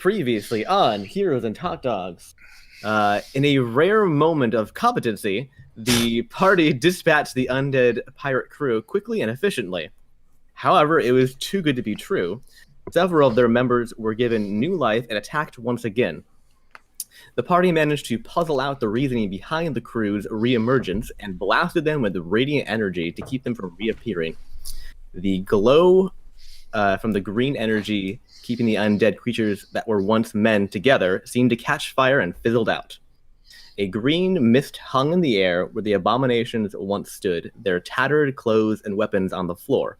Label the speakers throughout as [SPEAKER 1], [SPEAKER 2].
[SPEAKER 1] Previously on Heroes and Hotdogs, in a rare moment of competency, the party dispatched the undead pirate crew quickly and efficiently. However, it was too good to be true. Several of their members were given new life and attacked once again. The party managed to puzzle out the reasoning behind the crew's reemergence and blasted them with radiant energy to keep them from reappearing. The glow from the green energy keeping the undead creatures that were once men together seemed to catch fire and fizzled out. A green mist hung in the air where the abominations once stood, their tattered clothes and weapons on the floor.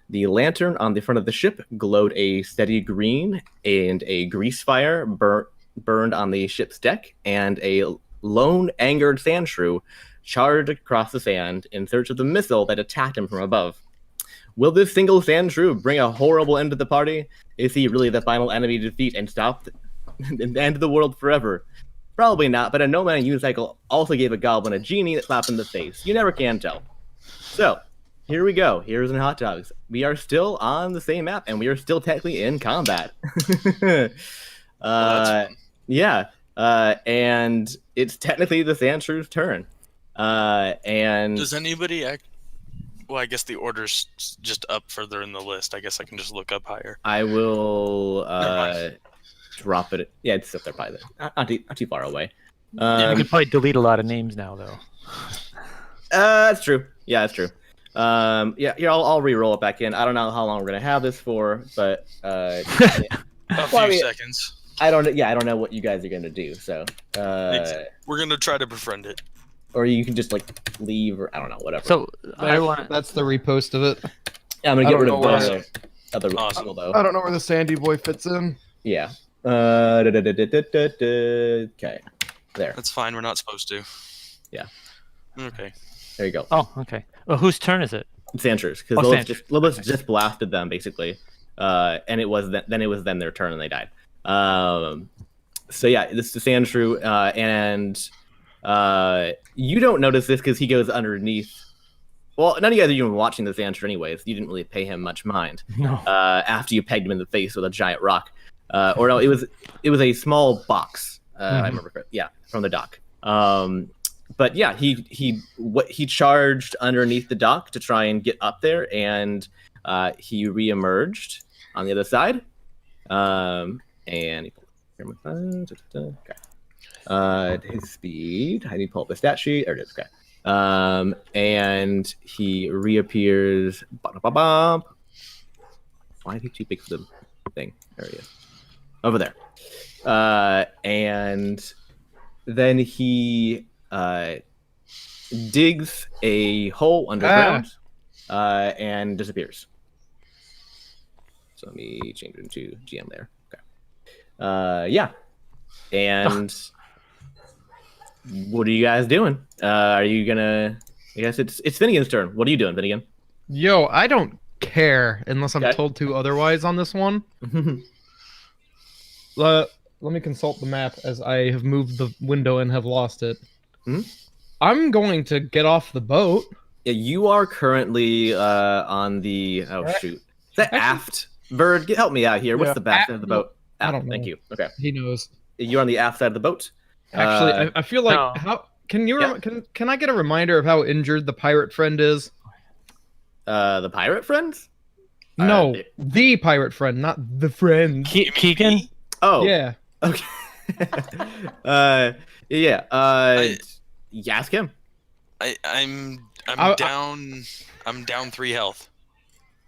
[SPEAKER 1] The lantern on the front of the ship glowed a steady green, and a grease fire burned on the ship's deck, and a lone, angered sand shrew charged across the sand in search of the missile that attacked him from above. Will this single sand shrew bring a horrible end to the party? Is he really the final enemy to defeat and stop the end of the world forever? Probably not, but a No Man unicycle also gave a goblin a genie that slapped in the face. You never can tell. So, here we go. Heroes and Hotdogs. We are still on the same map, and we are still technically in combat. Yeah, and it's technically the sand shrew's turn. And
[SPEAKER 2] does anybody Well, I guess the order's just up further in the list. I guess I can just look up higher.
[SPEAKER 1] I will drop it. Yeah, it's up there probably. Not too far away.
[SPEAKER 3] You can probably delete a lot of names now, though.
[SPEAKER 1] That's true. Yeah, that's true. Yeah, I'll re-roll it back in. I don't know how long we're gonna have this for, but
[SPEAKER 2] a few seconds.
[SPEAKER 1] I don't know what you guys are gonna do. So
[SPEAKER 2] we're gonna try to befriend it.
[SPEAKER 1] Or you can just like leave, or I don't know, whatever.
[SPEAKER 3] So
[SPEAKER 4] that's the repost of it.
[SPEAKER 1] Yeah, I'm gonna get rid of the other people though.
[SPEAKER 4] I don't know where the Sandy Boy fits in.
[SPEAKER 1] Yeah. Okay. There.
[SPEAKER 2] That's fine. We're not supposed to.
[SPEAKER 1] Yeah.
[SPEAKER 2] Okay.
[SPEAKER 1] There you go.
[SPEAKER 3] Oh, okay. Well, whose turn is it?
[SPEAKER 1] Sandshrews, because Lilith just blasted them basically, and it was then their turn and they died. So yeah, this is the Sandshrew, and you don't notice this because he goes underneath. Well, none of you guys are even watching the Sandshrew anyways. You didn't really pay him much mind.
[SPEAKER 3] No.
[SPEAKER 1] After you pegged him in the face with a giant rock, or no, it was a small box. I remember correctly. Yeah, from the dock. But yeah, he charged underneath the dock to try and get up there, and he reemerged on the other side. And he pulled his speed. I need to pull up the stat sheet. There it is. Okay. And he reappears. Why is he too big for the thing? There he is. Over there. And then he digs a hole underground and disappears. So let me change it into GM there. Okay. Yeah. And what are you guys doing? Are you gonna? I guess it's Finnegan's turn. What are you doing, Finnegan?
[SPEAKER 4] Yo, I don't care unless I'm told to otherwise on this one. Let me consult the map as I have moved the window and have lost it. I'm going to get off the boat.
[SPEAKER 1] Yeah, you are currently on the shoot. Is that aft? Bird, help me out here. What's the back side of the boat?
[SPEAKER 4] I don't know.
[SPEAKER 1] Thank you. Okay.
[SPEAKER 4] He knows.
[SPEAKER 1] You're on the aft side of the boat.
[SPEAKER 4] Actually, I feel like how can you can I get a reminder of how injured the pirate friend is?
[SPEAKER 1] The pirate friends?
[SPEAKER 4] No, the pirate friend, not the friend.
[SPEAKER 3] Keegan?
[SPEAKER 1] Oh.
[SPEAKER 4] Yeah.
[SPEAKER 1] Okay. Yeah. Ask him.
[SPEAKER 2] I'm down 3 health.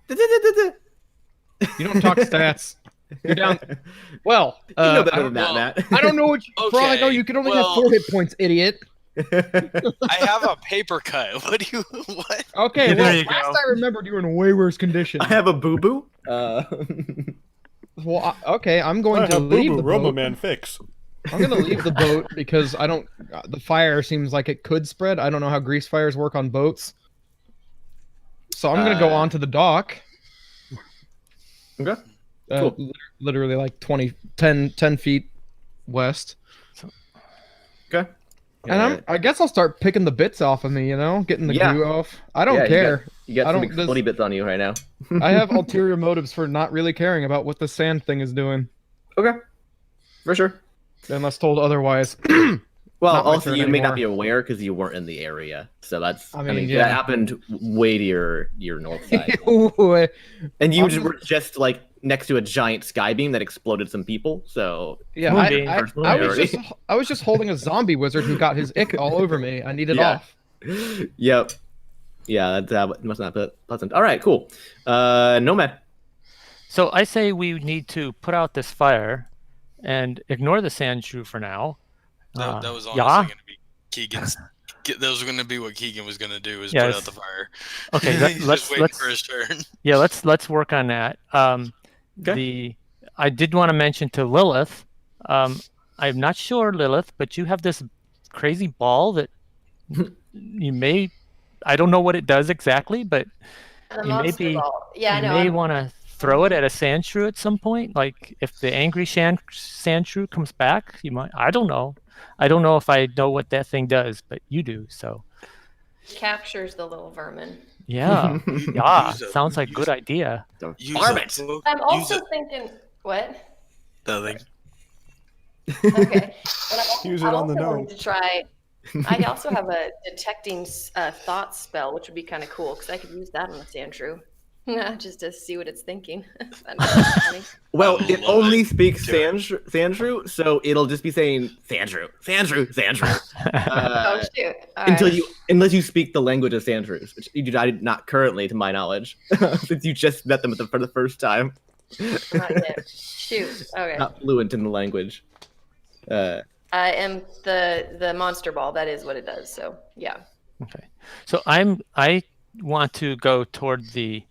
[SPEAKER 4] You don't talk stats. You're down. Well,
[SPEAKER 1] you know better than that, Matt.
[SPEAKER 4] I don't know what. For all I know, you can only have 4 hit points, idiot.
[SPEAKER 2] I have a paper cut. What?
[SPEAKER 4] Okay, well, last I remembered you were in way worse condition.
[SPEAKER 1] I have a boo boo.
[SPEAKER 4] Well, okay, I'm going to leave the boat.
[SPEAKER 5] Man fix.
[SPEAKER 4] I'm going to leave the boat because I don't. The fire seems like it could spread. I don't know how grease fires work on boats. So I'm going to go onto the dock.
[SPEAKER 1] Okay. Cool.
[SPEAKER 4] Literally like 10 feet west.
[SPEAKER 1] Okay.
[SPEAKER 4] And I guess I'll start picking the bits off of me, getting the glue off. I don't care.
[SPEAKER 1] You got some explodey bits on you right now.
[SPEAKER 4] I have ulterior motives for not really caring about what the sand thing is doing.
[SPEAKER 1] Okay. For sure.
[SPEAKER 4] unless told otherwise.
[SPEAKER 1] Well,
[SPEAKER 4] Not my
[SPEAKER 1] also
[SPEAKER 4] turn
[SPEAKER 1] you may not
[SPEAKER 4] anymore.
[SPEAKER 1] be aware because you weren't in the area. So that's.
[SPEAKER 4] I
[SPEAKER 1] I
[SPEAKER 4] mean,
[SPEAKER 1] mean,
[SPEAKER 4] yeah.
[SPEAKER 1] that happened way to your north side,
[SPEAKER 4] Ooh,
[SPEAKER 1] and you
[SPEAKER 4] I'm-
[SPEAKER 1] were just like next to a giant sky beam that exploded some people. So
[SPEAKER 4] yeah,
[SPEAKER 3] Moonbeam.
[SPEAKER 4] I
[SPEAKER 1] Priority.
[SPEAKER 4] was just holding a zombie wizard who got his ick all over me. I need it
[SPEAKER 1] Yeah.
[SPEAKER 4] off.
[SPEAKER 1] Yep. Yeah, that must not be pleasant. All right, cool. Nomad.
[SPEAKER 3] So I say we need to put out this fire and ignore the sand shrew for now.
[SPEAKER 2] That was honestly
[SPEAKER 3] yeah.
[SPEAKER 2] going to be Keegan's. That was going to be what Keegan was going to do, is
[SPEAKER 3] Yeah,
[SPEAKER 2] put
[SPEAKER 3] it's-
[SPEAKER 2] out the fire.
[SPEAKER 3] Okay,
[SPEAKER 2] He's
[SPEAKER 3] let's
[SPEAKER 2] just waiting for his turn.
[SPEAKER 3] Yeah, let's work on that.
[SPEAKER 1] Okay.
[SPEAKER 3] I did want to mention to Lilith. I'm not sure, Lilith, but you have this crazy ball that you may. I don't know what it does exactly, but
[SPEAKER 5] The
[SPEAKER 3] you may
[SPEAKER 5] monster
[SPEAKER 3] be.
[SPEAKER 5] ball. Yeah, I
[SPEAKER 3] You
[SPEAKER 5] know.
[SPEAKER 3] may
[SPEAKER 5] I'm-
[SPEAKER 3] want to throw it at a sand shrew at some point. Like if the angry sand shrew comes back, you might. I don't know. I don't know if I know what that thing does, but you do. So
[SPEAKER 5] captures the little vermin.
[SPEAKER 3] yeah,
[SPEAKER 2] Use it.
[SPEAKER 3] sounds like a good idea.
[SPEAKER 2] Use
[SPEAKER 1] Varmint.
[SPEAKER 2] it.
[SPEAKER 5] I'm
[SPEAKER 2] Use
[SPEAKER 5] also
[SPEAKER 2] it.
[SPEAKER 5] thinking what?
[SPEAKER 2] Nothing.
[SPEAKER 5] Okay. But
[SPEAKER 6] Use
[SPEAKER 5] I'm
[SPEAKER 6] it on the
[SPEAKER 5] also going
[SPEAKER 6] gnome.
[SPEAKER 5] to try. I also have a detecting thought spell, which would be kind of cool because I could use that on the sand shrew, just to see what it's thinking. That'd be funny.
[SPEAKER 1] Well,
[SPEAKER 2] I
[SPEAKER 1] it
[SPEAKER 2] love
[SPEAKER 1] only
[SPEAKER 2] it.
[SPEAKER 1] speaks
[SPEAKER 2] Do it.
[SPEAKER 1] Sandshrew, so it'll just be saying Sandshrew, Sandshrew, Sandshrew.
[SPEAKER 5] Oh shoot! All
[SPEAKER 1] Until
[SPEAKER 5] right.
[SPEAKER 1] unless you speak the language of Sandshrews, which you do not currently, to my knowledge, since you just met them for the first time.
[SPEAKER 5] Not yet. Shoot. Okay.
[SPEAKER 1] Not fluent in the language.
[SPEAKER 5] I am the monster ball. That is what it does. So yeah.
[SPEAKER 3] Okay, so I want to go toward the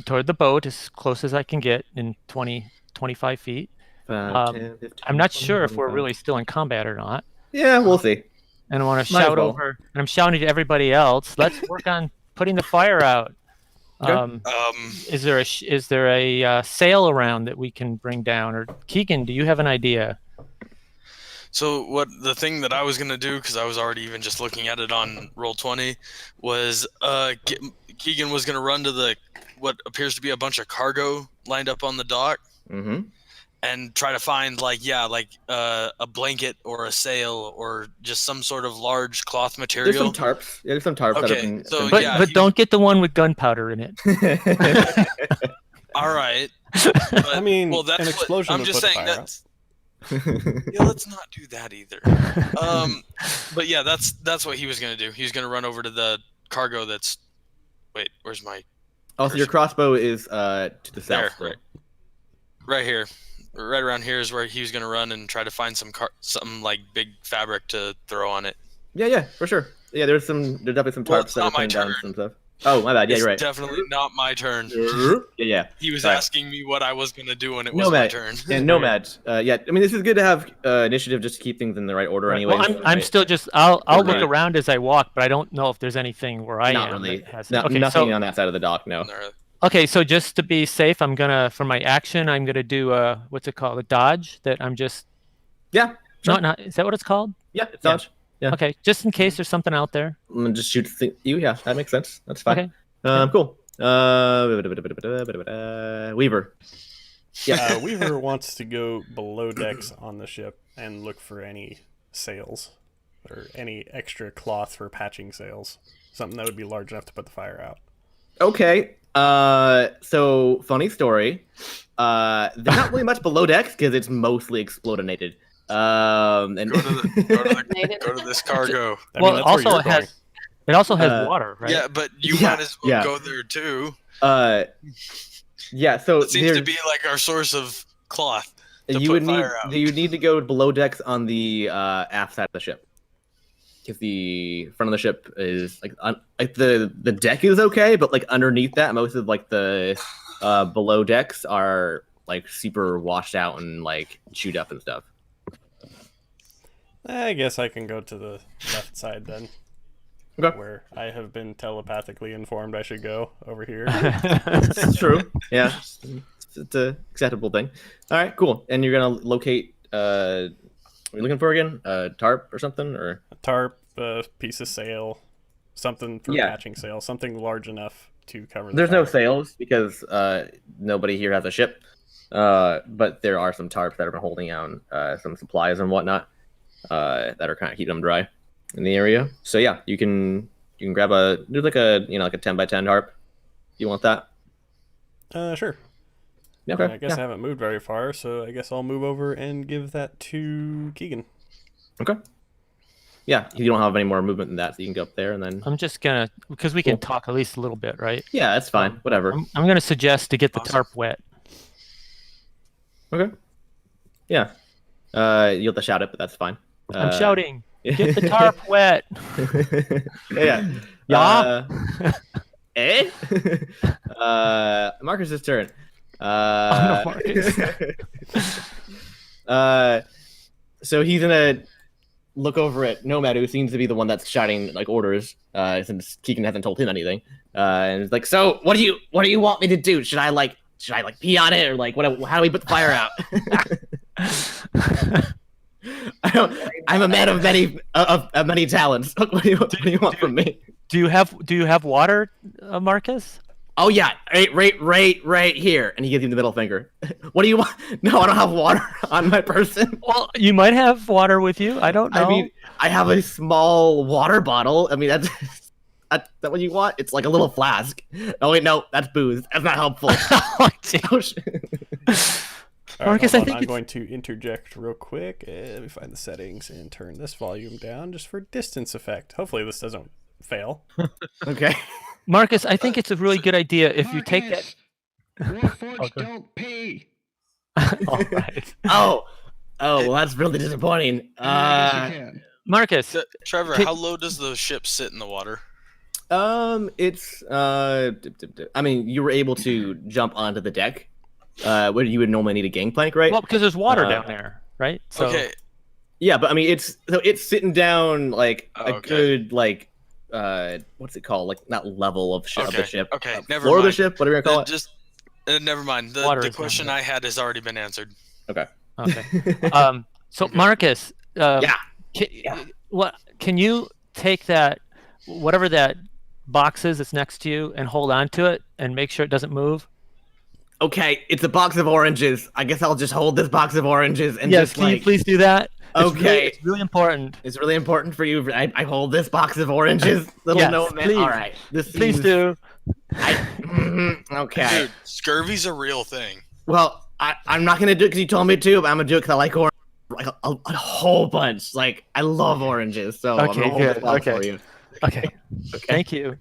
[SPEAKER 3] toward the boat as close as I can get in 25 feet.
[SPEAKER 1] 5, 10, 15,
[SPEAKER 3] I'm not
[SPEAKER 1] 20,
[SPEAKER 3] sure if we're
[SPEAKER 1] 25.
[SPEAKER 3] really still in combat or not.
[SPEAKER 1] Yeah, we'll see.
[SPEAKER 3] And I want to
[SPEAKER 1] Might as
[SPEAKER 3] shout
[SPEAKER 1] well.
[SPEAKER 3] over, and I'm shouting to everybody else. Let's work on putting the fire out.
[SPEAKER 1] Okay.
[SPEAKER 3] Is there a sail around that we can bring down? Or Keegan, do you have an idea?
[SPEAKER 2] So the thing that I was gonna do, because I was already even just looking at it on Roll20, was Keegan was gonna run to what appears to be a bunch of cargo lined up on the dock,
[SPEAKER 1] Mm-hmm.
[SPEAKER 2] and try to find a blanket or a sail or just some sort of large cloth
[SPEAKER 1] There's
[SPEAKER 2] material.
[SPEAKER 1] some tarps. Yeah, there's some tarps that have
[SPEAKER 2] Okay,
[SPEAKER 1] been.
[SPEAKER 2] so
[SPEAKER 3] But
[SPEAKER 2] yeah,
[SPEAKER 3] but
[SPEAKER 2] he-
[SPEAKER 3] don't get the one with gunpowder in it.
[SPEAKER 2] All right. But,
[SPEAKER 6] I mean,
[SPEAKER 2] well, that's
[SPEAKER 6] an explosion
[SPEAKER 2] I'm
[SPEAKER 6] would
[SPEAKER 2] just
[SPEAKER 6] put the
[SPEAKER 2] saying
[SPEAKER 6] fire
[SPEAKER 2] that's. Yeah, let's not do that either. But yeah, that's what he was gonna do. He's gonna run over to the cargo that's. Wait, where's my?
[SPEAKER 1] Also, your crossbow is to the
[SPEAKER 2] There,
[SPEAKER 1] south. still.
[SPEAKER 2] right here, right around here is where he was gonna run and try to find something like big fabric to throw on it.
[SPEAKER 1] Yeah, for sure. Yeah, there's definitely some
[SPEAKER 2] Well,
[SPEAKER 1] tarps
[SPEAKER 2] it's
[SPEAKER 1] that are
[SPEAKER 2] not my
[SPEAKER 1] putting down
[SPEAKER 2] turn.
[SPEAKER 1] some stuff. Oh, my bad. Yeah,
[SPEAKER 2] It's
[SPEAKER 1] you're right.
[SPEAKER 2] definitely not my turn.
[SPEAKER 1] Yeah.
[SPEAKER 2] He was
[SPEAKER 1] Right.
[SPEAKER 2] asking me what I was gonna do, and it was my
[SPEAKER 1] Nomad.
[SPEAKER 2] turn.
[SPEAKER 1] And Nomad. Yeah, I mean, this is good to have initiative just to keep things in the right order,
[SPEAKER 3] Right.
[SPEAKER 1] anyway.
[SPEAKER 3] Well, I'm still just I'll look
[SPEAKER 1] Right.
[SPEAKER 3] around as I walk, but I don't know if there's anything where I
[SPEAKER 1] not
[SPEAKER 3] am.
[SPEAKER 1] really.
[SPEAKER 3] that has-
[SPEAKER 1] Not,
[SPEAKER 3] okay,
[SPEAKER 1] nothing
[SPEAKER 3] so
[SPEAKER 1] on that side of the dock. No.
[SPEAKER 3] okay, so just to be safe, I'm gonna for my action, I'm gonna do what's it called, a dodge that I'm just.
[SPEAKER 1] Yeah. Sure.
[SPEAKER 3] Not is that what it's called?
[SPEAKER 1] Yeah. It's
[SPEAKER 3] Yeah.
[SPEAKER 1] dodge. Yeah.
[SPEAKER 3] Okay, just in case there's something out there.
[SPEAKER 1] I'm gonna just shoot you. Yeah, that makes sense. That's fine.
[SPEAKER 3] Okay.
[SPEAKER 1] Cool. Weaver. Yeah.
[SPEAKER 6] Weaver wants to go below decks on the ship and look for any sails or any extra cloth for patching sails. Something that would be large enough to put the fire out.
[SPEAKER 1] Okay. So funny story. There's not really much below decks because it's mostly explodinated. And
[SPEAKER 2] Go to this cargo.
[SPEAKER 6] I mean,
[SPEAKER 3] Well,
[SPEAKER 6] that's where
[SPEAKER 3] also
[SPEAKER 6] you're
[SPEAKER 3] it has
[SPEAKER 6] going.
[SPEAKER 3] it also has water, right?
[SPEAKER 2] Yeah, but you
[SPEAKER 1] Yeah,
[SPEAKER 2] might as well
[SPEAKER 1] yeah.
[SPEAKER 2] go there too.
[SPEAKER 1] Yeah. So
[SPEAKER 2] It seems to
[SPEAKER 1] there's-
[SPEAKER 2] be like our source of cloth to
[SPEAKER 1] you
[SPEAKER 2] put
[SPEAKER 1] would need
[SPEAKER 2] fire out.
[SPEAKER 1] you would need to go below decks on the aft side of the ship. Because the front of the ship is like the deck is okay, but like underneath that, most of like the below decks are like super washed out and like chewed up and stuff.
[SPEAKER 6] I guess I can go to the left side then.
[SPEAKER 1] Okay.
[SPEAKER 6] Where I have been telepathically informed I should go over here.
[SPEAKER 1] It's true. Yeah, it's a acceptable thing. All right, cool. And you're gonna locate. What are you looking for again? A tarp or something, or
[SPEAKER 6] A tarp, a piece of sail, something for
[SPEAKER 1] Yeah.
[SPEAKER 6] patching sail, something large enough to cover the
[SPEAKER 1] there's no
[SPEAKER 6] fire.
[SPEAKER 1] sails because nobody here has a ship. But there are some tarps that have been holding out some supplies and whatnot that are kind of keeping them dry in the area. So yeah, you can grab do like a 10x10 tarp. You want that?
[SPEAKER 6] Sure.
[SPEAKER 1] Okay.
[SPEAKER 6] I guess I haven't moved very far, so I guess I'll move over and give that to Keegan.
[SPEAKER 1] Okay. Yeah, you don't have any more movement than that, so you can go up there and then.
[SPEAKER 3] I'm just gonna, because we can talk at least a little bit, right?
[SPEAKER 1] Yeah, that's fine. Whatever.
[SPEAKER 3] I'm gonna suggest to get the tarp wet.
[SPEAKER 1] Okay. Yeah. You'll have to shout it, but that's fine.
[SPEAKER 3] I'm shouting. Get the tarp wet.
[SPEAKER 1] Yeah.
[SPEAKER 3] Yeah.
[SPEAKER 1] Eh? Marcus's turn.
[SPEAKER 3] Oh, no, Marcus.
[SPEAKER 1] So he's gonna look over at Nomad, who seems to be the one that's shouting like orders, since Keegan hasn't told him anything. And he's like, "So, what do you want me to do? Should I pee on it, or like how do we put the fire out?" I'm a man of many talents. What do you want from me?
[SPEAKER 3] Do you have water, Marcus?
[SPEAKER 1] Oh yeah, right here. And he gives you the middle finger. What do you want? No, I don't have water on my person.
[SPEAKER 3] Well, you might have water with you. I don't know.
[SPEAKER 1] I mean, I have a small water bottle. I mean, that's that what you want? It's like a little flask. Oh wait, no, that's booze. That's not helpful.
[SPEAKER 3] Oh, Marcus, I think
[SPEAKER 6] I'm going to interject real quick. Let me find the settings and turn this volume down just for distance effect. Hopefully this doesn't fail.
[SPEAKER 1] Okay.
[SPEAKER 3] Marcus, I think it's a really good idea if you take that.
[SPEAKER 7] Warforged don't pee.
[SPEAKER 3] All right.
[SPEAKER 1] Oh, well, that's really disappointing.
[SPEAKER 7] Yes, you can.
[SPEAKER 3] Marcus,
[SPEAKER 2] Trevor, how low does the ship sit in the water?
[SPEAKER 1] It's I mean, you were able to jump onto the deck, where you would normally need a gangplank, right?
[SPEAKER 3] well, because there's water down there, right? So,
[SPEAKER 2] Okay.
[SPEAKER 1] Yeah, but I mean, it's sitting down like
[SPEAKER 2] Oh,
[SPEAKER 1] a
[SPEAKER 2] okay.
[SPEAKER 1] good what's it called? Like not level of of the ship.
[SPEAKER 2] Okay, never
[SPEAKER 1] Floor
[SPEAKER 2] mind.
[SPEAKER 1] of the ship, whatever you call it.
[SPEAKER 2] Just never mind.
[SPEAKER 3] Water
[SPEAKER 2] The
[SPEAKER 3] is
[SPEAKER 2] question
[SPEAKER 3] not
[SPEAKER 2] I had has already been answered.
[SPEAKER 1] Okay.
[SPEAKER 3] Okay. So Marcus,
[SPEAKER 1] Yeah.
[SPEAKER 3] Can you take that, whatever that box is that's next to you, and hold on to it and make sure it doesn't move?
[SPEAKER 1] Okay, it's a box of oranges. I guess I'll just hold this box of oranges and
[SPEAKER 3] Yes,
[SPEAKER 1] just
[SPEAKER 3] can you please do that?
[SPEAKER 1] Okay.
[SPEAKER 3] It's really important.
[SPEAKER 1] It's really important for you. I hold this box of oranges, little
[SPEAKER 3] Yes,
[SPEAKER 1] note man.
[SPEAKER 3] please.
[SPEAKER 1] All right. This
[SPEAKER 3] Please
[SPEAKER 1] seems-
[SPEAKER 3] do.
[SPEAKER 1] Okay.
[SPEAKER 2] Dude, scurvy's a real thing.
[SPEAKER 1] Well, I'm not gonna do it because you told me to, but I'm gonna do it because I like orange, like a whole bunch. Like I love oranges, so I'm
[SPEAKER 3] Okay,
[SPEAKER 1] gonna hold
[SPEAKER 3] good.
[SPEAKER 1] this box
[SPEAKER 3] Okay.
[SPEAKER 1] for you.
[SPEAKER 3] Okay.
[SPEAKER 1] Okay.
[SPEAKER 3] Thank you.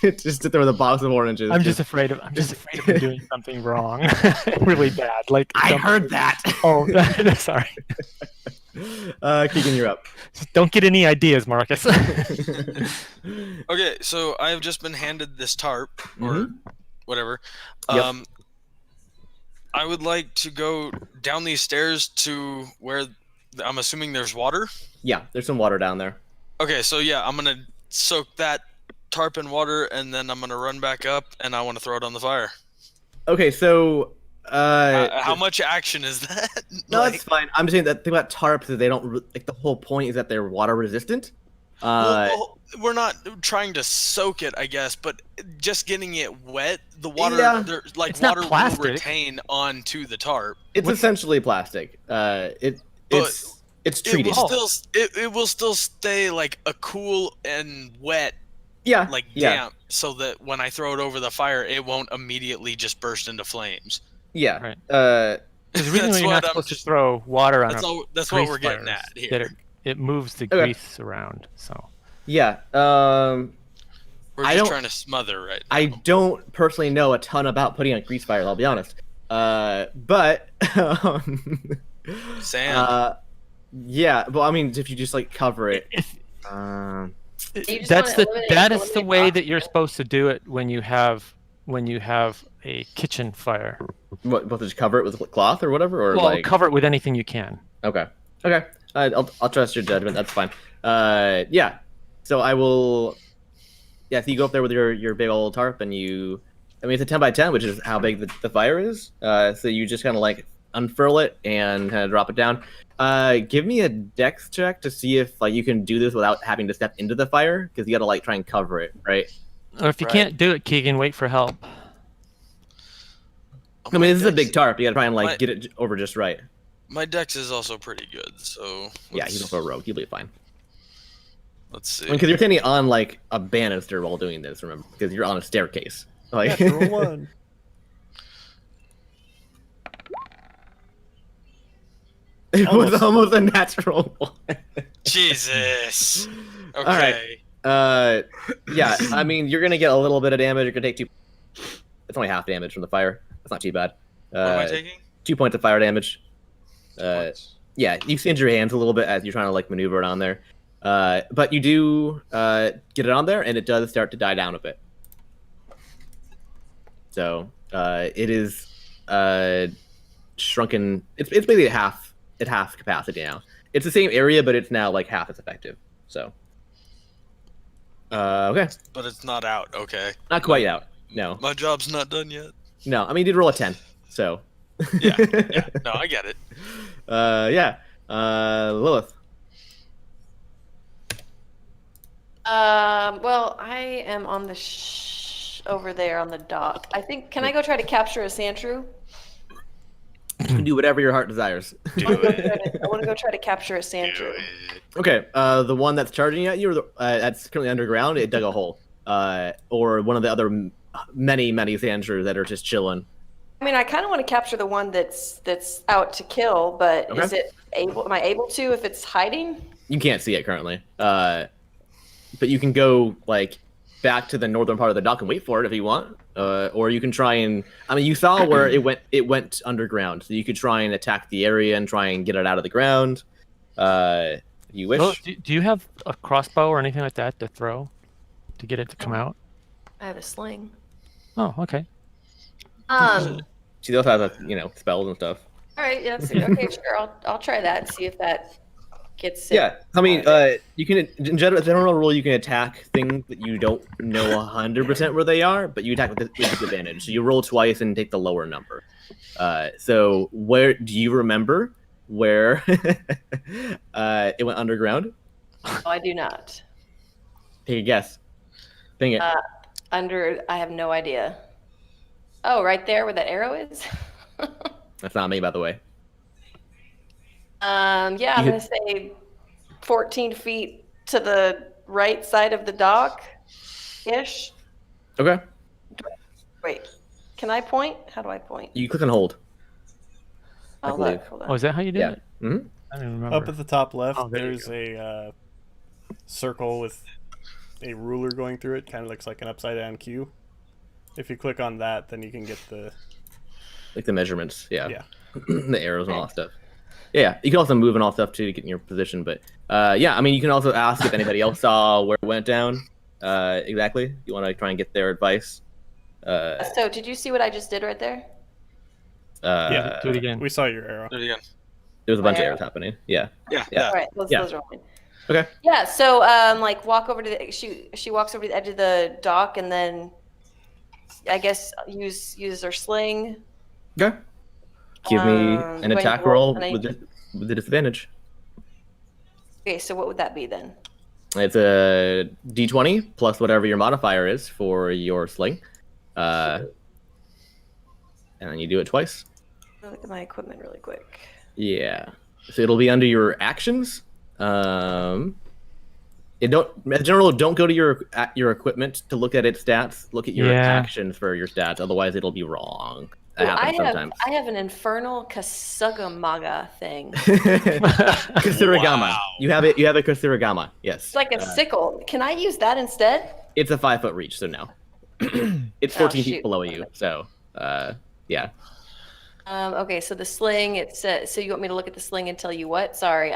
[SPEAKER 1] Just sit there with a box of oranges.
[SPEAKER 3] I'm just afraid of doing something wrong, really bad. Like
[SPEAKER 1] I
[SPEAKER 3] something-
[SPEAKER 1] heard that.
[SPEAKER 3] Oh, sorry.
[SPEAKER 1] Keegan, you're up.
[SPEAKER 3] Don't get any ideas, Marcus.
[SPEAKER 2] Okay, so I have just been handed this tarp or whatever.
[SPEAKER 1] Yep.
[SPEAKER 2] I would like to go down these stairs to where I'm assuming there's water.
[SPEAKER 1] Yeah, there's some water down there.
[SPEAKER 2] Okay, so yeah, I'm gonna soak that tarp in water and then I'm gonna run back up and I want to throw it on the fire.
[SPEAKER 1] Okay, so
[SPEAKER 2] How much action is that?
[SPEAKER 1] No,
[SPEAKER 2] Like,
[SPEAKER 1] that's fine. I'm saying that thing about tarps is they don't like the whole point is that they're water resistant.
[SPEAKER 2] well, we're not trying to soak it, I guess, but just getting it wet, the water,
[SPEAKER 1] Yeah.
[SPEAKER 2] like
[SPEAKER 3] It's not
[SPEAKER 2] water will
[SPEAKER 3] plastic.
[SPEAKER 2] retain onto the tarp.
[SPEAKER 1] It's essentially plastic. It's
[SPEAKER 2] It
[SPEAKER 1] treated.
[SPEAKER 2] will it will still stay like a cool and wet,
[SPEAKER 1] Yeah,
[SPEAKER 2] like
[SPEAKER 1] yeah,
[SPEAKER 2] damp, so that when I throw it over the fire, it won't immediately just burst into flames.
[SPEAKER 1] yeah.
[SPEAKER 3] Right.
[SPEAKER 1] Uh,
[SPEAKER 3] There's a reason
[SPEAKER 2] That's
[SPEAKER 3] you're
[SPEAKER 2] what
[SPEAKER 3] not
[SPEAKER 2] I'm
[SPEAKER 3] supposed to
[SPEAKER 2] just-
[SPEAKER 3] throw water on
[SPEAKER 2] That's what we're getting
[SPEAKER 3] fires,
[SPEAKER 2] at
[SPEAKER 3] that
[SPEAKER 2] here.
[SPEAKER 3] it moves the
[SPEAKER 1] Okay.
[SPEAKER 3] grease around. So
[SPEAKER 1] yeah.
[SPEAKER 2] We're
[SPEAKER 1] I
[SPEAKER 2] just
[SPEAKER 1] don't-
[SPEAKER 2] trying to smother right now.
[SPEAKER 1] I don't personally know a ton about putting on grease fires. I'll be honest. But
[SPEAKER 2] Sand.
[SPEAKER 1] yeah. Well, I mean, if you just like cover it.
[SPEAKER 3] if,
[SPEAKER 5] You just
[SPEAKER 3] that's
[SPEAKER 5] wanna
[SPEAKER 3] that
[SPEAKER 5] eliminate
[SPEAKER 3] is the
[SPEAKER 5] the
[SPEAKER 3] way
[SPEAKER 5] box.
[SPEAKER 3] that you're supposed to do it when you have a kitchen fire.
[SPEAKER 1] What? Just cover it with cloth or whatever, or
[SPEAKER 3] Well,
[SPEAKER 1] like.
[SPEAKER 3] cover it with anything you can.
[SPEAKER 1] Okay. Okay. I'll trust your judgment. That's fine. Yeah. So I will. Yeah. So you go up there with your big old tarp, and you. I mean, it's a 10x10, which is how big the fire is. So you just kind of like unfurl it and kind of drop it down. Give me a dex check to see if like you can do this without having to step into the fire, because you got to like try and cover it, right?
[SPEAKER 3] Or if you
[SPEAKER 2] Right.
[SPEAKER 3] can't do it, Keegan, wait for help.
[SPEAKER 1] I mean, this is a big
[SPEAKER 2] dex-
[SPEAKER 1] tarp. You gotta try and like
[SPEAKER 2] my-
[SPEAKER 1] get it over just right.
[SPEAKER 2] My dex is also pretty good, so
[SPEAKER 1] Yeah, he's also a rogue. He'll be fine.
[SPEAKER 2] let's see.
[SPEAKER 1] Because you're standing on like a banister while doing this. Remember, because you're on a staircase. Like,
[SPEAKER 6] Natural one.
[SPEAKER 1] it was
[SPEAKER 6] Almost.
[SPEAKER 1] almost a natural one.
[SPEAKER 2] Jesus. Okay.
[SPEAKER 1] right. Yeah. I mean, you're gonna get a little bit of damage. You're gonna take 2. It's only half damage from the fire. That's not too bad.
[SPEAKER 2] What am I taking?
[SPEAKER 1] 2 points of fire damage.
[SPEAKER 2] Points.
[SPEAKER 1] Yeah, you singe your hands a little bit as you're trying to like maneuver it on there. But you do get it on there, and it does start to die down a bit. So it is shrunken. It's basically at half capacity now. It's the same area, but it's now like half as effective. So okay,
[SPEAKER 2] But it's not out. Okay.
[SPEAKER 1] not quite out. No,
[SPEAKER 2] My job's not done yet.
[SPEAKER 1] no. I mean, you did roll a 10, so
[SPEAKER 2] Yeah. Yeah. No, I get it.
[SPEAKER 1] yeah. Lilith.
[SPEAKER 5] Well, I am on the over there on the dock. I think. Can I go try to capture a sandshrew?
[SPEAKER 1] You can do whatever your heart desires.
[SPEAKER 2] Do
[SPEAKER 5] I
[SPEAKER 2] it.
[SPEAKER 5] want to go try to capture a
[SPEAKER 2] Do
[SPEAKER 5] sandshrew.
[SPEAKER 2] it.
[SPEAKER 1] Okay, the one that's charging at you, or that's currently underground, it dug a hole. Or one of the other many sandshrews that are just chilling.
[SPEAKER 5] I mean, I kind of want to capture the one that's out to kill, but
[SPEAKER 1] Okay.
[SPEAKER 5] is it able? Am I able to if it's hiding?
[SPEAKER 1] You can't see it currently. But you can go like back to the northern part of the dock and wait for it if you want. Or you can try and I mean you saw where it went underground. So you could try and attack the area and try and get it out of the ground. If you wish.
[SPEAKER 3] Well, do you have a crossbow or anything like that to throw to get it to come out?
[SPEAKER 5] I have a sling.
[SPEAKER 3] Oh, okay.
[SPEAKER 1] She also has spells and stuff.
[SPEAKER 5] All right. Yeah. Okay. Sure. I'll try that and see if that gets.
[SPEAKER 1] Yeah, I mean, you can in general rule you can attack things that you don't know 100% where they are, but you attack with disadvantage. So you roll twice and take the lower number. So where do you remember where it went underground?
[SPEAKER 5] Oh, I do not.
[SPEAKER 1] Take a guess. Ping it.
[SPEAKER 5] I have no idea. Oh, right there where that arrow is.
[SPEAKER 1] That's not me, by the way.
[SPEAKER 5] Yeah, I'm
[SPEAKER 1] You-
[SPEAKER 5] gonna say 14 feet to the right side of the dock, ish.
[SPEAKER 1] Okay.
[SPEAKER 5] Wait, can I point? How do I point?
[SPEAKER 1] You click and hold. I
[SPEAKER 5] Oh,
[SPEAKER 1] believe.
[SPEAKER 5] look, hold on.
[SPEAKER 3] Oh, is that how you did
[SPEAKER 1] Yeah.
[SPEAKER 3] it?
[SPEAKER 1] hmm
[SPEAKER 3] I don't remember.
[SPEAKER 6] Up at the top left,
[SPEAKER 3] Oh, there you
[SPEAKER 6] there's a circle with a ruler going through it. Kind of looks like an upside down Q. If you click on that, then you can get the
[SPEAKER 1] Like the measurements. Yeah.
[SPEAKER 6] Yeah.
[SPEAKER 1] The arrows and all that stuff. Yeah, you can also move and all stuff too to get in your position. But yeah, I mean, you can also ask if anybody else saw where it went down. Exactly. You want to try and get their advice.
[SPEAKER 5] So, did you see what I just did right there?
[SPEAKER 6] Yeah,
[SPEAKER 3] Do it again.
[SPEAKER 6] We saw your arrow.
[SPEAKER 2] Do it again.
[SPEAKER 1] There's a bunch of
[SPEAKER 5] Where?
[SPEAKER 1] arrows happening. Yeah.
[SPEAKER 2] Yeah.
[SPEAKER 1] Yeah.
[SPEAKER 5] All right,
[SPEAKER 1] Yeah.
[SPEAKER 5] those are rolling.
[SPEAKER 1] Okay.
[SPEAKER 5] Yeah, so like walk over to the she walks over to the edge of the dock and then I guess use her sling.
[SPEAKER 1] Okay. Give me
[SPEAKER 5] Um,
[SPEAKER 1] an
[SPEAKER 5] do I
[SPEAKER 1] attack
[SPEAKER 5] roll-
[SPEAKER 1] roll
[SPEAKER 5] and I-
[SPEAKER 1] with the disadvantage.
[SPEAKER 5] Okay, so what would that be then?
[SPEAKER 1] It's a d20 plus whatever your modifier is for your sling. And then you do it twice.
[SPEAKER 5] Let me look at my equipment really quick.
[SPEAKER 1] Yeah. So it'll be under your actions. In general, don't go to your equipment to look at its stats. Look at your
[SPEAKER 3] Yeah.
[SPEAKER 1] actions for your stats. Otherwise, it'll be wrong. That
[SPEAKER 5] Well,
[SPEAKER 1] happens sometimes.
[SPEAKER 5] I have an infernal Kasugamaga thing.
[SPEAKER 1] Kusurigama.
[SPEAKER 2] Wow.
[SPEAKER 1] You have it. You have a Kusurigama. Yes.
[SPEAKER 5] It's like a sickle. Can I use that instead?
[SPEAKER 1] It's a 5-foot reach, so no. It's 14 feet
[SPEAKER 5] shoot.
[SPEAKER 1] below you. So, yeah.
[SPEAKER 5] Okay, so the sling. It says. So you want me to look at the sling and tell you what? Sorry,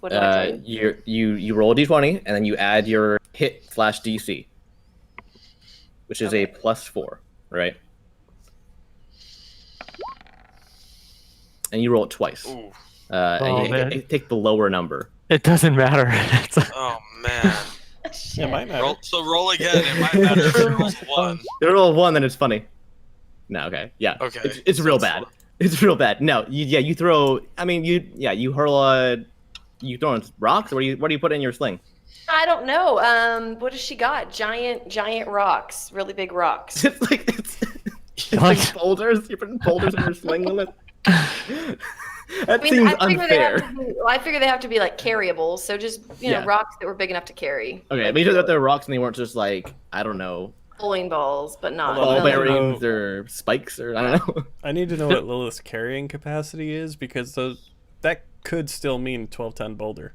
[SPEAKER 5] What do I tell you?
[SPEAKER 1] You roll a d20 and then you add your hit/DC, which is a +4, right? And you roll it twice.
[SPEAKER 2] Ooh.
[SPEAKER 1] And
[SPEAKER 3] man.
[SPEAKER 1] you take the lower number.
[SPEAKER 3] It doesn't matter. It's like-
[SPEAKER 2] Oh man.
[SPEAKER 6] Yeah, it might matter.
[SPEAKER 2] Roll again. It might matter if it rolls one.
[SPEAKER 1] If you roll 1, then it's funny. No, okay, yeah.
[SPEAKER 2] Okay,
[SPEAKER 1] It's real
[SPEAKER 2] so
[SPEAKER 1] bad. It's real bad. No, you throw. I mean, you hurl you throwing rocks. What do you put in your sling?
[SPEAKER 5] I don't know. What has she got? Giant rocks, really big rocks.
[SPEAKER 1] It's like You're putting boulders. You're putting boulders in your sling, Lilith. That seems unfair.
[SPEAKER 5] I figure they have to be like carryable, so just rocks that were big enough to carry.
[SPEAKER 1] Okay,
[SPEAKER 5] like,
[SPEAKER 1] but you said that they're rocks and they weren't just like, I don't know,
[SPEAKER 5] bowling balls, but not
[SPEAKER 1] ball
[SPEAKER 6] Although-
[SPEAKER 1] bearings or spikes or I don't know.
[SPEAKER 6] I need to know what Lilith's carrying capacity is because that could still mean 12-ton boulder.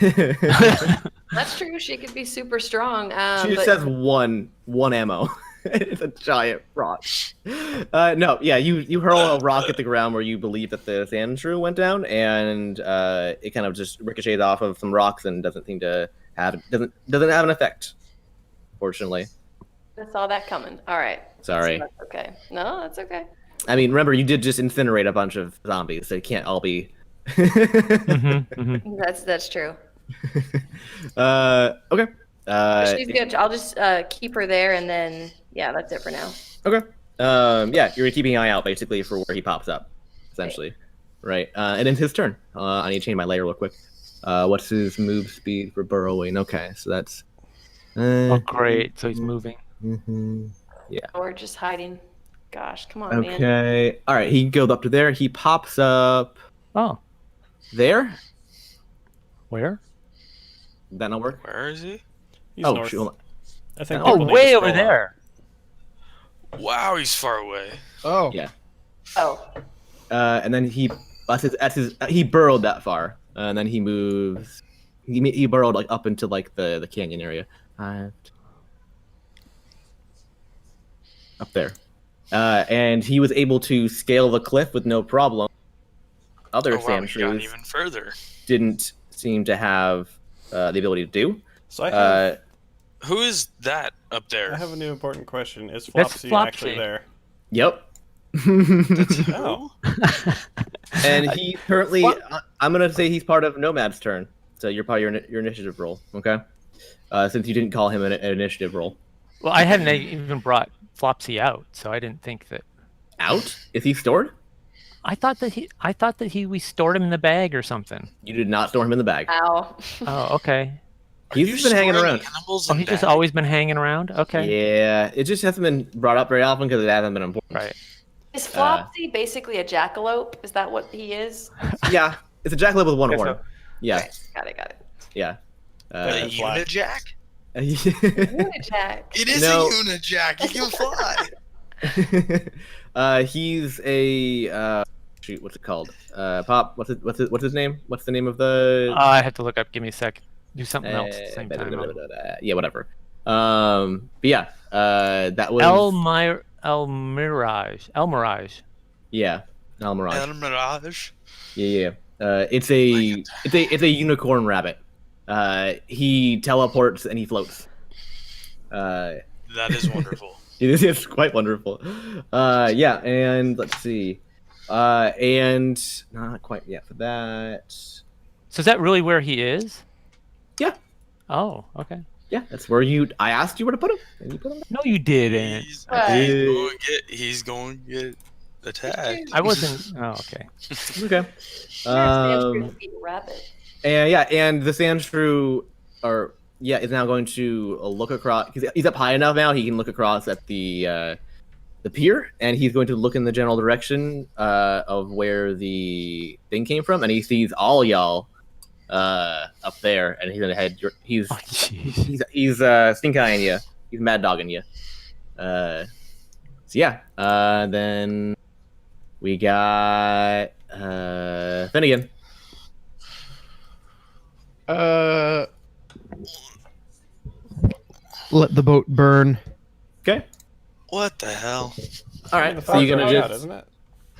[SPEAKER 5] That's true. She could be super strong.
[SPEAKER 1] She just has one ammo. It's a giant rock. No, yeah, you hurl a rock at the ground where you believe that the sand shrew went down, and it kind of just ricochets off of some rocks and doesn't seem to have doesn't have an effect. Fortunately.
[SPEAKER 5] I saw that coming. All right.
[SPEAKER 1] Sorry.
[SPEAKER 5] So that's okay. No, that's okay.
[SPEAKER 1] I mean, remember you did just incinerate a bunch of zombies, so it can't all be.
[SPEAKER 5] That's true.
[SPEAKER 1] Okay.
[SPEAKER 5] She's good. I'll just keep her there, and then that's it for now.
[SPEAKER 1] Okay. Yeah, you're keeping an eye out basically for where he pops up, essentially, right? And it's his turn. I need to change my layer real quick. What's his move speed for burrowing? Okay, so that's.
[SPEAKER 3] Oh, great! So he's moving.
[SPEAKER 1] Yeah.
[SPEAKER 5] Or just hiding. Gosh, come on, man.
[SPEAKER 1] Okay. All right. He goes up to there. He pops up.
[SPEAKER 3] Oh.
[SPEAKER 1] There.
[SPEAKER 3] Where?
[SPEAKER 1] Did that not work?
[SPEAKER 2] Where is he?
[SPEAKER 6] He's
[SPEAKER 1] Oh,
[SPEAKER 6] north.
[SPEAKER 1] shoot, hold on.
[SPEAKER 6] I think.
[SPEAKER 3] Oh,
[SPEAKER 6] people need to
[SPEAKER 3] way over
[SPEAKER 6] scroll up.
[SPEAKER 3] there.
[SPEAKER 2] Wow, he's far away.
[SPEAKER 4] Oh.
[SPEAKER 1] Yeah.
[SPEAKER 5] Oh,
[SPEAKER 1] And then he he burrowed that far, and then he moves. He burrowed like up into like the canyon area. Up there, and he was able to scale the cliff with no problem. Other
[SPEAKER 2] Oh, wow,
[SPEAKER 1] sand
[SPEAKER 2] he got
[SPEAKER 1] shrews
[SPEAKER 2] even further.
[SPEAKER 1] didn't seem to have the ability to do.
[SPEAKER 6] So I have,
[SPEAKER 2] Who is that up there?
[SPEAKER 6] I have a new important question. Is
[SPEAKER 3] That's
[SPEAKER 6] Flopsy
[SPEAKER 3] Flopsy.
[SPEAKER 6] actually there?
[SPEAKER 1] Yep.
[SPEAKER 6] Oh.
[SPEAKER 1] And he currently, I'm gonna say he's part of Nomad's turn. So you're part of your initiative roll, okay? Since you didn't call him an initiative roll.
[SPEAKER 3] Well, I hadn't even brought Flopsy out, so I didn't think that.
[SPEAKER 1] Out? Is he stored?
[SPEAKER 3] I thought that we stored him in the bag or something.
[SPEAKER 1] You did not store him in the bag.
[SPEAKER 5] ow.
[SPEAKER 3] Oh, okay.
[SPEAKER 1] He's just been hanging around.
[SPEAKER 3] Oh, he's just always been hanging around. Okay.
[SPEAKER 1] Yeah, it just hasn't been brought up very often because it hasn't been important.
[SPEAKER 3] Right.
[SPEAKER 5] Is Flopsy basically a jackalope? Is that what he is?
[SPEAKER 1] Yeah, it's a jackalope with one
[SPEAKER 3] Guess
[SPEAKER 1] horn.
[SPEAKER 3] so.
[SPEAKER 1] Yeah,
[SPEAKER 5] Got it.
[SPEAKER 1] yeah.
[SPEAKER 2] A unijack?
[SPEAKER 5] Unijack.
[SPEAKER 2] It is
[SPEAKER 1] No.
[SPEAKER 2] a unijack. He can fly.
[SPEAKER 1] He's a shoot. What's it called? Pop. What's his name? What's the name of the?
[SPEAKER 3] I have to look up. Give me a sec. Do something else at the same time.
[SPEAKER 1] Yeah, whatever. But yeah, that was
[SPEAKER 3] El Mirage.
[SPEAKER 1] Yeah, El Mirage.
[SPEAKER 2] El Mirage.
[SPEAKER 1] Yeah. It's a unicorn rabbit. He teleports and he floats.
[SPEAKER 2] That is wonderful.
[SPEAKER 1] It's quite wonderful. Yeah, and let's see. And not quite yet for that.
[SPEAKER 3] So is that really where he is?
[SPEAKER 1] Yeah.
[SPEAKER 3] Oh, okay.
[SPEAKER 1] Yeah, that's where I asked you where to put him, and you put him.
[SPEAKER 3] No, you didn't.
[SPEAKER 2] He's going to get attacked.
[SPEAKER 3] I wasn't. Oh, okay.
[SPEAKER 1] Okay.
[SPEAKER 5] Rabbit.
[SPEAKER 1] And yeah, and the sand shrew, is now going to look across. He's up high enough now. He can look across at the pier, and he's going to look in the general direction of where the thing came from, and he sees all y'all up there, and he's gonna head. He's stink eyeing you. He's mad dogging you. So yeah. Then we got Finnegan.
[SPEAKER 4] Let the boat burn.
[SPEAKER 1] Okay.
[SPEAKER 2] What the hell?
[SPEAKER 1] All right. So you're gonna
[SPEAKER 6] out,
[SPEAKER 1] just.
[SPEAKER 6] isn't it?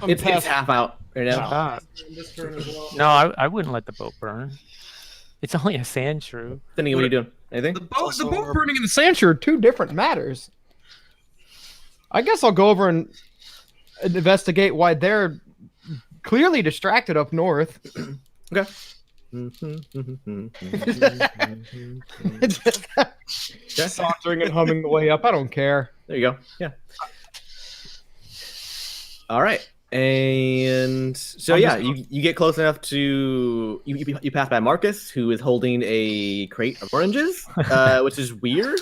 [SPEAKER 1] It's half out right now.
[SPEAKER 3] Ah.
[SPEAKER 4] This turn as well.
[SPEAKER 3] No, I wouldn't let the boat burn. It's only a sand shrew.
[SPEAKER 1] Finnegan, what are you doing? Anything?
[SPEAKER 4] The boat burning and the sand shrew are two different matters. I guess I'll go over and investigate why they're clearly distracted up north.
[SPEAKER 1] Okay.
[SPEAKER 4] Sauntering and humming the way up. I don't care.
[SPEAKER 1] There you go. Yeah. All right. And so
[SPEAKER 4] I'm
[SPEAKER 1] yeah,
[SPEAKER 4] just-
[SPEAKER 1] you get close enough to you pass by Marcus, who is holding a crate of oranges, which is weird.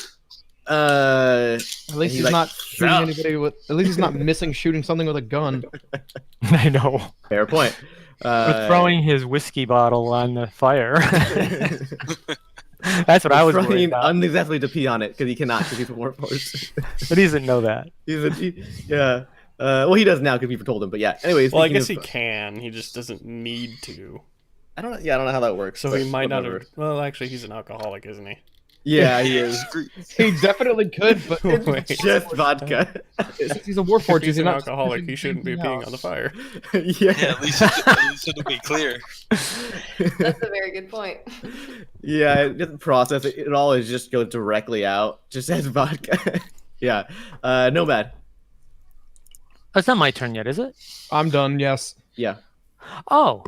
[SPEAKER 1] Uh,
[SPEAKER 4] At least
[SPEAKER 1] he,
[SPEAKER 4] he's
[SPEAKER 1] like,
[SPEAKER 4] not shooting
[SPEAKER 1] fell.
[SPEAKER 4] anybody with. At least he's not missing shooting something with a gun.
[SPEAKER 3] I know.
[SPEAKER 1] Fair point.
[SPEAKER 3] Or throwing his whiskey bottle on the fire. That's what I was worried
[SPEAKER 1] trying
[SPEAKER 3] about.
[SPEAKER 1] unsuccessfully to pee on it because he cannot because he's a warforged.
[SPEAKER 3] But he doesn't know that.
[SPEAKER 1] Yeah. Well, he does now because people told him. But yeah. Anyways.
[SPEAKER 6] Well, I
[SPEAKER 1] speaking
[SPEAKER 6] guess he
[SPEAKER 1] of-
[SPEAKER 6] can. He just doesn't need to.
[SPEAKER 1] I don't know. Yeah, I don't know how that works.
[SPEAKER 6] So
[SPEAKER 1] but
[SPEAKER 6] he might not
[SPEAKER 1] whatever.
[SPEAKER 6] have. Well, actually, he's an alcoholic, isn't he?
[SPEAKER 1] Yeah, he is.
[SPEAKER 4] He definitely could, but
[SPEAKER 6] Wait.
[SPEAKER 1] Just vodka.
[SPEAKER 4] since he's a warforged,
[SPEAKER 6] If he's
[SPEAKER 4] he's
[SPEAKER 6] an
[SPEAKER 4] not
[SPEAKER 6] alcoholic, he shouldn't be
[SPEAKER 4] anything
[SPEAKER 6] peeing
[SPEAKER 4] else.
[SPEAKER 6] on the fire.
[SPEAKER 2] Yeah, at least it'll be clear.
[SPEAKER 5] That's a very good point.
[SPEAKER 1] Yeah, it doesn't process it. It always just goes directly out. Just as vodka. Yeah. Nomad.
[SPEAKER 3] Oh, it's not my turn yet, is it?
[SPEAKER 4] I'm done. Yes.
[SPEAKER 1] Yeah.
[SPEAKER 3] Oh,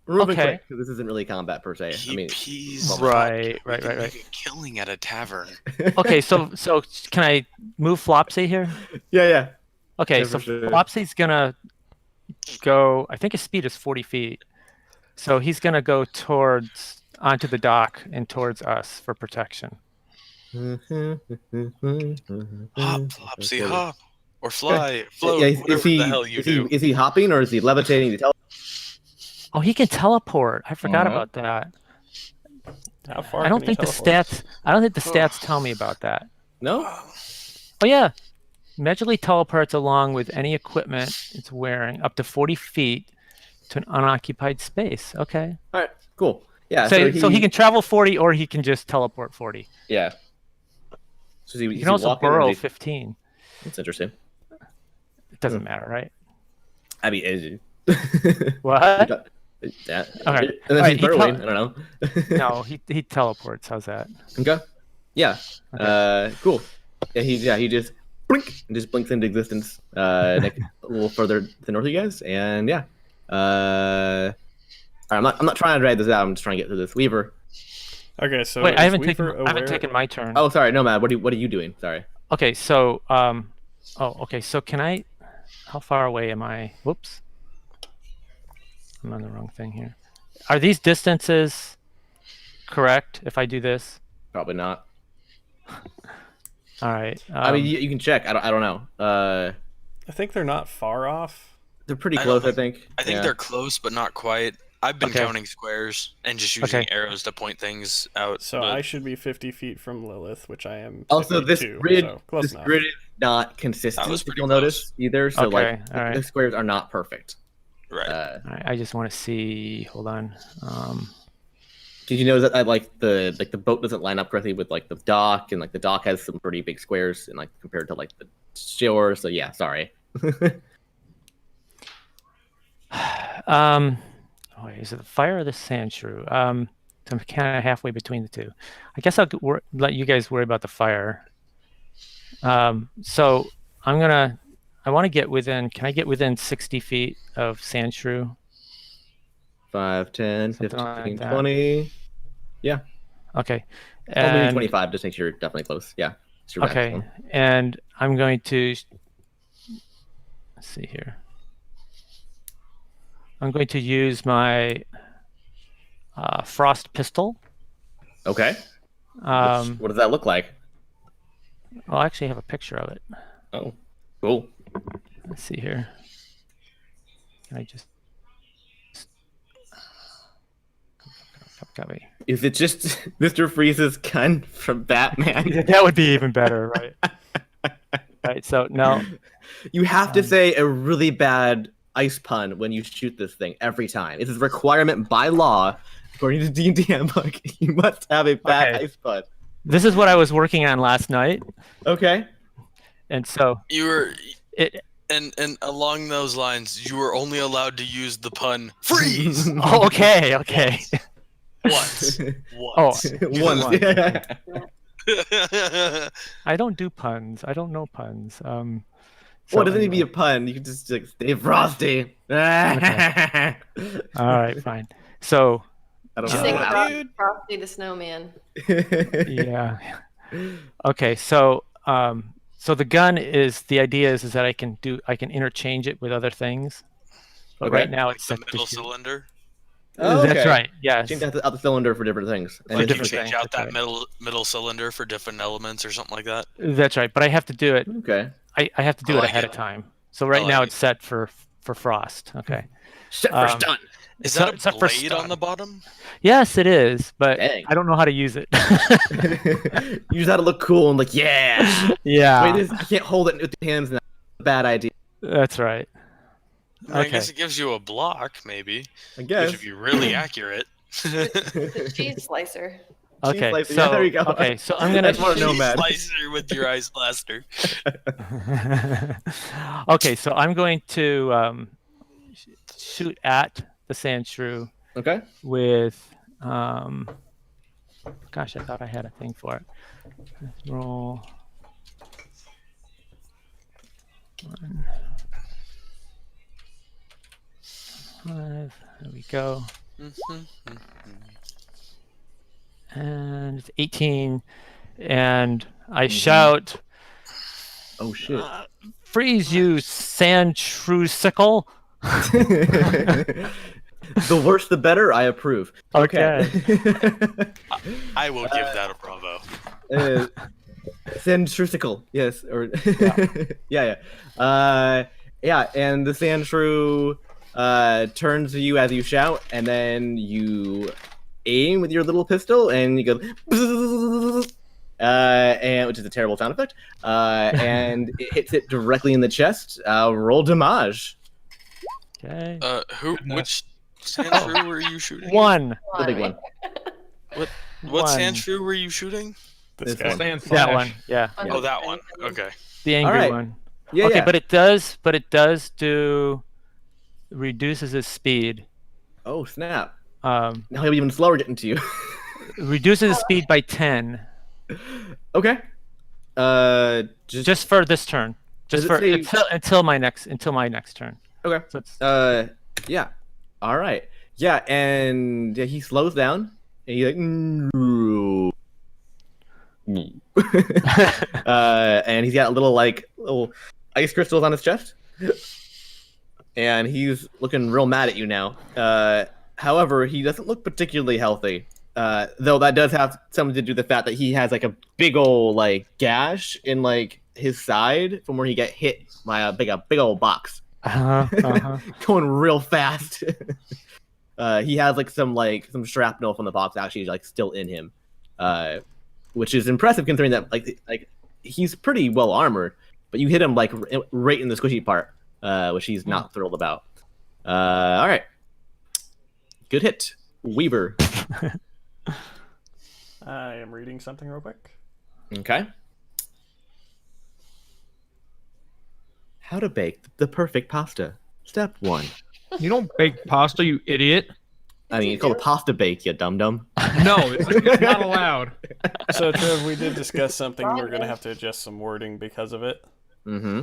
[SPEAKER 1] We're moving
[SPEAKER 3] Okay.
[SPEAKER 1] quick because this isn't really combat per se.
[SPEAKER 2] He
[SPEAKER 1] I mean,
[SPEAKER 2] pees.
[SPEAKER 3] right.
[SPEAKER 2] We can make a killing at a tavern.
[SPEAKER 3] Okay, so can I move Flopsy here?
[SPEAKER 1] yeah.
[SPEAKER 3] Okay,
[SPEAKER 1] Yeah,
[SPEAKER 3] so
[SPEAKER 1] for sure.
[SPEAKER 3] Flopsy's gonna go. I think his speed is 40 feet, so he's gonna go onto the dock and towards us for protection.
[SPEAKER 2] Hop, Flopsy, hop. Or fly, float,
[SPEAKER 1] Yeah,
[SPEAKER 2] whatever the hell you do.
[SPEAKER 1] is he hopping or is he levitating? Is he
[SPEAKER 3] Oh, he can teleport. I forgot
[SPEAKER 1] Uh-huh.
[SPEAKER 3] about that.
[SPEAKER 6] How far?
[SPEAKER 3] I don't
[SPEAKER 6] can he
[SPEAKER 3] think the
[SPEAKER 6] teleport?
[SPEAKER 3] stats. I don't think the stats tell me about that.
[SPEAKER 1] no?
[SPEAKER 3] Oh yeah, magically teleports along with any equipment it's wearing up to 40 feet to an unoccupied space. Okay.
[SPEAKER 1] All right, cool. Yeah,
[SPEAKER 3] So he can travel 40 or he can just teleport 40.
[SPEAKER 1] Yeah. So is he,
[SPEAKER 3] You
[SPEAKER 1] is
[SPEAKER 3] can
[SPEAKER 1] he
[SPEAKER 3] also
[SPEAKER 1] walking or
[SPEAKER 3] burrow
[SPEAKER 1] is he-
[SPEAKER 3] 15.
[SPEAKER 1] That's interesting.
[SPEAKER 3] It doesn't matter, right?
[SPEAKER 1] I mean, is he?
[SPEAKER 3] What?
[SPEAKER 1] Yeah.
[SPEAKER 3] Okay.
[SPEAKER 1] Unless
[SPEAKER 3] Alright,
[SPEAKER 1] he's
[SPEAKER 3] he
[SPEAKER 1] burrowing.
[SPEAKER 3] tel-
[SPEAKER 1] I don't know.
[SPEAKER 3] No, he teleports. How's that?
[SPEAKER 1] Okay. Yeah.
[SPEAKER 3] Okay.
[SPEAKER 1] Cool. Yeah, he just blink and just blinks into existence. Next, a little further to the north of you guys, and yeah. All right, I'm not trying to drag this out. I'm just trying to get through this. Weaver.
[SPEAKER 6] Okay, so
[SPEAKER 3] Wait,
[SPEAKER 6] is
[SPEAKER 3] I haven't
[SPEAKER 6] Weaver
[SPEAKER 3] taken my turn.
[SPEAKER 1] Oh, sorry, Nomad. What are you doing? Sorry.
[SPEAKER 3] Okay, so okay, so can I? How far away am I? Whoops. I'm on the wrong thing here. Are these distances correct if I do this?
[SPEAKER 1] Probably not.
[SPEAKER 3] All right.
[SPEAKER 1] I mean, you can check. I don't know.
[SPEAKER 6] I think they're not far off.
[SPEAKER 1] They're pretty
[SPEAKER 2] I
[SPEAKER 1] close,
[SPEAKER 2] don't
[SPEAKER 1] I think.
[SPEAKER 2] I think
[SPEAKER 1] Yeah.
[SPEAKER 2] they're close, but not quite. I've been
[SPEAKER 3] Okay.
[SPEAKER 2] counting squares and just using
[SPEAKER 3] Okay.
[SPEAKER 2] arrows to point things out.
[SPEAKER 6] So
[SPEAKER 2] but
[SPEAKER 6] I should be 50 feet from Lilith, which I am.
[SPEAKER 1] Also, this
[SPEAKER 6] 52,
[SPEAKER 1] grid,
[SPEAKER 6] so close
[SPEAKER 1] this
[SPEAKER 6] enough.
[SPEAKER 1] grid is not consistent.
[SPEAKER 2] That was
[SPEAKER 1] If
[SPEAKER 2] pretty
[SPEAKER 1] you'll
[SPEAKER 2] close.
[SPEAKER 1] notice either. So
[SPEAKER 3] Okay,
[SPEAKER 1] like,
[SPEAKER 3] all right.
[SPEAKER 1] the squares are not perfect.
[SPEAKER 2] right.
[SPEAKER 3] All right, I just want to see. Hold on.
[SPEAKER 1] Did you notice that like the boat doesn't line up correctly with like the dock, and like the dock has some pretty big squares, and like compared to like the shore. So yeah, sorry.
[SPEAKER 3] Wait, is it the fire or the sand shrew? So I'm kind of halfway between the two. I guess I'll let you guys worry about the fire. So I want to get within. Can I get within 60 feet of sand shrew?
[SPEAKER 1] 5, 10,
[SPEAKER 3] Something
[SPEAKER 1] 15,
[SPEAKER 3] like that.
[SPEAKER 1] 20.
[SPEAKER 3] Okay.
[SPEAKER 1] Oh, maybe
[SPEAKER 3] And-
[SPEAKER 1] 25. Just make sure you're definitely close. Yeah. It's your
[SPEAKER 3] Okay,
[SPEAKER 1] maximum.
[SPEAKER 3] and I'm going to let's see here. I'm going to use my frost pistol.
[SPEAKER 1] Okay. What does that look like?
[SPEAKER 3] I'll actually have a picture of it.
[SPEAKER 1] Oh, cool.
[SPEAKER 3] Let's see here. Can I just copy?
[SPEAKER 1] Is it just Mr. Freeze's gun from Batman?
[SPEAKER 3] That would be even better, right? Right. So no.
[SPEAKER 1] You have to say a really bad ice pun when you shoot this thing every time. It's a requirement by law, according to D&D handbook. You must have a bad
[SPEAKER 3] Okay.
[SPEAKER 1] ice pun.
[SPEAKER 3] This is what I was working on last night,
[SPEAKER 1] Okay.
[SPEAKER 3] and so
[SPEAKER 2] You were,
[SPEAKER 3] it.
[SPEAKER 2] and along those lines, you were only allowed to use the pun freeze
[SPEAKER 3] Oh, okay. Okay.
[SPEAKER 2] once.
[SPEAKER 3] Oh,
[SPEAKER 2] Once.
[SPEAKER 1] Once.
[SPEAKER 3] Once,
[SPEAKER 1] Yeah.
[SPEAKER 3] I don't do puns. I don't know puns. So
[SPEAKER 1] Well, it doesn't need to be
[SPEAKER 3] anyway.
[SPEAKER 1] a pun. You can just like stay frosty. I
[SPEAKER 3] All right, fine. So
[SPEAKER 1] don't
[SPEAKER 5] Sing
[SPEAKER 1] know.
[SPEAKER 5] Frosty the Snowman.
[SPEAKER 3] yeah. Okay, so so the gun is the idea is that I can interchange it with other things. But
[SPEAKER 1] Okay.
[SPEAKER 3] right now
[SPEAKER 2] Like
[SPEAKER 3] it's
[SPEAKER 2] the
[SPEAKER 3] set to
[SPEAKER 2] middle
[SPEAKER 3] shoot.
[SPEAKER 2] cylinder.
[SPEAKER 1] Oh,
[SPEAKER 3] That's
[SPEAKER 1] okay.
[SPEAKER 3] right. Yes.
[SPEAKER 1] Change out the cylinder for different things. And
[SPEAKER 2] Like
[SPEAKER 1] then
[SPEAKER 2] you
[SPEAKER 3] different
[SPEAKER 2] change
[SPEAKER 3] thing,
[SPEAKER 2] out that
[SPEAKER 3] that's
[SPEAKER 2] middle cylinder for different elements or something like that.
[SPEAKER 3] That's right. But I have to do it.
[SPEAKER 1] okay.
[SPEAKER 3] I have to do
[SPEAKER 2] I
[SPEAKER 3] it
[SPEAKER 2] like
[SPEAKER 3] ahead
[SPEAKER 2] it.
[SPEAKER 3] of time. So right
[SPEAKER 2] like
[SPEAKER 3] now
[SPEAKER 2] it.
[SPEAKER 3] it's set for frost. Okay.
[SPEAKER 1] Set for stun.
[SPEAKER 2] Is
[SPEAKER 3] So-
[SPEAKER 2] that a
[SPEAKER 3] so for
[SPEAKER 2] blade on
[SPEAKER 3] stun.
[SPEAKER 2] the bottom?
[SPEAKER 3] Yes, it is, but
[SPEAKER 1] Dang.
[SPEAKER 3] I don't know how to use it.
[SPEAKER 1] You just had to look cool and like, yeah.
[SPEAKER 3] yeah,
[SPEAKER 1] Wait, I can't hold it with the hands now. Bad idea.
[SPEAKER 3] that's right.
[SPEAKER 2] I mean, I
[SPEAKER 3] Okay.
[SPEAKER 2] guess it gives you a block, maybe.
[SPEAKER 1] I
[SPEAKER 2] Which
[SPEAKER 1] guess.
[SPEAKER 2] would be really accurate.
[SPEAKER 5] The cheese slicer.
[SPEAKER 3] Okay.
[SPEAKER 1] slicer.
[SPEAKER 3] So
[SPEAKER 1] Yeah, there you go.
[SPEAKER 3] okay. So I'm gonna.
[SPEAKER 1] That's more
[SPEAKER 2] Cheese
[SPEAKER 1] Nomad.
[SPEAKER 2] slicer with your ice blaster.
[SPEAKER 3] okay. So I'm going to shoot at the sand shrew
[SPEAKER 1] Okay.
[SPEAKER 3] with. Gosh, I thought I had a thing for it. Let's roll. 1. 5. There we go. And it's 18, and I shout,
[SPEAKER 1] Oh shit.
[SPEAKER 3] "Freeze, you sand shrew sickle!"
[SPEAKER 1] The worse the better. I approve.
[SPEAKER 3] Okay.
[SPEAKER 2] I will give that a bravo.
[SPEAKER 1] Sand shrewicle. Yes. Or yeah. Yeah. And the sand shrew turns to you as you shout, and then you aim with your little pistol, and you go, and which is a terrible sound effect. And it hits it directly in the chest. Roll damage.
[SPEAKER 3] Okay.
[SPEAKER 2] Which sand shrew were you shooting?
[SPEAKER 3] 1.
[SPEAKER 1] The big one.
[SPEAKER 2] What
[SPEAKER 3] One.
[SPEAKER 2] sand shrew were you shooting?
[SPEAKER 6] This
[SPEAKER 1] This
[SPEAKER 6] guy.
[SPEAKER 1] one.
[SPEAKER 4] Sand
[SPEAKER 3] That
[SPEAKER 4] slash.
[SPEAKER 3] one. Yeah.
[SPEAKER 2] Oh, that one. Okay.
[SPEAKER 3] The angry
[SPEAKER 1] Alright.
[SPEAKER 3] one.
[SPEAKER 1] Yeah.
[SPEAKER 3] Okay,
[SPEAKER 1] Yeah.
[SPEAKER 3] but it does do reduces his speed.
[SPEAKER 1] Oh snap!
[SPEAKER 3] Now
[SPEAKER 1] Now he'll be even slower getting to you.
[SPEAKER 3] reduces his speed by 10
[SPEAKER 1] Okay.
[SPEAKER 3] just for this turn. Just
[SPEAKER 1] Does
[SPEAKER 3] for
[SPEAKER 1] it say-
[SPEAKER 3] until my next turn.
[SPEAKER 1] Okay.
[SPEAKER 3] So it's,
[SPEAKER 1] Yeah. All right. Yeah, and yeah, he slows down, and he's like, and he's got little ice crystals on his chest, and he's looking real mad at you now. However, he doesn't look particularly healthy. Though that does have something to do with the fact that he has like a big old gash in his side from where he got hit by a big old box. Going real fast. He has some shrapnel from the box actually still in him, which is impressive considering that he's pretty well armored, but you hit him right in the squishy part, which he's not thrilled about. All right, good hit, Weaver.
[SPEAKER 6] I am reading something real quick.
[SPEAKER 1] Okay. How to bake the perfect pasta. Step 1.
[SPEAKER 4] You don't bake pasta, you idiot.
[SPEAKER 1] I mean, it's called a pasta bake, you dum-dum.
[SPEAKER 4] No, it's not allowed.
[SPEAKER 6] So, Trev, we did discuss something. We're going to have to adjust some wording because of it.
[SPEAKER 1] Mm-hmm.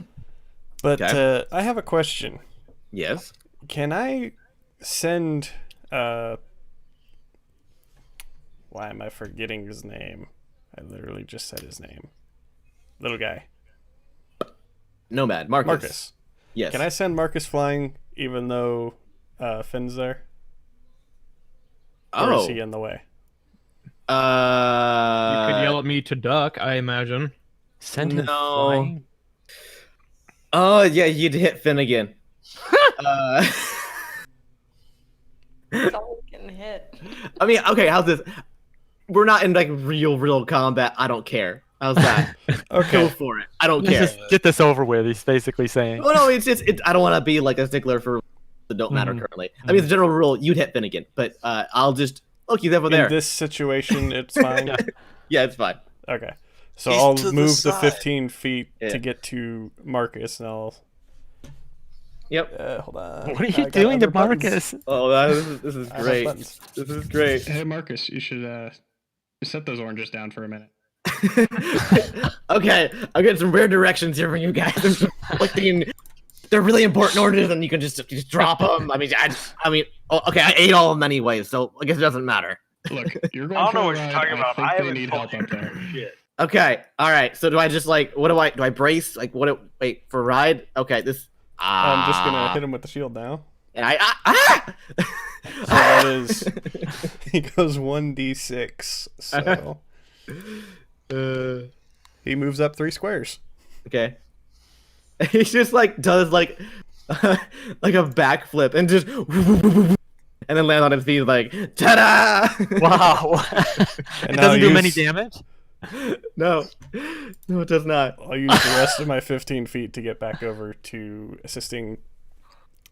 [SPEAKER 6] But
[SPEAKER 1] Okay.
[SPEAKER 6] I have a question.
[SPEAKER 1] Yes.
[SPEAKER 6] Can I send... Why am I forgetting his name? I literally just said his name. Little guy.
[SPEAKER 1] Nomad. Marcus.
[SPEAKER 6] Marcus.
[SPEAKER 1] Yes.
[SPEAKER 6] Can I send Marcus flying even though Finn's there? Or is he in the way?
[SPEAKER 4] You could yell at me to duck, I imagine.
[SPEAKER 3] Send him
[SPEAKER 1] No.
[SPEAKER 3] flying.
[SPEAKER 1] Oh, yeah, you'd hit Finn again.
[SPEAKER 5] It's always getting hit.
[SPEAKER 1] I mean, okay, how's this? We're not in real combat. I don't care. How's that? Go
[SPEAKER 6] Okay.
[SPEAKER 1] for it. I don't
[SPEAKER 3] Let's
[SPEAKER 1] care.
[SPEAKER 3] just get this over with. He's basically saying.
[SPEAKER 1] Well, no, it's just I don't want to be a stickler for that don't matter
[SPEAKER 3] Mhm.
[SPEAKER 1] currently. I mean, as a general rule, you'd hit Finn again, but I'll just look. He's over there.
[SPEAKER 6] In this situation, it's fine.
[SPEAKER 1] Yeah, it's fine.
[SPEAKER 6] Okay. So
[SPEAKER 2] He's
[SPEAKER 6] I'll
[SPEAKER 2] to the
[SPEAKER 6] move the
[SPEAKER 2] side.
[SPEAKER 6] 15 feet
[SPEAKER 1] Yeah.
[SPEAKER 6] to get to Marcus, and I'll...
[SPEAKER 1] Yep.
[SPEAKER 6] hold on.
[SPEAKER 3] What are
[SPEAKER 6] I
[SPEAKER 3] you
[SPEAKER 6] got
[SPEAKER 3] doing to
[SPEAKER 6] other buttons.
[SPEAKER 3] Marcus?
[SPEAKER 1] Oh, this is
[SPEAKER 6] I have
[SPEAKER 1] great.
[SPEAKER 6] buttons.
[SPEAKER 1] This is great.
[SPEAKER 7] Hey, Marcus, you should set those oranges down for a minute.
[SPEAKER 1] Okay, I'm getting some weird directions here from you guys. I'm looking, they're really important orders, and you can just drop them. I mean, okay, I ate all of them anyways, so I guess it doesn't matter.
[SPEAKER 7] Look, you're going
[SPEAKER 8] I don't
[SPEAKER 7] for
[SPEAKER 8] know
[SPEAKER 7] a
[SPEAKER 8] what you're
[SPEAKER 7] ride.
[SPEAKER 8] talking about.
[SPEAKER 7] I
[SPEAKER 8] I
[SPEAKER 7] think they
[SPEAKER 8] haven't
[SPEAKER 7] need
[SPEAKER 8] told
[SPEAKER 7] help
[SPEAKER 8] you
[SPEAKER 7] up there.
[SPEAKER 8] shit.
[SPEAKER 1] Okay, all right. So do I just do I brace? Wait for a ride? Okay, this.
[SPEAKER 6] I'm just going to hit him with the shield now.
[SPEAKER 1] And I
[SPEAKER 6] So then That is, he goes 1d6. So he moves up 3 squares.
[SPEAKER 1] Okay. He just like does like like a backflip and just and then land on his feet like ta-da!
[SPEAKER 3] Wow.
[SPEAKER 6] And
[SPEAKER 3] It
[SPEAKER 6] now
[SPEAKER 3] doesn't do him any
[SPEAKER 6] use-
[SPEAKER 3] damage.
[SPEAKER 1] No, no, it does not.
[SPEAKER 6] I'll use the rest of my 15 feet to get back over to assisting.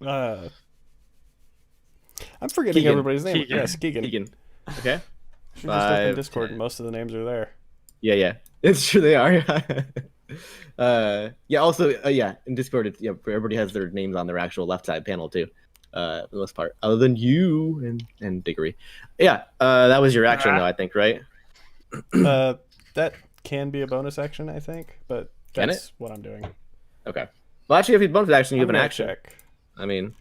[SPEAKER 6] I'm forgetting
[SPEAKER 1] Keegan.
[SPEAKER 3] Keegan.
[SPEAKER 6] everybody's name. Yes, Keegan.
[SPEAKER 1] Keegan. Okay.
[SPEAKER 6] Should just open
[SPEAKER 1] 5,
[SPEAKER 6] Discord,
[SPEAKER 1] 10.
[SPEAKER 6] and most of the names are there.
[SPEAKER 1] Yeah, it's true they are. Yeah. Also, yeah, in Discord, it's, everybody has their names on their actual left side panel too. For the most part, other than you and Diggory. Yeah. That was your action though, I think, right?
[SPEAKER 6] That can be a bonus action, I think, but
[SPEAKER 1] Can
[SPEAKER 6] that's what I'm doing.
[SPEAKER 1] Okay. Well, actually, if you bonus action, you have
[SPEAKER 6] I'm
[SPEAKER 1] an
[SPEAKER 6] gonna
[SPEAKER 1] action.
[SPEAKER 6] check.
[SPEAKER 1] I mean,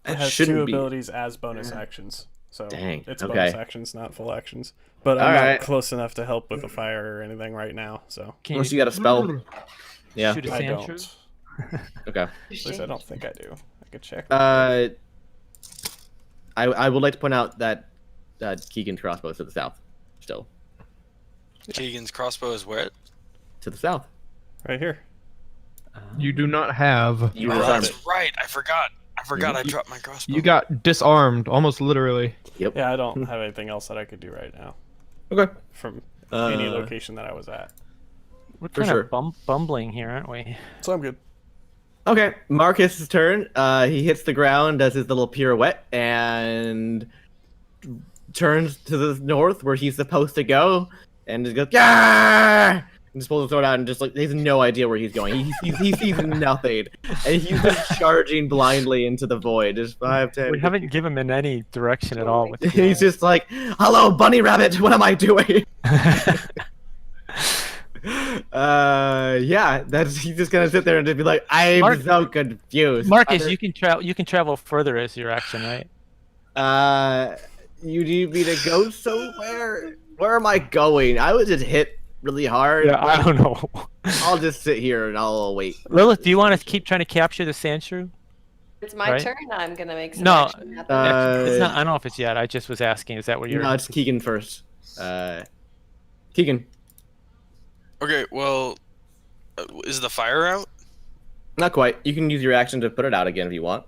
[SPEAKER 6] It
[SPEAKER 1] that
[SPEAKER 6] has 2
[SPEAKER 1] shouldn't be.
[SPEAKER 6] abilities as bonus actions. So
[SPEAKER 1] Dang,
[SPEAKER 6] it's
[SPEAKER 1] okay.
[SPEAKER 6] bonus actions, not full actions. But I'm
[SPEAKER 1] Alright.
[SPEAKER 6] not close enough to help with the fire or anything right now, so
[SPEAKER 3] Can
[SPEAKER 1] Unless
[SPEAKER 3] you
[SPEAKER 1] you got a spell. Yeah.
[SPEAKER 3] shoot a
[SPEAKER 6] I
[SPEAKER 3] sand
[SPEAKER 6] don't.
[SPEAKER 3] shrew?
[SPEAKER 1] Okay.
[SPEAKER 6] At least I don't think I do. I could check.
[SPEAKER 1] I would like to point out that Keegan's crossbow is to the south. Still.
[SPEAKER 2] Keegan's crossbow is where?
[SPEAKER 1] To the south.
[SPEAKER 6] Right here.
[SPEAKER 4] You do not have.
[SPEAKER 1] You
[SPEAKER 2] Oh,
[SPEAKER 1] were
[SPEAKER 2] that's
[SPEAKER 1] disarmed.
[SPEAKER 2] right. I forgot. I dropped my crossbow.
[SPEAKER 4] You got disarmed, almost literally.
[SPEAKER 1] Yep.
[SPEAKER 6] Yeah, I don't have anything else that I could do right now
[SPEAKER 1] Okay.
[SPEAKER 6] from any
[SPEAKER 1] Uh,
[SPEAKER 6] location that I was at.
[SPEAKER 3] We're
[SPEAKER 1] For
[SPEAKER 3] kind
[SPEAKER 1] sure.
[SPEAKER 3] of bumbling here, aren't we?
[SPEAKER 6] So I'm good.
[SPEAKER 1] Okay, Marcus's turn. He hits the ground, does his little pirouette, and turns to the north where he's supposed to go, and just goes, yeah! And just pulls the sword out and just like, he has no idea where he's going. He sees nothing, and he's just charging blindly into the void. Just 5, 10.
[SPEAKER 3] We haven't given him in any direction at all. With
[SPEAKER 1] He's just like, hello, bunny rabbit, what am I doing? Yeah, he's just gonna sit there and just be like, I'm so confused.
[SPEAKER 3] Marcus, you can travel. You can travel further as your action, right?
[SPEAKER 1] You need me to go somewhere? Where am I going? I was just hit really hard.
[SPEAKER 3] Yeah, I don't know.
[SPEAKER 1] I'll just sit here and I'll wait.
[SPEAKER 3] Lilith, do you want to keep trying to capture the sand shrew?
[SPEAKER 5] It's my
[SPEAKER 3] Right.
[SPEAKER 5] turn. I'm gonna make some
[SPEAKER 3] No,
[SPEAKER 5] action happen.
[SPEAKER 3] It's not. I don't know if it's yet. I just was asking. Is that what you're?
[SPEAKER 1] No, it's Keegan first. Keegan,
[SPEAKER 2] Okay, well, is the fire out?
[SPEAKER 1] not quite. You can use your action to put it out again if you want.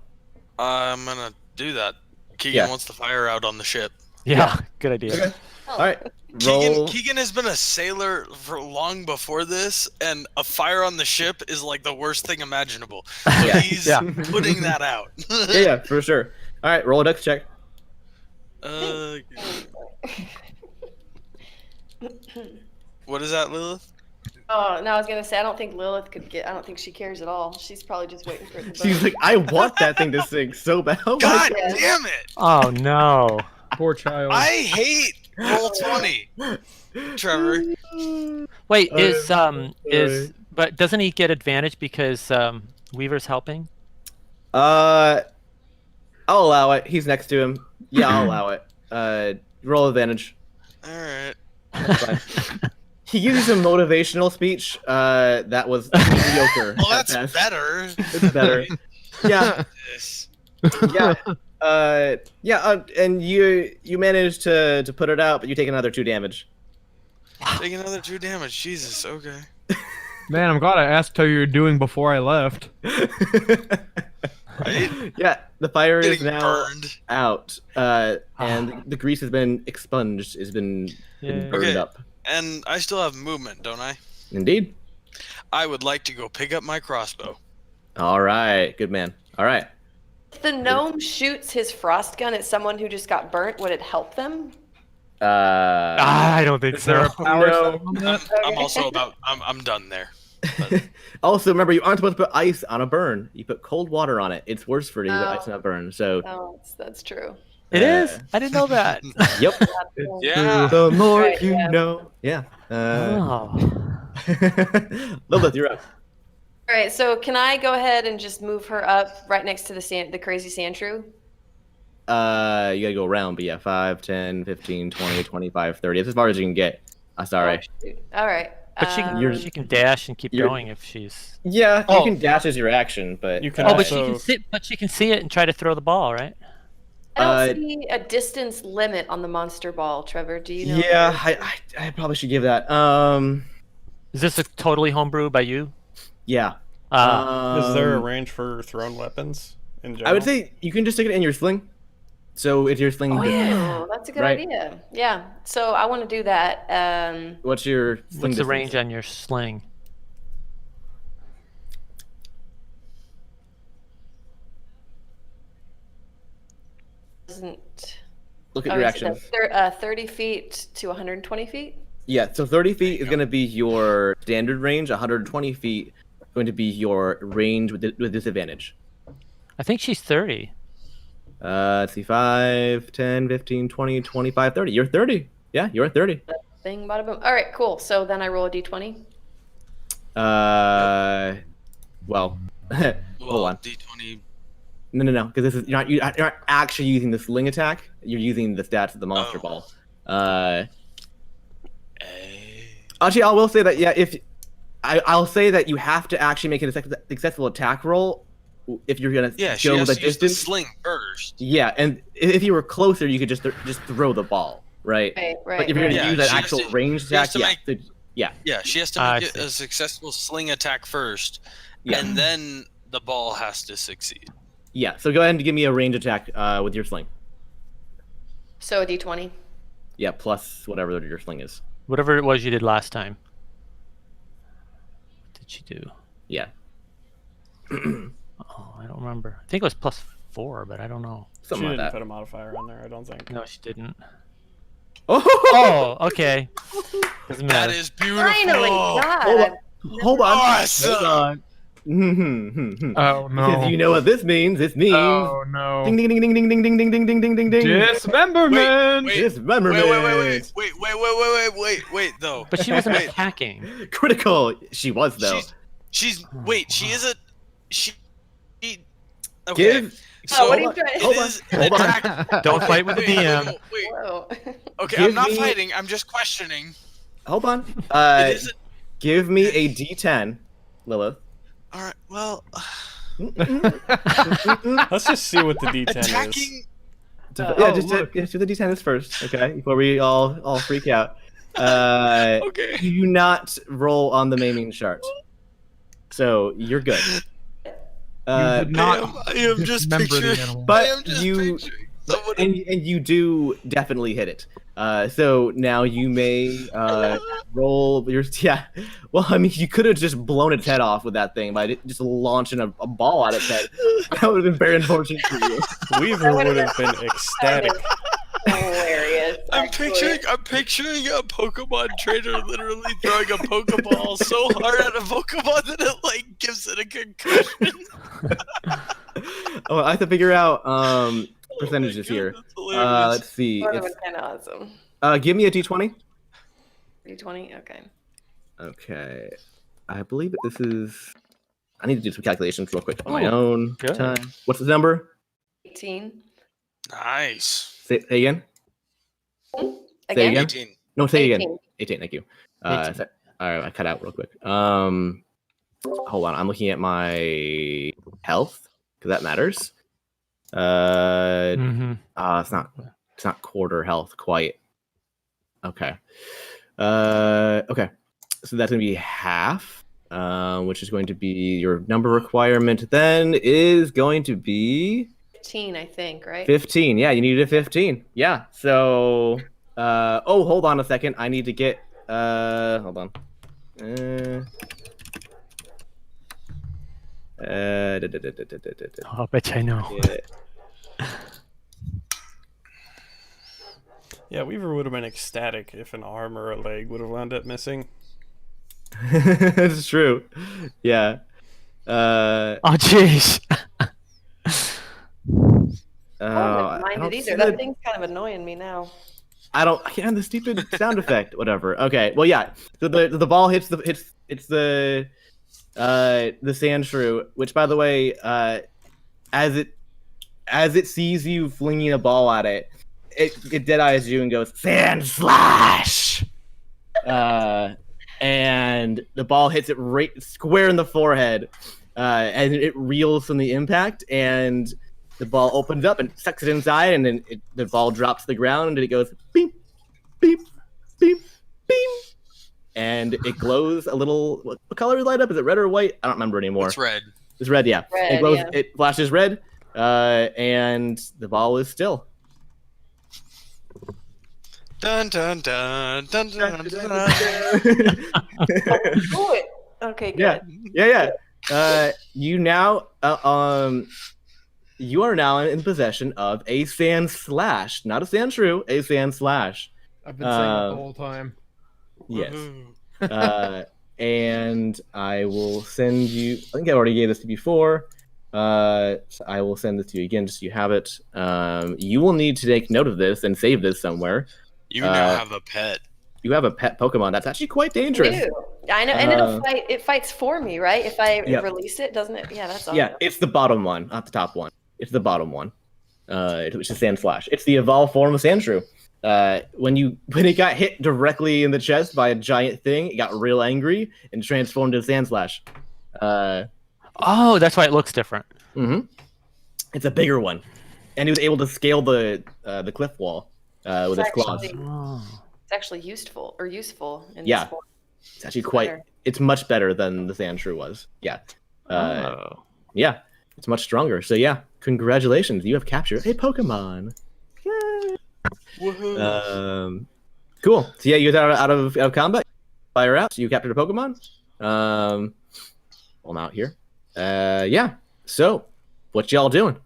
[SPEAKER 2] I'm gonna do that. Keegan
[SPEAKER 1] Yeah.
[SPEAKER 2] wants the fire out on the ship.
[SPEAKER 3] Yeah, good idea.
[SPEAKER 1] Okay.
[SPEAKER 5] Oh.
[SPEAKER 1] All right. Roll.
[SPEAKER 2] Keegan has been a sailor for long before this, and a fire on the ship is like the worst thing imaginable. So
[SPEAKER 1] Yeah.
[SPEAKER 2] he's
[SPEAKER 3] Yeah.
[SPEAKER 2] putting that out.
[SPEAKER 1] Yeah, for sure. All right, roll a dex check.
[SPEAKER 2] What is that, Lilith?
[SPEAKER 5] Oh, no, I was gonna say I don't think Lilith could get. I don't think she cares at all. She's probably just waiting for it to burn.
[SPEAKER 1] She's like, I want that thing to sing so bad. Oh my
[SPEAKER 2] God
[SPEAKER 5] God.
[SPEAKER 2] damn it!
[SPEAKER 3] Oh no.
[SPEAKER 4] Poor child.
[SPEAKER 2] I hate roll 20. Trevor.
[SPEAKER 3] Wait, but doesn't he get advantage because Weaver's helping?
[SPEAKER 1] I'll allow it. He's next to him. Yeah, I'll allow it. Roll advantage.
[SPEAKER 2] All right.
[SPEAKER 1] That's fine. He gives you some motivational speech. That was mediocre.
[SPEAKER 2] Well,
[SPEAKER 1] at
[SPEAKER 2] that's
[SPEAKER 1] best.
[SPEAKER 2] better.
[SPEAKER 1] It's better. Yeah,
[SPEAKER 2] Yes.
[SPEAKER 1] yeah, and you managed to put it out, but you take another 2 damage.
[SPEAKER 2] Take another 2 damage. Jesus. Okay.
[SPEAKER 4] Man, I'm glad I asked how you were doing before I left.
[SPEAKER 2] Right?
[SPEAKER 1] Yeah, the fire is
[SPEAKER 2] Getting
[SPEAKER 1] now
[SPEAKER 2] burned.
[SPEAKER 1] out, and the grease has been expunged. Has been
[SPEAKER 3] Yeah.
[SPEAKER 1] burned
[SPEAKER 2] Okay.
[SPEAKER 1] up.
[SPEAKER 2] And I still have movement, don't I?
[SPEAKER 1] Indeed.
[SPEAKER 2] I would like to go pick up my crossbow.
[SPEAKER 1] All right, good man. All right.
[SPEAKER 5] If the gnome shoots his frost gun at someone who just got burnt, would it help them?
[SPEAKER 3] I don't think
[SPEAKER 4] Is there a
[SPEAKER 3] so.
[SPEAKER 4] power
[SPEAKER 1] No.
[SPEAKER 4] step on that?
[SPEAKER 2] I'm also about. I'm done there.
[SPEAKER 1] Also, remember, you aren't supposed to put ice on a burn. You put cold water on it. It's worse for you to put
[SPEAKER 5] Oh.
[SPEAKER 1] ice on a burn. So,
[SPEAKER 5] Oh, that's true.
[SPEAKER 3] It is. I didn't know that.
[SPEAKER 1] yep.
[SPEAKER 2] Yeah.
[SPEAKER 1] The more
[SPEAKER 5] Right,
[SPEAKER 1] you
[SPEAKER 5] yeah.
[SPEAKER 1] know. Yeah.
[SPEAKER 3] Oh.
[SPEAKER 1] Lilith, you're up.
[SPEAKER 5] All right, so can I go ahead and just move her up right next to the crazy sand shrew?
[SPEAKER 1] You gotta go around, but yeah, 5, 10, 15, 20, 25, 30. That's as far as you can get. Sorry.
[SPEAKER 5] Oh, shoot. All right.
[SPEAKER 3] But she can dash and keep going if she's.
[SPEAKER 1] Yeah, you
[SPEAKER 3] Oh.
[SPEAKER 1] can dash as your action, but
[SPEAKER 6] You can
[SPEAKER 3] Oh,
[SPEAKER 6] also.
[SPEAKER 3] but she can see it and try to throw the ball, right?
[SPEAKER 5] I don't see a distance limit on the monster ball, Trevor. Do you know?
[SPEAKER 1] yeah, I probably should give that.
[SPEAKER 3] Is this a totally homebrew by you?
[SPEAKER 1] Yeah.
[SPEAKER 6] Is there a range for thrown weapons in general?
[SPEAKER 1] I would say you can just stick it in your sling. So if your sling,
[SPEAKER 5] Oh, that's a good
[SPEAKER 1] Right.
[SPEAKER 5] idea. Yeah. So I want to do that.
[SPEAKER 1] what's your sling
[SPEAKER 3] What's the
[SPEAKER 1] distance?
[SPEAKER 3] range on your sling?
[SPEAKER 5] Doesn't.
[SPEAKER 1] Look at
[SPEAKER 5] Oh,
[SPEAKER 1] your
[SPEAKER 5] is it
[SPEAKER 1] actions.
[SPEAKER 5] 30 feet to 120 feet.
[SPEAKER 1] Yeah, so 30 feet is going to be your standard range. 120 feet is going to be your range with disadvantage.
[SPEAKER 3] I think she's 30.
[SPEAKER 1] Let's see, 5, 10, 15, 20, 25, 30. You're 30. Yeah, you're 30.
[SPEAKER 5] Thing, bada boom. All right, cool. So then I roll a d20.
[SPEAKER 1] Well, hold on.
[SPEAKER 2] D20.
[SPEAKER 1] No, because this is you're not actually using the sling attack. You're using the stats of the monster
[SPEAKER 2] Oh.
[SPEAKER 1] ball. Actually, I will say that I'll say that you have to actually make a successful attack roll if you're gonna
[SPEAKER 2] Yeah, she
[SPEAKER 1] go
[SPEAKER 2] has
[SPEAKER 1] the
[SPEAKER 2] to use the
[SPEAKER 1] distance.
[SPEAKER 2] sling first.
[SPEAKER 1] Yeah, and if you were closer, you could just throw the ball, right?
[SPEAKER 5] Right.
[SPEAKER 1] But if you're gonna
[SPEAKER 2] Yeah,
[SPEAKER 1] use that
[SPEAKER 2] she has
[SPEAKER 1] actual
[SPEAKER 2] to-
[SPEAKER 1] range
[SPEAKER 2] she has
[SPEAKER 1] attack,
[SPEAKER 2] to Yeah, she has to
[SPEAKER 3] I
[SPEAKER 2] make it
[SPEAKER 3] see.
[SPEAKER 2] a successful sling attack first,
[SPEAKER 1] Yeah.
[SPEAKER 2] and then the ball has to succeed.
[SPEAKER 1] yeah. So go ahead and give me a range attack with your sling.
[SPEAKER 5] So a d20.
[SPEAKER 1] Yeah, plus whatever your sling is.
[SPEAKER 3] Whatever it was you did last time. What did she do?
[SPEAKER 1] Yeah,
[SPEAKER 3] Oh, I don't remember. I think it was +4, but I don't know.
[SPEAKER 6] She
[SPEAKER 1] something like
[SPEAKER 6] didn't
[SPEAKER 1] that.
[SPEAKER 6] put a modifier on there, I don't think.
[SPEAKER 3] No, she didn't.
[SPEAKER 1] Oh,
[SPEAKER 3] Oh, okay. Doesn't
[SPEAKER 2] That
[SPEAKER 3] matter.
[SPEAKER 2] is beautiful.
[SPEAKER 5] Finally, God.
[SPEAKER 1] hold on.
[SPEAKER 2] Awesome.
[SPEAKER 1] Hold on.
[SPEAKER 4] Oh
[SPEAKER 1] Because you know what this means. This means
[SPEAKER 4] Oh no.
[SPEAKER 1] ding ding ding ding ding ding ding ding ding ding ding ding ding.
[SPEAKER 4] Dismemberment.
[SPEAKER 2] Wait.
[SPEAKER 1] Dismemberment.
[SPEAKER 2] Wait, though.
[SPEAKER 3] But she wasn't
[SPEAKER 2] Wait.
[SPEAKER 3] attacking.
[SPEAKER 1] Critical. She was though.
[SPEAKER 2] She is a she. Okay.
[SPEAKER 1] Give.
[SPEAKER 5] Oh, what are you
[SPEAKER 1] Hold on,
[SPEAKER 5] trying?
[SPEAKER 1] hold
[SPEAKER 2] It
[SPEAKER 1] on,
[SPEAKER 2] is
[SPEAKER 1] hold on.
[SPEAKER 2] attack.
[SPEAKER 3] Don't fight with the
[SPEAKER 2] Wait,
[SPEAKER 3] DM.
[SPEAKER 2] wait.
[SPEAKER 5] Whoa.
[SPEAKER 2] Okay,
[SPEAKER 1] Give
[SPEAKER 2] I'm not
[SPEAKER 1] me-
[SPEAKER 2] fighting. I'm just questioning.
[SPEAKER 1] Hold on.
[SPEAKER 2] It is
[SPEAKER 1] Give me a D10, Lilith.
[SPEAKER 2] all right. Well,
[SPEAKER 6] Let's just see what the D10 is.
[SPEAKER 2] attacking.
[SPEAKER 1] Yeah, just do the D10 is first, okay? Before we all freak out.
[SPEAKER 2] Okay.
[SPEAKER 1] Do not roll on the maiming chart. So you're good.
[SPEAKER 4] did not
[SPEAKER 2] I am just
[SPEAKER 4] dismember the
[SPEAKER 2] picturing.
[SPEAKER 4] animal.
[SPEAKER 1] But
[SPEAKER 2] I am just
[SPEAKER 1] you-
[SPEAKER 2] picturing somebody.
[SPEAKER 1] and you do definitely hit it. So now you may roll your Well, I mean, you could have just blown its head off with that thing by just launching a ball at its head. That would have been very unfortunate for you.
[SPEAKER 6] Weaver would have been ecstatic.
[SPEAKER 5] Hilarious.
[SPEAKER 2] I'm
[SPEAKER 5] actually.
[SPEAKER 2] picturing a Pokemon trainer literally throwing a Pokeball so hard at a Pokemon that it like gives it a concussion.
[SPEAKER 1] Oh, I have to figure out percentages
[SPEAKER 2] Oh my
[SPEAKER 1] here.
[SPEAKER 2] God, that's hilarious.
[SPEAKER 1] Let's see.
[SPEAKER 5] That would have
[SPEAKER 1] It's,
[SPEAKER 5] been kind of awesome.
[SPEAKER 1] give me a D20.
[SPEAKER 5] D20. Okay.
[SPEAKER 1] Okay. I believe that this is. I need to do some calculations real quick on my
[SPEAKER 3] Oh,
[SPEAKER 1] own
[SPEAKER 3] good.
[SPEAKER 1] time. What's the number?
[SPEAKER 5] 18.
[SPEAKER 2] Nice.
[SPEAKER 1] Say again.
[SPEAKER 5] Again.
[SPEAKER 1] again?
[SPEAKER 2] 18.
[SPEAKER 1] No, say again.
[SPEAKER 5] 18.
[SPEAKER 1] 18. Thank you.
[SPEAKER 3] 18.
[SPEAKER 1] All right, I cut out real quick. Hold on. I'm looking at my health because that matters.
[SPEAKER 3] Mm-hmm.
[SPEAKER 1] It's not quarter health quite. Okay. Okay. So that's gonna be half, which is going to be your number requirement. Then is going to be
[SPEAKER 5] 15, I think, right?
[SPEAKER 1] 15. Yeah, you needed a 15. Yeah. So, oh, hold on a second. I need to get. Hold on.
[SPEAKER 3] Oh, I bet you I know.
[SPEAKER 1] Yeah.
[SPEAKER 6] Yeah, Weaver would have been ecstatic if an arm or a leg would have wound up missing.
[SPEAKER 1] It's true. Yeah.
[SPEAKER 3] Oh, jeez.
[SPEAKER 5] I
[SPEAKER 1] I
[SPEAKER 5] don't mind
[SPEAKER 1] don't
[SPEAKER 5] it
[SPEAKER 1] see
[SPEAKER 5] either.
[SPEAKER 1] the-
[SPEAKER 5] That thing's kind of annoying me now.
[SPEAKER 1] I don't. Yeah, the stupid sound effect. Whatever. Okay. Well, yeah. So the ball hits the sand shrew, which, by the way, as it sees you flinging a ball at it, it dead eyes you and goes sand slash. and the ball hits it right square in the forehead, and it reels from the impact, and the ball opens up and sucks it inside, and then the ball drops to the ground, and it goes beep, beep, beep, beep, and it glows a little. What color is light up? Is it red or white? I don't remember anymore.
[SPEAKER 2] It's red.
[SPEAKER 1] It's red, yeah.
[SPEAKER 5] Red,
[SPEAKER 1] it glows.
[SPEAKER 5] yeah.
[SPEAKER 1] It flashes red, and the ball is still.
[SPEAKER 2] Dun dun dun dun dun dun. dun.
[SPEAKER 5] Do it. Okay, good.
[SPEAKER 1] Yeah. You now, you are now in possession of a sand slash, not a sand shrew, a sand slash.
[SPEAKER 4] I've been saying that the whole time.
[SPEAKER 1] Yes.
[SPEAKER 2] Woohoo.
[SPEAKER 1] And I will send you. I think I already gave this to you before. So I will send this to you again, just so you have it. You will need to take note of this and save this somewhere.
[SPEAKER 2] You now have a pet.
[SPEAKER 1] You have a pet Pokemon. That's actually quite dangerous.
[SPEAKER 5] Ew. I know, and it'll fight. It fights for me, right? If I
[SPEAKER 1] Yep.
[SPEAKER 5] release it, doesn't it? Yeah, that's awesome.
[SPEAKER 1] Yeah, it's the bottom one, not the top one. It's the bottom one. Which is Sand Slash. It's the evolved form of Sandshrew. When it got hit directly in the chest by a giant thing, it got real angry and transformed into Sand Slash.
[SPEAKER 3] Oh, that's why it looks different.
[SPEAKER 1] Mm-hmm. It's a bigger one, and he was able to scale the cliff wall with its claws.
[SPEAKER 5] It's actually useful in
[SPEAKER 1] Yeah.
[SPEAKER 5] this form.
[SPEAKER 1] It's actually
[SPEAKER 5] It's
[SPEAKER 1] quite.
[SPEAKER 5] better.
[SPEAKER 1] It's much better than the Sandshrew was. Yeah.
[SPEAKER 3] Oh.
[SPEAKER 1] Yeah. It's much stronger. So yeah, congratulations, you have captured a Pokemon. Yay.
[SPEAKER 2] Woohoo.
[SPEAKER 1] Cool. So yeah, you got out of combat. Fire out. So you captured a Pokemon. I'm out here. Yeah. So, what y'all doing?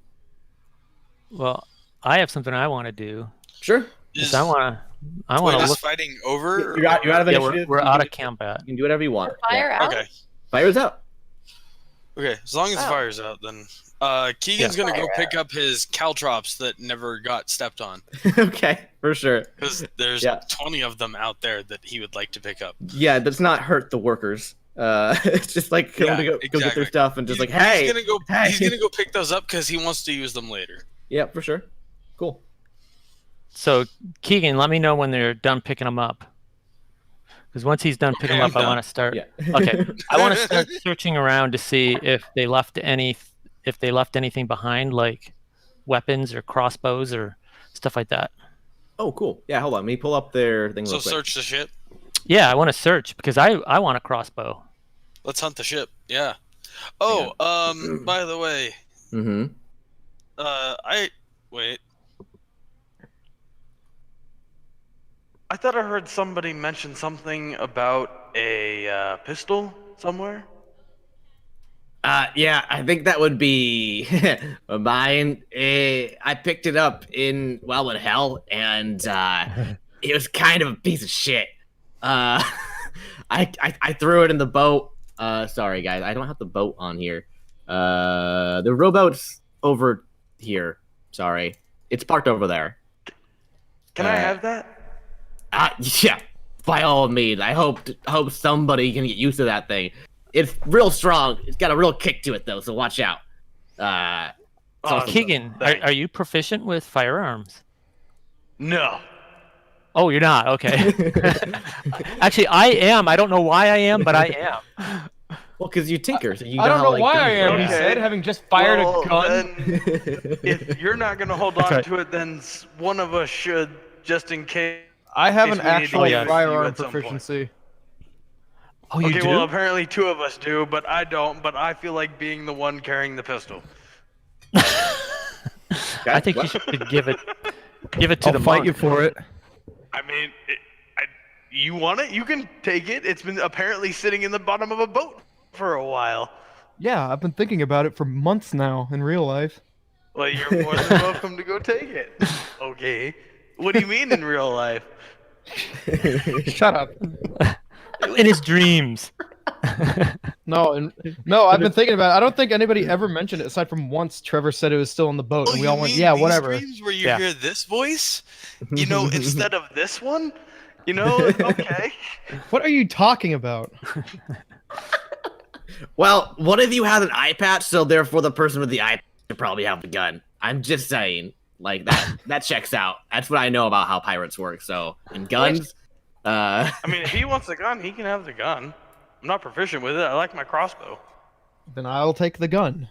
[SPEAKER 3] Well, I have something I want to do.
[SPEAKER 1] Sure.
[SPEAKER 3] Is I want to
[SPEAKER 2] Is
[SPEAKER 3] look.
[SPEAKER 2] fighting over?
[SPEAKER 1] You're out of
[SPEAKER 3] Yeah,
[SPEAKER 1] initiative.
[SPEAKER 3] we're
[SPEAKER 1] You
[SPEAKER 3] out
[SPEAKER 1] can-
[SPEAKER 3] of combat.
[SPEAKER 1] You can do whatever you want.
[SPEAKER 5] Fire out.
[SPEAKER 2] Okay.
[SPEAKER 1] Fire's out.
[SPEAKER 2] Okay. As long as the
[SPEAKER 5] Oh.
[SPEAKER 2] fire's out, then Keegan's gonna go
[SPEAKER 5] Fire
[SPEAKER 2] pick up his caltrops that never got stepped on,
[SPEAKER 1] Okay, for sure.
[SPEAKER 2] because there's
[SPEAKER 1] Yeah.
[SPEAKER 2] 20 of them out there that he would like to pick up.
[SPEAKER 1] Yeah, that's not hurt the workers. It's just like
[SPEAKER 2] Yeah,
[SPEAKER 1] to go get their
[SPEAKER 2] exactly.
[SPEAKER 1] stuff and just like, hey.
[SPEAKER 2] he's gonna go.
[SPEAKER 1] hey.
[SPEAKER 2] He's gonna go pick those up because he wants to use them later.
[SPEAKER 1] Yeah, for sure. Cool.
[SPEAKER 3] So Keegan, let me know when they're done picking them up. Because once he's done picking them
[SPEAKER 2] I'm
[SPEAKER 3] up, I
[SPEAKER 2] done.
[SPEAKER 3] want to start.
[SPEAKER 1] Yeah.
[SPEAKER 3] Okay, I want to start searching around to see if they left anything behind, like weapons or crossbows or stuff like that.
[SPEAKER 1] Oh, cool. Yeah, hold on. Let me pull up their thing
[SPEAKER 2] So
[SPEAKER 1] real quick.
[SPEAKER 2] search the ship.
[SPEAKER 3] Yeah, I want to search because I want a crossbow.
[SPEAKER 2] Let's hunt the ship. Yeah. Oh, by the way,
[SPEAKER 1] Mm-hmm.
[SPEAKER 2] wait. I thought I heard somebody mention something about a pistol somewhere.
[SPEAKER 1] Yeah, I think that would be mine. I picked it up in Wildwood Hell, and it was kind of a piece of shit. I threw it in the boat. Sorry guys, I don't have the boat on here. The rowboat's over here. Sorry, it's parked over there.
[SPEAKER 2] Can I have that?
[SPEAKER 1] Yeah, by all means. I hope somebody can get used to that thing. It's real strong. It's got a real kick to it though, so watch out.
[SPEAKER 3] Keegan, are you proficient with firearms?
[SPEAKER 2] No.
[SPEAKER 3] Oh, you're not. Okay. Actually, I am. I don't know why I am, but I am.
[SPEAKER 1] Well, because you tinker. So you
[SPEAKER 4] I don't
[SPEAKER 1] how,
[SPEAKER 4] know
[SPEAKER 1] like,
[SPEAKER 4] why
[SPEAKER 1] guns
[SPEAKER 4] I am,
[SPEAKER 1] work.
[SPEAKER 4] he
[SPEAKER 2] Okay.
[SPEAKER 4] said, having just fired
[SPEAKER 2] Well,
[SPEAKER 4] a gun.
[SPEAKER 2] then, if you're not gonna hold
[SPEAKER 3] That's
[SPEAKER 2] on
[SPEAKER 3] right.
[SPEAKER 2] to it, then one of us should, just in case.
[SPEAKER 4] I have
[SPEAKER 2] Case
[SPEAKER 4] an
[SPEAKER 2] we need to
[SPEAKER 4] actual
[SPEAKER 3] give it to you
[SPEAKER 4] firearm
[SPEAKER 2] at some point.
[SPEAKER 4] proficiency.
[SPEAKER 3] Oh, you
[SPEAKER 2] Okay,
[SPEAKER 3] do?
[SPEAKER 2] well, apparently two of us do, but I don't. But I feel like being the one carrying the pistol.
[SPEAKER 3] I think you should give it to
[SPEAKER 4] I'll
[SPEAKER 3] the
[SPEAKER 4] fight
[SPEAKER 3] monk.
[SPEAKER 4] you for it.
[SPEAKER 2] I mean, you want it? You can take it. It's been apparently sitting in the bottom of a boat for a while.
[SPEAKER 4] Yeah, I've been thinking about it for months now in real life.
[SPEAKER 2] Well, you're more than welcome to go take it. Okay. What do you mean in real life?
[SPEAKER 4] Shut up.
[SPEAKER 3] In his dreams.
[SPEAKER 4] No, I've been thinking about it. I don't think anybody ever mentioned it aside from once Trevor said it was still in the boat,
[SPEAKER 2] Oh,
[SPEAKER 4] and we
[SPEAKER 2] you
[SPEAKER 4] all went,
[SPEAKER 2] mean
[SPEAKER 4] yeah,
[SPEAKER 2] these
[SPEAKER 4] whatever.
[SPEAKER 2] Dreams where you
[SPEAKER 3] Yeah.
[SPEAKER 2] hear this voice, instead of this one, okay.
[SPEAKER 4] What are you talking about?
[SPEAKER 1] Well, one of you has an eye patch, so therefore the person with the eye patch should probably have the gun. I'm just saying, like that checks out. That's what I know about how pirates work. So, and guns, Uh,
[SPEAKER 8] I mean, if he wants the gun, he can have the gun. I'm not proficient with it. I like my crossbow.
[SPEAKER 4] Then I'll take the gun.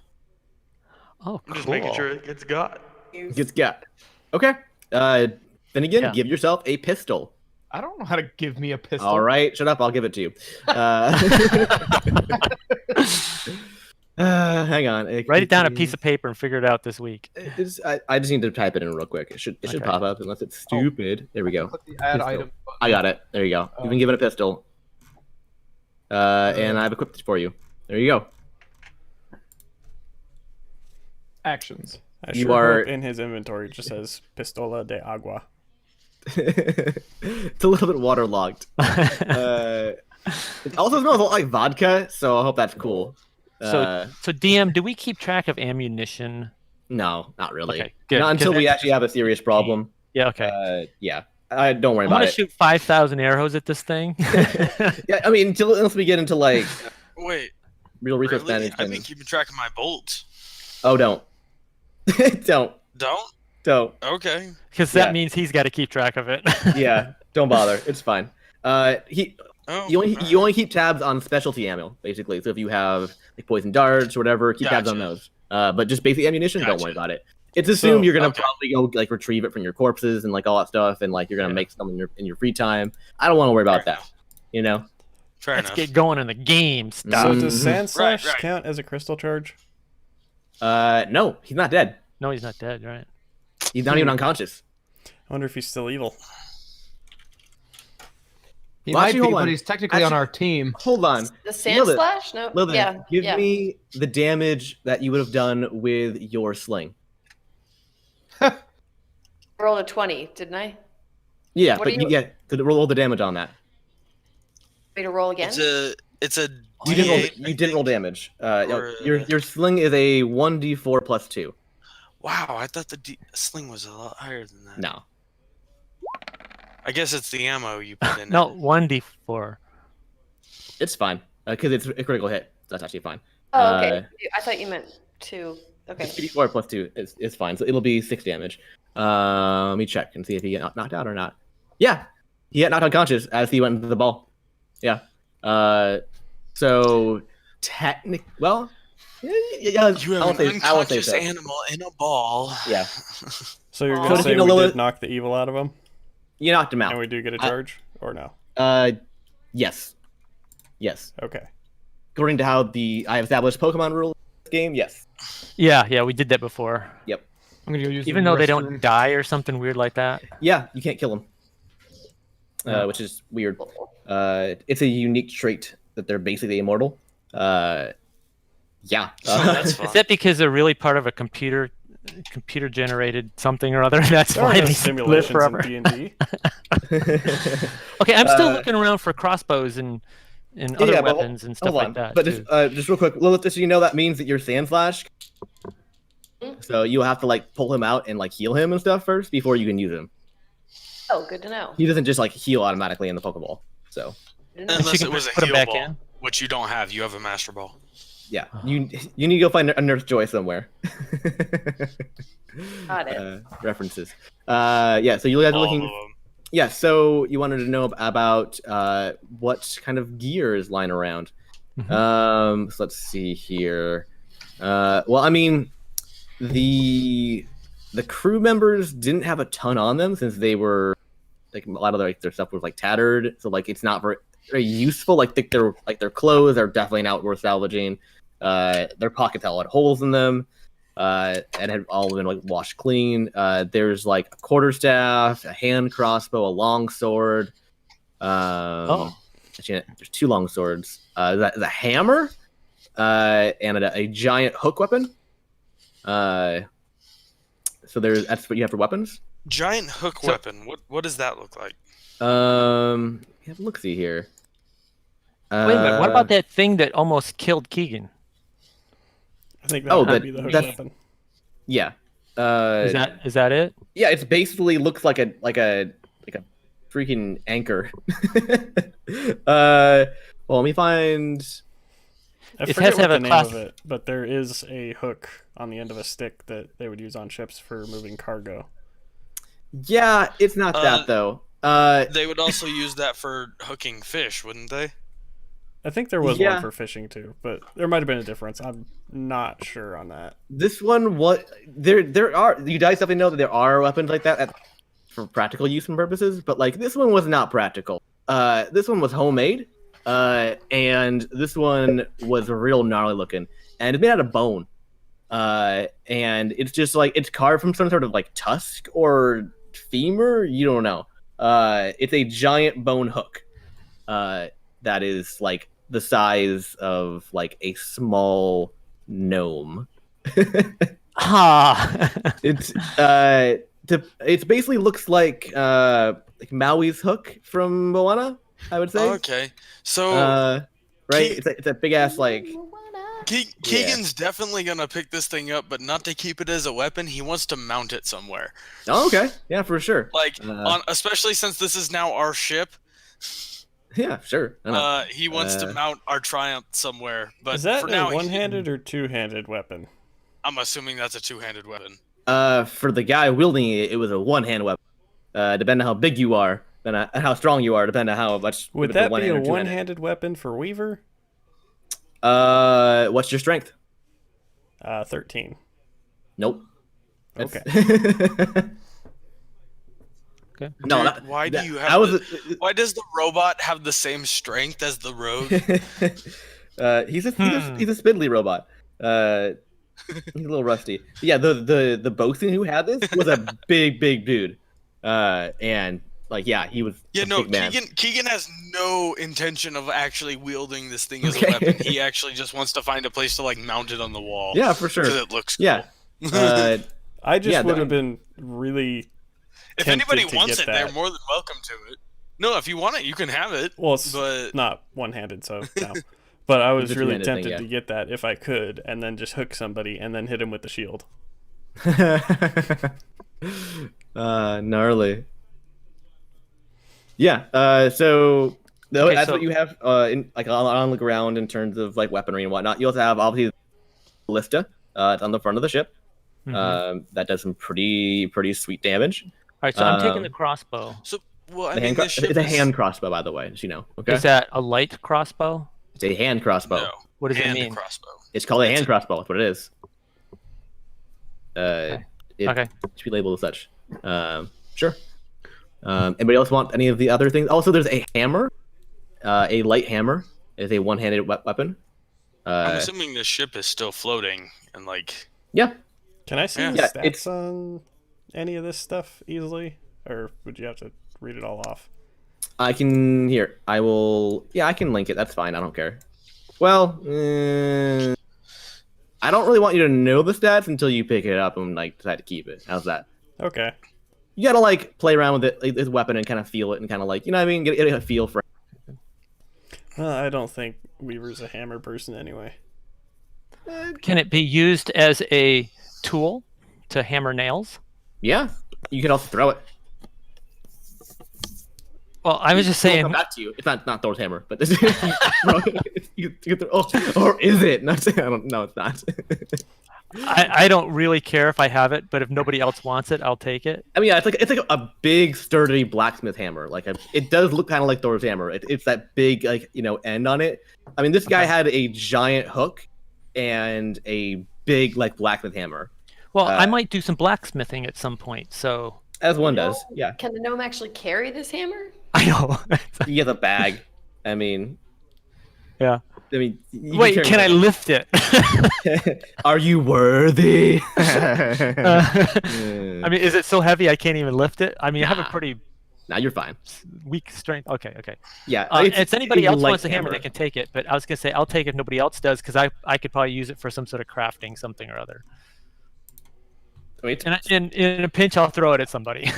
[SPEAKER 3] Oh,
[SPEAKER 8] I'm
[SPEAKER 3] cool.
[SPEAKER 8] just making sure it gets got.
[SPEAKER 1] gets got. Okay. Then again,
[SPEAKER 3] Yeah.
[SPEAKER 1] give yourself a pistol.
[SPEAKER 4] I don't know how to give me a pistol.
[SPEAKER 1] All right, shut up. I'll give it to you. Hang on.
[SPEAKER 3] Write it down on a piece of paper and figure it out this week.
[SPEAKER 1] I just need to type it in real quick. It should
[SPEAKER 3] Okay.
[SPEAKER 1] pop up unless it's stupid. There we go.
[SPEAKER 4] Click the add
[SPEAKER 1] Pistol.
[SPEAKER 4] item button.
[SPEAKER 1] I got it. There you go. You've been given a pistol. And I've equipped it for you. There you go.
[SPEAKER 4] Actions.
[SPEAKER 6] I
[SPEAKER 1] You
[SPEAKER 6] sure
[SPEAKER 1] are-
[SPEAKER 6] hope in his inventory it just says Pistola de Agua.
[SPEAKER 1] It's a little bit waterlogged. It also smells a lot like vodka, so I hope that's cool.
[SPEAKER 3] So DM, do we keep track of ammunition?
[SPEAKER 1] No, not really.
[SPEAKER 3] Okay, good.
[SPEAKER 1] Not until
[SPEAKER 3] 'Cause
[SPEAKER 1] we
[SPEAKER 3] that's-
[SPEAKER 1] actually have a serious problem.
[SPEAKER 3] Yeah, okay.
[SPEAKER 1] Yeah. Don't worry
[SPEAKER 3] I'm
[SPEAKER 1] about
[SPEAKER 3] gonna
[SPEAKER 1] it.
[SPEAKER 3] shoot 5,000 arrows at this thing.
[SPEAKER 1] Yeah, I mean, unless we get into like
[SPEAKER 2] Wait,
[SPEAKER 1] real resource
[SPEAKER 2] really? I've
[SPEAKER 1] management.
[SPEAKER 2] been keeping track of my bolts.
[SPEAKER 1] Oh, don't. Don't.
[SPEAKER 2] Okay.
[SPEAKER 3] Because
[SPEAKER 1] Yeah.
[SPEAKER 3] that means he's got to keep track of it.
[SPEAKER 1] Yeah, don't bother. It's fine.
[SPEAKER 2] Oh,
[SPEAKER 1] You only keep tabs on specialty ammo, basically. So if you have like poison darts or whatever, keep tabs on
[SPEAKER 2] Gotcha.
[SPEAKER 1] those. But just basic ammunition, don't worry
[SPEAKER 2] Gotcha.
[SPEAKER 1] about it. It's assumed
[SPEAKER 6] So-
[SPEAKER 1] you're gonna
[SPEAKER 2] okay.
[SPEAKER 1] probably go like retrieve it from your corpses and like all that stuff, and like you're gonna
[SPEAKER 3] Yeah.
[SPEAKER 1] make some in your free time. I don't want to worry about
[SPEAKER 2] Fair
[SPEAKER 1] that. You know.
[SPEAKER 2] Fair
[SPEAKER 3] Let's
[SPEAKER 2] enough.
[SPEAKER 3] get going in the game.
[SPEAKER 6] So
[SPEAKER 3] Stop.
[SPEAKER 1] Mhm.
[SPEAKER 6] does Sand Slash
[SPEAKER 2] right.
[SPEAKER 6] count as a crystal charge?
[SPEAKER 1] No, he's not dead.
[SPEAKER 3] No, he's not dead, right?
[SPEAKER 1] He's not even unconscious.
[SPEAKER 6] I wonder if he's still evil.
[SPEAKER 4] He
[SPEAKER 1] Well,
[SPEAKER 4] might
[SPEAKER 1] actually,
[SPEAKER 4] be,
[SPEAKER 1] hold on.
[SPEAKER 4] but he's technically on our team.
[SPEAKER 1] Hold on.
[SPEAKER 5] The sand
[SPEAKER 1] Lilith,
[SPEAKER 5] slash? No.
[SPEAKER 1] Lilith,
[SPEAKER 5] Yeah.
[SPEAKER 1] give
[SPEAKER 5] yeah.
[SPEAKER 1] me the damage that you would have done with your sling.
[SPEAKER 5] Rolled a 20, didn't I?
[SPEAKER 1] Yeah,
[SPEAKER 5] What
[SPEAKER 1] but
[SPEAKER 5] do you-
[SPEAKER 1] yeah, to roll the damage on that.
[SPEAKER 5] Way to roll again?
[SPEAKER 2] It's a
[SPEAKER 1] You didn't roll.
[SPEAKER 2] D8,
[SPEAKER 1] You didn't roll damage.
[SPEAKER 2] Or,
[SPEAKER 1] Your sling is a 1d4 plus 2.
[SPEAKER 2] Wow, I thought the sling was a lot higher than that.
[SPEAKER 1] No.
[SPEAKER 2] I guess it's the ammo you put in.
[SPEAKER 3] No,
[SPEAKER 2] it.
[SPEAKER 3] 1d4.
[SPEAKER 1] It's fine because it's a critical hit. That's actually fine.
[SPEAKER 5] Oh, okay. I thought you meant 2. Okay.
[SPEAKER 1] It's 4 plus 2 is fine, so it'll be 6 damage. Let me check and see if he get knocked out or not. Yeah, he got knocked unconscious as he went into the ball. Yeah. So technic. Well, yeah.
[SPEAKER 2] You have
[SPEAKER 1] I will
[SPEAKER 2] an
[SPEAKER 1] say
[SPEAKER 2] unconscious
[SPEAKER 1] so.
[SPEAKER 2] animal in a ball.
[SPEAKER 1] Yeah,
[SPEAKER 6] So you're
[SPEAKER 5] Aw.
[SPEAKER 6] gonna
[SPEAKER 1] So
[SPEAKER 6] say
[SPEAKER 1] you know,
[SPEAKER 6] we
[SPEAKER 1] Lilith-
[SPEAKER 6] did knock the evil out of him,
[SPEAKER 1] you knocked him
[SPEAKER 6] and
[SPEAKER 1] out.
[SPEAKER 6] we do get a
[SPEAKER 1] I-
[SPEAKER 6] charge, or no?
[SPEAKER 1] Yes. Yes.
[SPEAKER 6] Okay.
[SPEAKER 1] According to how I have established Pokemon rule in this game, yes.
[SPEAKER 3] Yeah, we did that before.
[SPEAKER 4] I'm gonna go use
[SPEAKER 3] Even
[SPEAKER 4] the
[SPEAKER 3] though they
[SPEAKER 4] restroom.
[SPEAKER 3] don't die or something weird like that.
[SPEAKER 1] Yeah, you can't kill them,
[SPEAKER 3] Yeah.
[SPEAKER 1] which is weird. It's a unique trait that they're basically immortal. Yeah.
[SPEAKER 2] That's
[SPEAKER 3] Is
[SPEAKER 2] fun.
[SPEAKER 3] that because they're really part of a computer generated something or other? That's
[SPEAKER 6] There are
[SPEAKER 3] why
[SPEAKER 6] no
[SPEAKER 3] they live
[SPEAKER 6] simulations
[SPEAKER 3] forever.
[SPEAKER 6] in D&D.
[SPEAKER 3] Okay, I'm still
[SPEAKER 1] Uh,
[SPEAKER 3] looking around for crossbows and other
[SPEAKER 1] Yeah, but
[SPEAKER 3] weapons and stuff
[SPEAKER 1] hold
[SPEAKER 3] like
[SPEAKER 1] on.
[SPEAKER 3] that.
[SPEAKER 1] But
[SPEAKER 3] too.
[SPEAKER 1] just real quick, Lilith, just so you know, that means that you're Sand Slash. So you'll have to like pull him out and like heal him and stuff first before you can use him.
[SPEAKER 5] Oh, good to know.
[SPEAKER 1] He doesn't just like heal automatically in the Pokeball. So
[SPEAKER 5] Didn't know.
[SPEAKER 3] And she
[SPEAKER 2] Unless
[SPEAKER 3] can
[SPEAKER 2] it was a
[SPEAKER 3] put 'em
[SPEAKER 2] heal
[SPEAKER 3] back
[SPEAKER 2] ball,
[SPEAKER 3] in?
[SPEAKER 2] which you don't have. You have a Master Ball.
[SPEAKER 1] yeah, you need to go find a Nurse Joy somewhere.
[SPEAKER 5] Got it.
[SPEAKER 1] References. Yeah. So you guys are
[SPEAKER 2] All
[SPEAKER 1] looking.
[SPEAKER 2] of them.
[SPEAKER 1] Yeah. So you wanted to know about what kind of gear is lying around.
[SPEAKER 3] Mhm.
[SPEAKER 1] So let's see here. Well, I mean, the crew members didn't have a ton on them since they were like a lot of their stuff was like tattered, so like it's not very useful. Like their clothes are definitely not worth salvaging. Their pockets all had holes in them, and had all been like washed clean. There's like a quarterstaff, a hand crossbow, a long sword. Actually, there's 2 long swords. That is a hammer, and a giant hook weapon. So that's what you have for weapons.
[SPEAKER 2] Giant hook
[SPEAKER 1] So-
[SPEAKER 2] weapon. What does that look like?
[SPEAKER 1] Yeah, look, see here.
[SPEAKER 3] Wait a minute, what about that thing that almost killed Keegan?
[SPEAKER 6] I think that
[SPEAKER 1] Oh,
[SPEAKER 6] would be the hook
[SPEAKER 1] that's-
[SPEAKER 6] weapon.
[SPEAKER 1] Yeah.
[SPEAKER 3] Is that it?
[SPEAKER 1] Yeah, it's basically looks like a freaking anchor. Well, let me find.
[SPEAKER 6] I
[SPEAKER 3] It
[SPEAKER 6] forget
[SPEAKER 3] has to have
[SPEAKER 6] what
[SPEAKER 3] a
[SPEAKER 6] the name
[SPEAKER 3] class-
[SPEAKER 6] of it, but there is a hook on the end of a stick that they would use on ships for moving cargo.
[SPEAKER 1] Yeah, it's not that though.
[SPEAKER 2] They would also use that for hooking fish, wouldn't they?
[SPEAKER 6] I think there was
[SPEAKER 1] Yeah.
[SPEAKER 6] one for fishing too, but there might have been a difference. I'm not sure on that.
[SPEAKER 1] This one, what there are, you guys definitely know that there are weapons like that for practical use and purposes, but like this one was not practical. This one was homemade, and this one was real gnarly looking, and it's made out of bone. And it's just like it's carved from some sort of like tusk or femur, you don't know. It's a giant bone hook. That is like the size of like a small gnome.
[SPEAKER 3] Ah.
[SPEAKER 1] It basically looks like Maui's hook from Moana, I would say.
[SPEAKER 2] Okay, so
[SPEAKER 1] Right? It's a big ass like.
[SPEAKER 2] Keegan's definitely gonna pick this thing up, but not to keep it as a weapon. He wants to mount it somewhere.
[SPEAKER 1] Oh, okay, yeah, for sure.
[SPEAKER 2] Like especially since this is now our ship.
[SPEAKER 1] Yeah, sure.
[SPEAKER 2] He wants to mount our Triumph somewhere, but
[SPEAKER 6] Is that
[SPEAKER 2] for now,
[SPEAKER 6] a one-handed or two-handed weapon?
[SPEAKER 2] I'm assuming that's a two-handed weapon.
[SPEAKER 1] For the guy wielding it, it was a one-hand weapon. Depending on how big you are, and how strong you are, depending on how much.
[SPEAKER 6] Would that be a one-handed weapon for Weaver?
[SPEAKER 1] What's your strength?
[SPEAKER 6] 13.
[SPEAKER 1] Nope.
[SPEAKER 6] Okay.
[SPEAKER 3] Okay.
[SPEAKER 1] No,
[SPEAKER 2] Dude, why do you have? Why does the robot have the same strength as the rogue?
[SPEAKER 1] He's a spindly robot. He's a little rusty. Yeah, the bosun who had this was a big dude. And like he was.
[SPEAKER 2] Yeah, no,
[SPEAKER 1] big man.
[SPEAKER 2] Keegan has no intention of actually wielding this thing as a weapon. He actually just wants to find a place to like mount it on the wall.
[SPEAKER 1] Yeah, for sure.
[SPEAKER 2] Because it looks cool.
[SPEAKER 1] Yeah.
[SPEAKER 6] I just would have been really.
[SPEAKER 2] If anybody wants it, they're more than welcome to it. No, if you want it, you can have it.
[SPEAKER 6] Well, it's
[SPEAKER 2] but
[SPEAKER 6] not one-handed, so no. But I was really tempted
[SPEAKER 1] thing,
[SPEAKER 6] to get that if I could, and then just hook somebody and then hit him with the shield.
[SPEAKER 1] Gnarly. Yeah. So that's what you have in like on the ground in terms of like weaponry and whatnot. You also have obviously ballista. It's on the front of the ship. That does some pretty sweet damage.
[SPEAKER 3] All right, so I'm taking the crossbow.
[SPEAKER 2] So, well, I
[SPEAKER 1] The
[SPEAKER 2] mean,
[SPEAKER 1] it's a hand crossbow, by the way, as you know. Okay.
[SPEAKER 3] Is that a light crossbow?
[SPEAKER 1] It's a hand crossbow.
[SPEAKER 2] No.
[SPEAKER 3] What does it
[SPEAKER 2] Hand
[SPEAKER 3] mean?
[SPEAKER 2] crossbow.
[SPEAKER 1] It's called a hand crossbow. That's what it is.
[SPEAKER 3] Okay.
[SPEAKER 1] It should be labeled as such. Sure. Anybody else want any of the other things? Also, there's a hammer. A light hammer is a one-handed weapon.
[SPEAKER 2] I'm assuming the ship is still floating and like.
[SPEAKER 1] Yeah.
[SPEAKER 6] Can I see the
[SPEAKER 1] Yeah,
[SPEAKER 6] stats on any of this stuff easily, or would you have to read it all off?
[SPEAKER 1] I can here. I will. Yeah, I can link it. That's fine. I don't care. Well, I don't really want you to know the stats until you pick it up and like decide to keep it. How's that?
[SPEAKER 6] Okay.
[SPEAKER 1] You gotta like play around with it, like, this weapon, and kind of feel it, and kind of like, you know what I mean, get a feel for it.
[SPEAKER 6] Well, I don't think Weaver's a hammer person anyway.
[SPEAKER 3] Can it be used as a tool to hammer nails?
[SPEAKER 1] Yeah, you can also throw it.
[SPEAKER 3] Well, I was just
[SPEAKER 1] It'll
[SPEAKER 3] saying.
[SPEAKER 1] come back to you. It's not Thor's hammer, but this you throw, or is it? Not, I don't. No, it's not.
[SPEAKER 3] I don't really care if I have it, but if nobody else wants it, I'll take it.
[SPEAKER 1] I mean, yeah, it's like a big sturdy blacksmith hammer. Like it does look kind of like Thor's hammer. It's that big end on it. I mean, this guy had a giant hook and a big like blacksmith hammer.
[SPEAKER 3] Well, I might do some blacksmithing at some point. So
[SPEAKER 1] as one does, yeah.
[SPEAKER 5] Can the gnome actually carry this hammer?
[SPEAKER 3] I know.
[SPEAKER 1] You get a bag. I mean,
[SPEAKER 3] yeah.
[SPEAKER 1] I mean,
[SPEAKER 3] wait, can I lift it?
[SPEAKER 1] Are you worthy?
[SPEAKER 3] I mean, is it so heavy I can't even lift it? I mean, I have a pretty
[SPEAKER 1] you're fine.
[SPEAKER 3] Weak strength. Okay.
[SPEAKER 1] Yeah.
[SPEAKER 3] If anybody else wants a hammer, they can take it. But I was gonna say I'll take it if nobody else does, because I could probably use it for some sort of crafting something or other.
[SPEAKER 1] Wait.
[SPEAKER 3] And in a pinch, I'll throw it at somebody.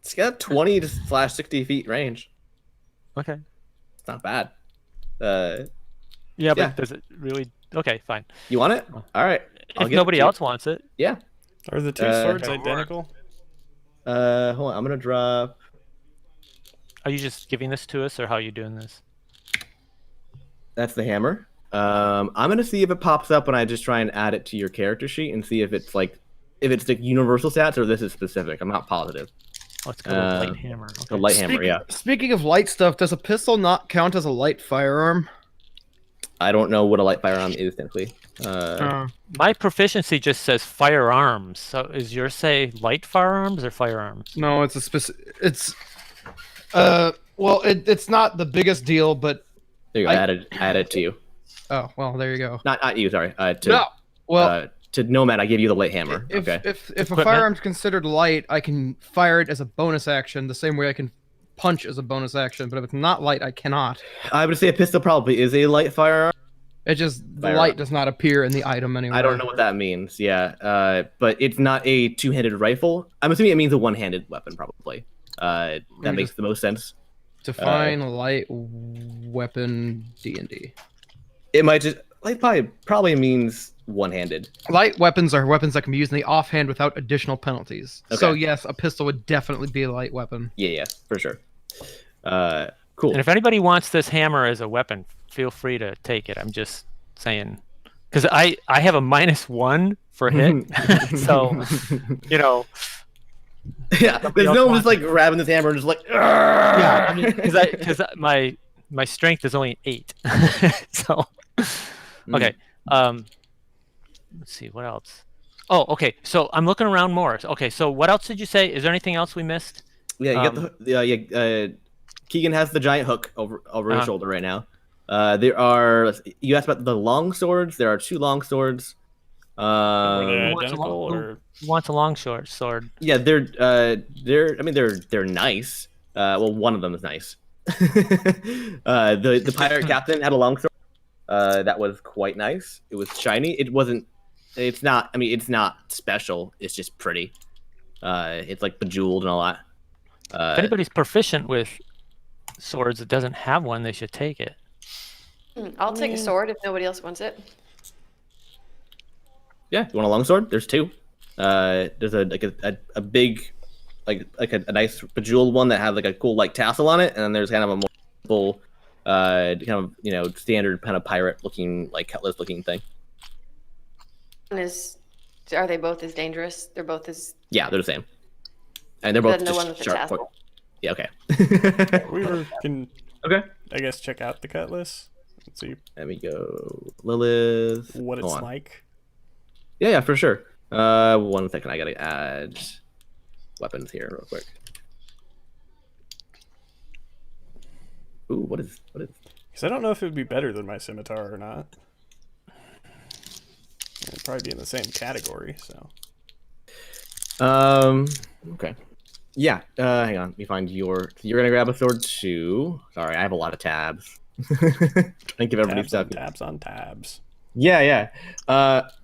[SPEAKER 1] It's got 20/60 feet range.
[SPEAKER 3] Okay.
[SPEAKER 1] It's not bad.
[SPEAKER 3] Yeah, but does it really? Okay, fine.
[SPEAKER 1] You want it? All right.
[SPEAKER 3] If nobody else wants it.
[SPEAKER 1] Yeah.
[SPEAKER 6] Are the two swords identical?
[SPEAKER 1] Hold on. I'm gonna drop.
[SPEAKER 3] Are you just giving this to us, or how are you doing this?
[SPEAKER 1] That's the hammer. I'm gonna see if it pops up when I just try and add it to your character sheet and see if it's like the universal stats or this is specific. I'm not positive.
[SPEAKER 3] Oh, it's called a light hammer.
[SPEAKER 1] The
[SPEAKER 3] Okay.
[SPEAKER 1] light hammer, yeah.
[SPEAKER 4] Speaking of light stuff, does a pistol not count as a light firearm?
[SPEAKER 1] I don't know what a light firearm is technically.
[SPEAKER 3] My proficiency just says firearms. So is yours say light firearms or firearms?
[SPEAKER 4] No, it's a specific. It's well, it's not the biggest deal, but
[SPEAKER 1] There you go. Add it to you.
[SPEAKER 4] oh well, there you go.
[SPEAKER 1] Not you, sorry.
[SPEAKER 4] No, well,
[SPEAKER 1] To Nomad, I give you the light hammer.
[SPEAKER 4] if
[SPEAKER 1] Okay.
[SPEAKER 4] if a
[SPEAKER 3] Equipment?
[SPEAKER 4] firearm's considered light, I can fire it as a bonus action, the same way I can punch as a bonus action. But if it's not light, I cannot.
[SPEAKER 1] I would say a pistol probably is a light firearm.
[SPEAKER 4] It just the
[SPEAKER 1] Firearm.
[SPEAKER 4] light does not appear in the item anymore.
[SPEAKER 1] I don't know what that means. Yeah. But it's not a two-handed rifle. I'm assuming it means a one-handed weapon, probably. That
[SPEAKER 4] me
[SPEAKER 1] makes the most sense.
[SPEAKER 4] Define light weapon D&D.
[SPEAKER 1] It might just like probably means one-handed.
[SPEAKER 4] Light weapons are weapons that can be used in the offhand without additional penalties. So
[SPEAKER 1] Okay.
[SPEAKER 4] yes, a pistol would definitely be a light weapon.
[SPEAKER 1] Yeah, for sure. Cool.
[SPEAKER 3] And if anybody wants this hammer as a weapon, feel free to take it. I'm just saying, because I have a -1 for hit, so you know.
[SPEAKER 1] Yeah, there's
[SPEAKER 3] else
[SPEAKER 1] no one
[SPEAKER 3] wants
[SPEAKER 1] just like grabbing this hammer and just like.
[SPEAKER 3] Yeah, I mean, because my strength is only 8, so okay. Let's see what else. Oh, okay. So I'm looking around more. Okay, so what else did you say? Is there anything else we missed?
[SPEAKER 1] Yeah, you got the Keegan has the giant hook over his shoulder right now. There are. You asked about the long swords. There are 2 long swords.
[SPEAKER 6] Were they
[SPEAKER 3] Who wants a
[SPEAKER 6] identical
[SPEAKER 3] long-
[SPEAKER 6] or?
[SPEAKER 3] Who wants a long sword?
[SPEAKER 1] Yeah, they're. I mean, they're nice. Well, one of them is nice. The pirate captain had a long sword. That was quite nice. It was shiny. It wasn't. It's not. I mean, it's not special. It's just pretty. It's like bejeweled and all that.
[SPEAKER 3] If anybody's proficient with swords that doesn't have one, they should take it.
[SPEAKER 5] I'll take a sword if nobody else wants it.
[SPEAKER 1] Yeah, you want a longsword? There's 2. There's a big, like a nice bejeweled one that has like a cool like tassel on it, and then there's kind of a more simple, kind of standard kind of pirate looking like cutlass looking thing.
[SPEAKER 5] Are they both as dangerous? They're both as.
[SPEAKER 1] Yeah, they're the same, and they're both
[SPEAKER 5] Then the
[SPEAKER 1] just
[SPEAKER 5] one with the
[SPEAKER 1] sharp.
[SPEAKER 5] tassel.
[SPEAKER 1] Yeah, okay.
[SPEAKER 6] Can
[SPEAKER 1] Okay.
[SPEAKER 6] I guess check out the cutlass? Let's see
[SPEAKER 1] Let me go, Lilith.
[SPEAKER 6] what
[SPEAKER 1] Hold
[SPEAKER 6] it's
[SPEAKER 1] on.
[SPEAKER 6] like.
[SPEAKER 1] Yeah, for sure. 1 second, I gotta add weapons here real quick. Ooh, what is?
[SPEAKER 6] Because I don't know if it would be better than my scimitar or not. It'd probably be in the same category. So
[SPEAKER 1] Okay. Yeah. Hang on. Let me find your. You're gonna grab a sword too. Sorry, I have a lot of tabs. I give everybody
[SPEAKER 6] tabs
[SPEAKER 1] stuff.
[SPEAKER 6] on tabs on tabs.
[SPEAKER 1] Yeah.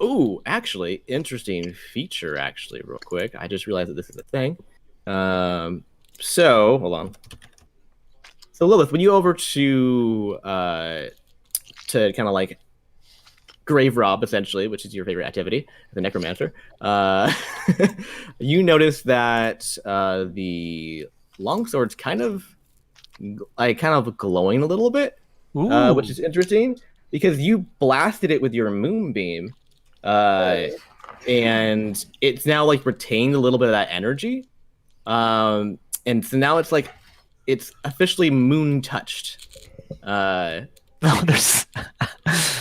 [SPEAKER 1] Ooh, actually, interesting feature. Actually, real quick, I just realized that this is a thing. So hold on. So Lilith, when you over to kind of like grave rob, essentially, which is your favorite activity, the necromancer, you notice that the longsword's kind of glowing a little bit, which is interesting because you blasted it with your moonbeam, and it's now like retained a little bit of that energy, and so now it's like it's officially moon touched. So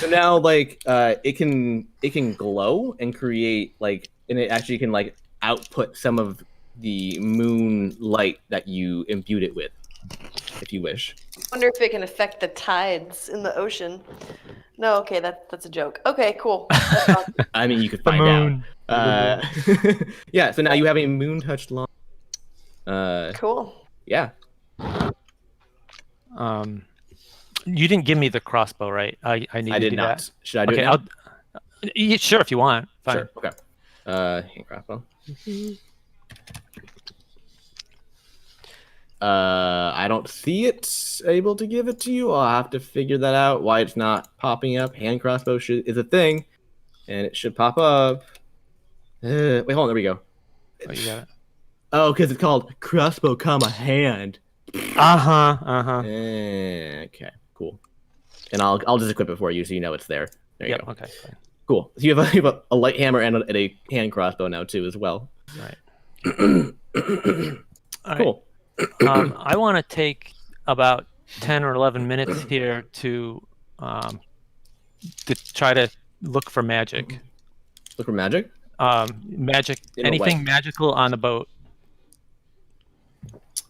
[SPEAKER 1] now like it can glow and create like, and it actually can like output some of the moon light that you imbued it with, if you wish.
[SPEAKER 5] I wonder if it can affect the tides in the ocean. No, okay, that's a joke. Okay, cool. That's awesome.
[SPEAKER 1] I mean, you could find out. Yeah, so now you have a moon touched long.
[SPEAKER 5] Cool.
[SPEAKER 1] Yeah.
[SPEAKER 3] You didn't give me the crossbow, right? I need
[SPEAKER 1] I
[SPEAKER 3] to
[SPEAKER 1] did
[SPEAKER 3] do
[SPEAKER 1] not.
[SPEAKER 3] that.
[SPEAKER 1] Should I do
[SPEAKER 3] Okay,
[SPEAKER 1] it now?
[SPEAKER 3] sure if you want. Fine.
[SPEAKER 1] Sure. Okay. Hand crossbow. I don't see it able to give it to you. I'll have to figure that out. Why it's not popping up. Hand crossbow is a thing, and it should pop up. Wait, hold on. There we go.
[SPEAKER 3] Oh, you got it.
[SPEAKER 1] Oh, because it's called crossbow, hand. Okay, cool. And I'll just equip it for you so you know it's there. There you go.
[SPEAKER 3] Okay. Fine.
[SPEAKER 1] Cool. So you have a light hammer and a hand crossbow now too as well.
[SPEAKER 3] Right. All right.
[SPEAKER 1] Cool.
[SPEAKER 3] I want to take about 10 or 11 minutes here to try to look for magic.
[SPEAKER 1] Look for magic.
[SPEAKER 3] Magic.
[SPEAKER 1] In what way?
[SPEAKER 3] Anything magical on the boat.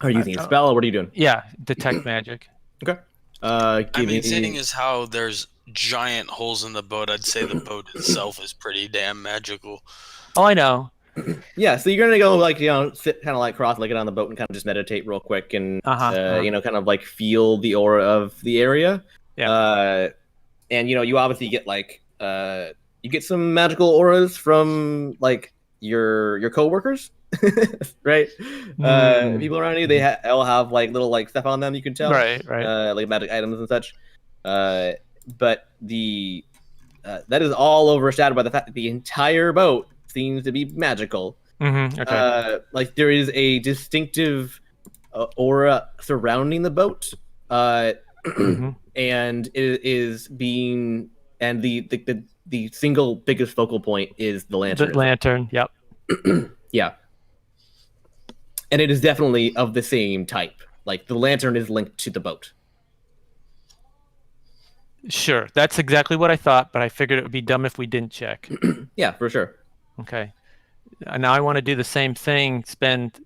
[SPEAKER 1] Are you using a spell, or what are you doing?
[SPEAKER 3] Yeah, detect magic.
[SPEAKER 1] Okay.
[SPEAKER 2] I
[SPEAKER 1] Give
[SPEAKER 2] mean,
[SPEAKER 1] me.
[SPEAKER 2] seeing as how there's giant holes in the boat, I'd say the boat itself is pretty damn magical.
[SPEAKER 3] Oh, I know.
[SPEAKER 1] Yeah, so you're gonna go like sit kind of like cross-legged on the boat and kind of just meditate real quick and kind of like feel the aura of the area.
[SPEAKER 3] Yeah.
[SPEAKER 1] And you obviously get like you get some magical auras from like your coworkers, right? People around you, they all have like little like stuff on them you can tell,
[SPEAKER 3] right.
[SPEAKER 1] like magic items and such. But the that is all overshadowed by the fact that the entire boat seems to be magical.
[SPEAKER 3] Okay.
[SPEAKER 1] Like there is a distinctive aura surrounding the boat, and it is being and the single biggest focal point is the lantern.
[SPEAKER 3] The lantern. Yep.
[SPEAKER 1] Yeah, and it is definitely of the same type. Like the lantern is linked to the boat.
[SPEAKER 3] Sure, that's exactly what I thought, but I figured it would be dumb if we didn't check.
[SPEAKER 1] Yeah, for sure.
[SPEAKER 3] Okay. Now I want to do the same thing, spend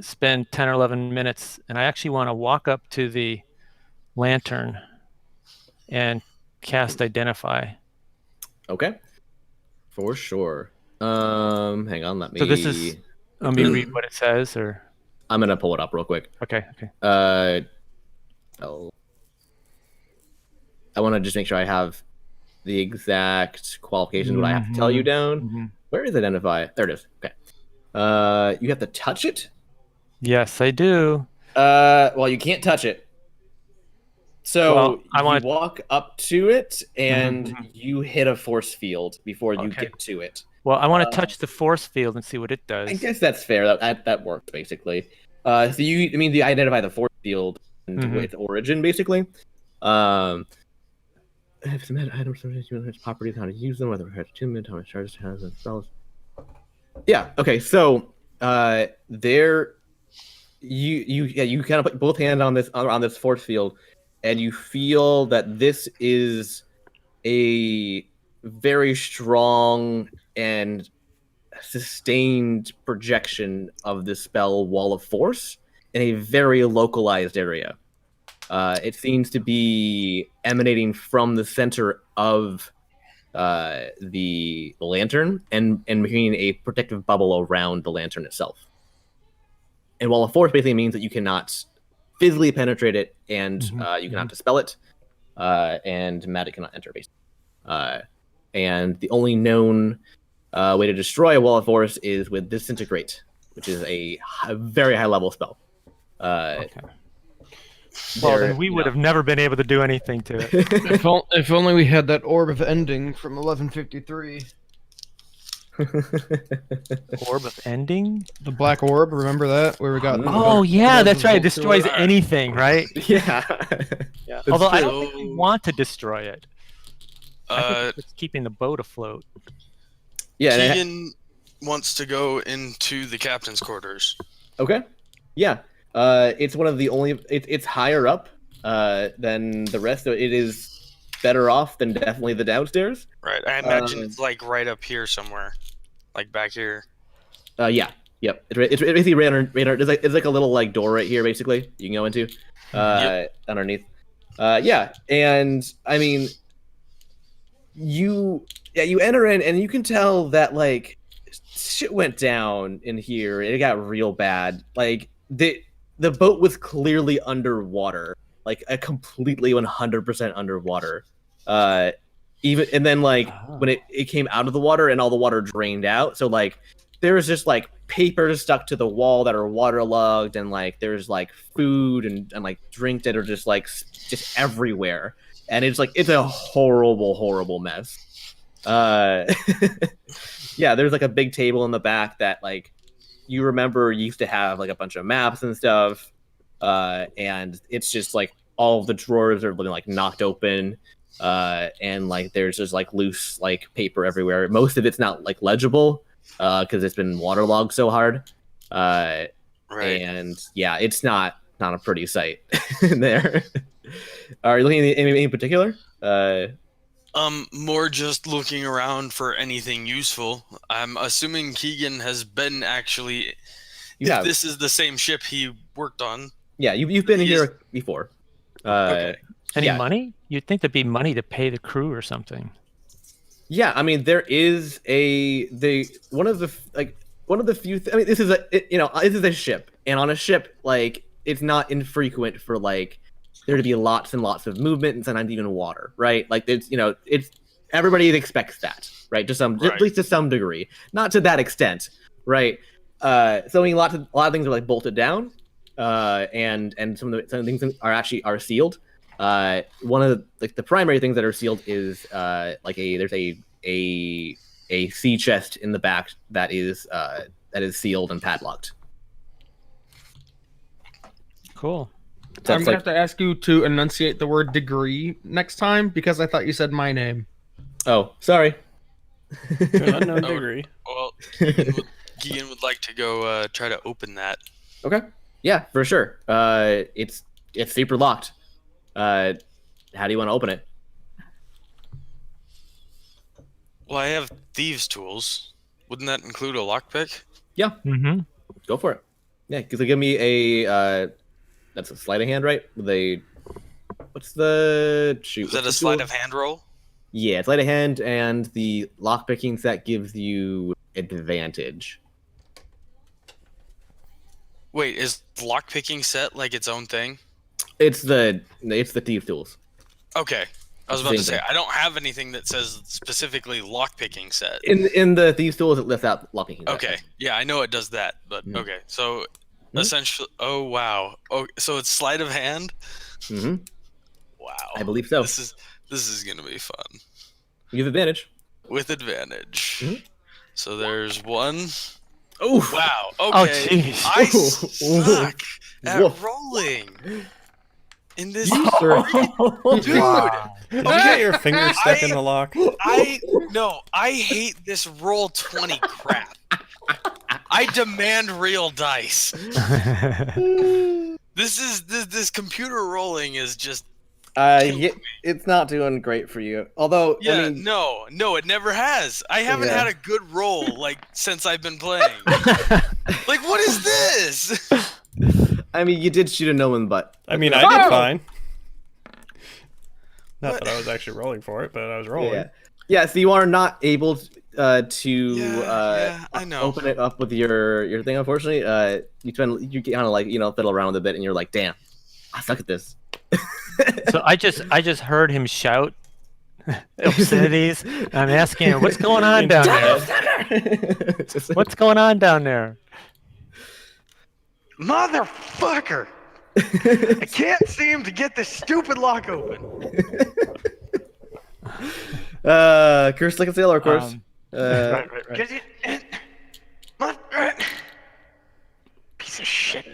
[SPEAKER 3] 10 or 11 minutes, and I actually want to walk up to the lantern and cast Identify.
[SPEAKER 1] Okay. For sure. Hang on, let me...
[SPEAKER 3] So this is... Let me read what it says, or...
[SPEAKER 1] I'm going to pull it up real quick.
[SPEAKER 3] Okay.
[SPEAKER 1] I want to just make sure I have the exact qualifications, what I have to tell you down. Where is Identify? There it is. Okay. You have to touch it?
[SPEAKER 3] Yes, I do.
[SPEAKER 1] Well, you can't touch it. So
[SPEAKER 3] I want
[SPEAKER 1] to walk up to it, and you hit a force field before you get to it.
[SPEAKER 3] Well, I want to touch the force field and see what it does.
[SPEAKER 1] I guess that's fair. That works, basically. So you identify the force field and its origin, basically. If some items, properties, how to use them, whether it's attunement, how much charges has and spells. Yeah. Okay. So, there, you kind of put both hands on this force field, and you feel that this is a very strong and sustained projection of the spell Wall of Force in a very localized area. It seems to be emanating from the center of the lantern and making a protective bubble around the lantern itself. And Wall of Force basically means that you cannot physically penetrate it, and you cannot dispel it, and magic cannot enter, basically. And the only known way to destroy a Wall of Force is with Disintegrate, which is a very high-level spell.
[SPEAKER 3] Well, then we would have never been able to do anything to it.
[SPEAKER 4] If only we had that orb of ending from 1153.
[SPEAKER 3] Orb of ending?
[SPEAKER 4] The black orb, remember that? Where we got.
[SPEAKER 3] Oh yeah, that's right. It destroys anything, right?
[SPEAKER 1] Yeah.
[SPEAKER 3] Although I don't think we want to destroy it. I think it's keeping the boat afloat.
[SPEAKER 1] Yeah.
[SPEAKER 2] Keegan wants to go into the captain's quarters.
[SPEAKER 1] Okay. Yeah. It's one of the only. It's higher up than the rest. So it is better off than definitely the downstairs.
[SPEAKER 2] Right. I imagine it's like right up here somewhere, like back here.
[SPEAKER 1] Yeah. Yep. It's basically right under. It's like a little like door right here, basically. You can go into underneath. Yeah. And I mean, you enter in and you can tell that like shit went down in here. It got real bad. Like the boat was clearly underwater, like a completely 100% underwater. And then like when it came out of the water and all the water drained out, so like there was just like papers stuck to the wall that are waterlogged, and like there's like food and like drink that are just everywhere, and it's a horrible mess. Yeah, there's like a big table in the back that like you remember used to have like a bunch of maps and stuff, and it's just like all of the drawers are like knocked open, and like there's just like loose like paper everywhere. Most of it's not like legible because it's been waterlogged so hard,
[SPEAKER 2] Right.
[SPEAKER 1] And yeah, it's not a pretty sight in there. Are you looking at any in particular?
[SPEAKER 2] More just looking around for anything useful. I'm assuming Keegan has been actually.
[SPEAKER 1] You have.
[SPEAKER 2] This is the same ship he worked on.
[SPEAKER 1] Yeah, you've been
[SPEAKER 2] He is-
[SPEAKER 1] here before.
[SPEAKER 2] Okay.
[SPEAKER 3] Any
[SPEAKER 1] yeah.
[SPEAKER 3] money? You'd think there'd be money to pay the crew or something.
[SPEAKER 1] Yeah, I mean there is one of the few. I mean, this is this is a ship, and on a ship, like, it's not infrequent for like there to be lots and lots of movement and sometimes even water, right? Like it's everybody expects that, right? At least to some degree, not to that extent, right? So I mean, a lot of things are like bolted down, and some things are sealed. One of the primary things that are sealed is there's a sea chest in the back that is sealed and padlocked.
[SPEAKER 3] Cool.
[SPEAKER 1] So
[SPEAKER 4] I'm gonna have to ask you to enunciate the word degree next time because I thought you said my name.
[SPEAKER 1] Oh, sorry.
[SPEAKER 6] To an unknown degree.
[SPEAKER 2] Well, Keegan would like to go try to open that.
[SPEAKER 1] Okay. Yeah, for sure. It's super locked. How do you want to open it?
[SPEAKER 2] Well, I have thieves' tools. Wouldn't that include a lockpick?
[SPEAKER 1] Yeah,
[SPEAKER 3] Mm-hmm.
[SPEAKER 1] go for it. Yeah, because they give me a that's a sleight of hand, right? What's the shoot?
[SPEAKER 2] Is that a sleight of hand roll?
[SPEAKER 1] Yeah, sleight of hand, and the lockpicking set gives you advantage.
[SPEAKER 2] Wait, is lockpicking set like its own thing?
[SPEAKER 1] It's the thief tools.
[SPEAKER 2] Okay. I was about to
[SPEAKER 1] Same
[SPEAKER 2] say,
[SPEAKER 1] thing.
[SPEAKER 2] I don't have anything that says specifically lockpicking set.
[SPEAKER 1] In the thieves tools, it lists out locking.
[SPEAKER 2] Okay. Yeah, I know it does that, but
[SPEAKER 1] Mhm.
[SPEAKER 2] okay. So
[SPEAKER 1] Mhm.
[SPEAKER 2] essentially, oh wow. Oh, so it's sleight of hand?
[SPEAKER 1] Mm-hmm.
[SPEAKER 2] Wow.
[SPEAKER 1] I believe so.
[SPEAKER 2] This is going to be fun.
[SPEAKER 1] You have advantage.
[SPEAKER 2] With advantage.
[SPEAKER 1] Mhm.
[SPEAKER 2] So there's one.
[SPEAKER 1] Oh
[SPEAKER 2] Wow.
[SPEAKER 3] Oh,
[SPEAKER 2] Okay.
[SPEAKER 3] jeez.
[SPEAKER 2] I suck at
[SPEAKER 1] Woof.
[SPEAKER 2] rolling. In this
[SPEAKER 1] Sir.
[SPEAKER 2] dude.
[SPEAKER 3] Wow.
[SPEAKER 6] Did you get your finger stuck in the lock?
[SPEAKER 2] I hate this roll 20 crap. I demand real dice. This computer rolling is just
[SPEAKER 1] It's not doing great for you. Although,
[SPEAKER 2] yeah,
[SPEAKER 1] I mean,
[SPEAKER 2] no, it never has. I haven't
[SPEAKER 1] Yeah.
[SPEAKER 2] had a good roll like since I've been playing. Like, what is this?
[SPEAKER 1] I mean, you did shoot a no in the butt.
[SPEAKER 6] I mean, I did fine. Not that I was actually rolling for it, but I was rolling.
[SPEAKER 1] Yeah. Yeah, so you are not able to
[SPEAKER 2] Yeah, I know.
[SPEAKER 1] open it up with your thing. Unfortunately, you kind of like fiddle around with a bit, and you're like, damn, I suck at this.
[SPEAKER 3] So I just heard him shout obscenities. I'm asking him, what's going on down there?
[SPEAKER 1] Just-
[SPEAKER 3] What's going on down there?
[SPEAKER 8] Motherfucker! I can't seem to get this stupid lock open.
[SPEAKER 1] Curse like a sailor, of course.
[SPEAKER 3] Right.
[SPEAKER 8] Get it? Piece of shit.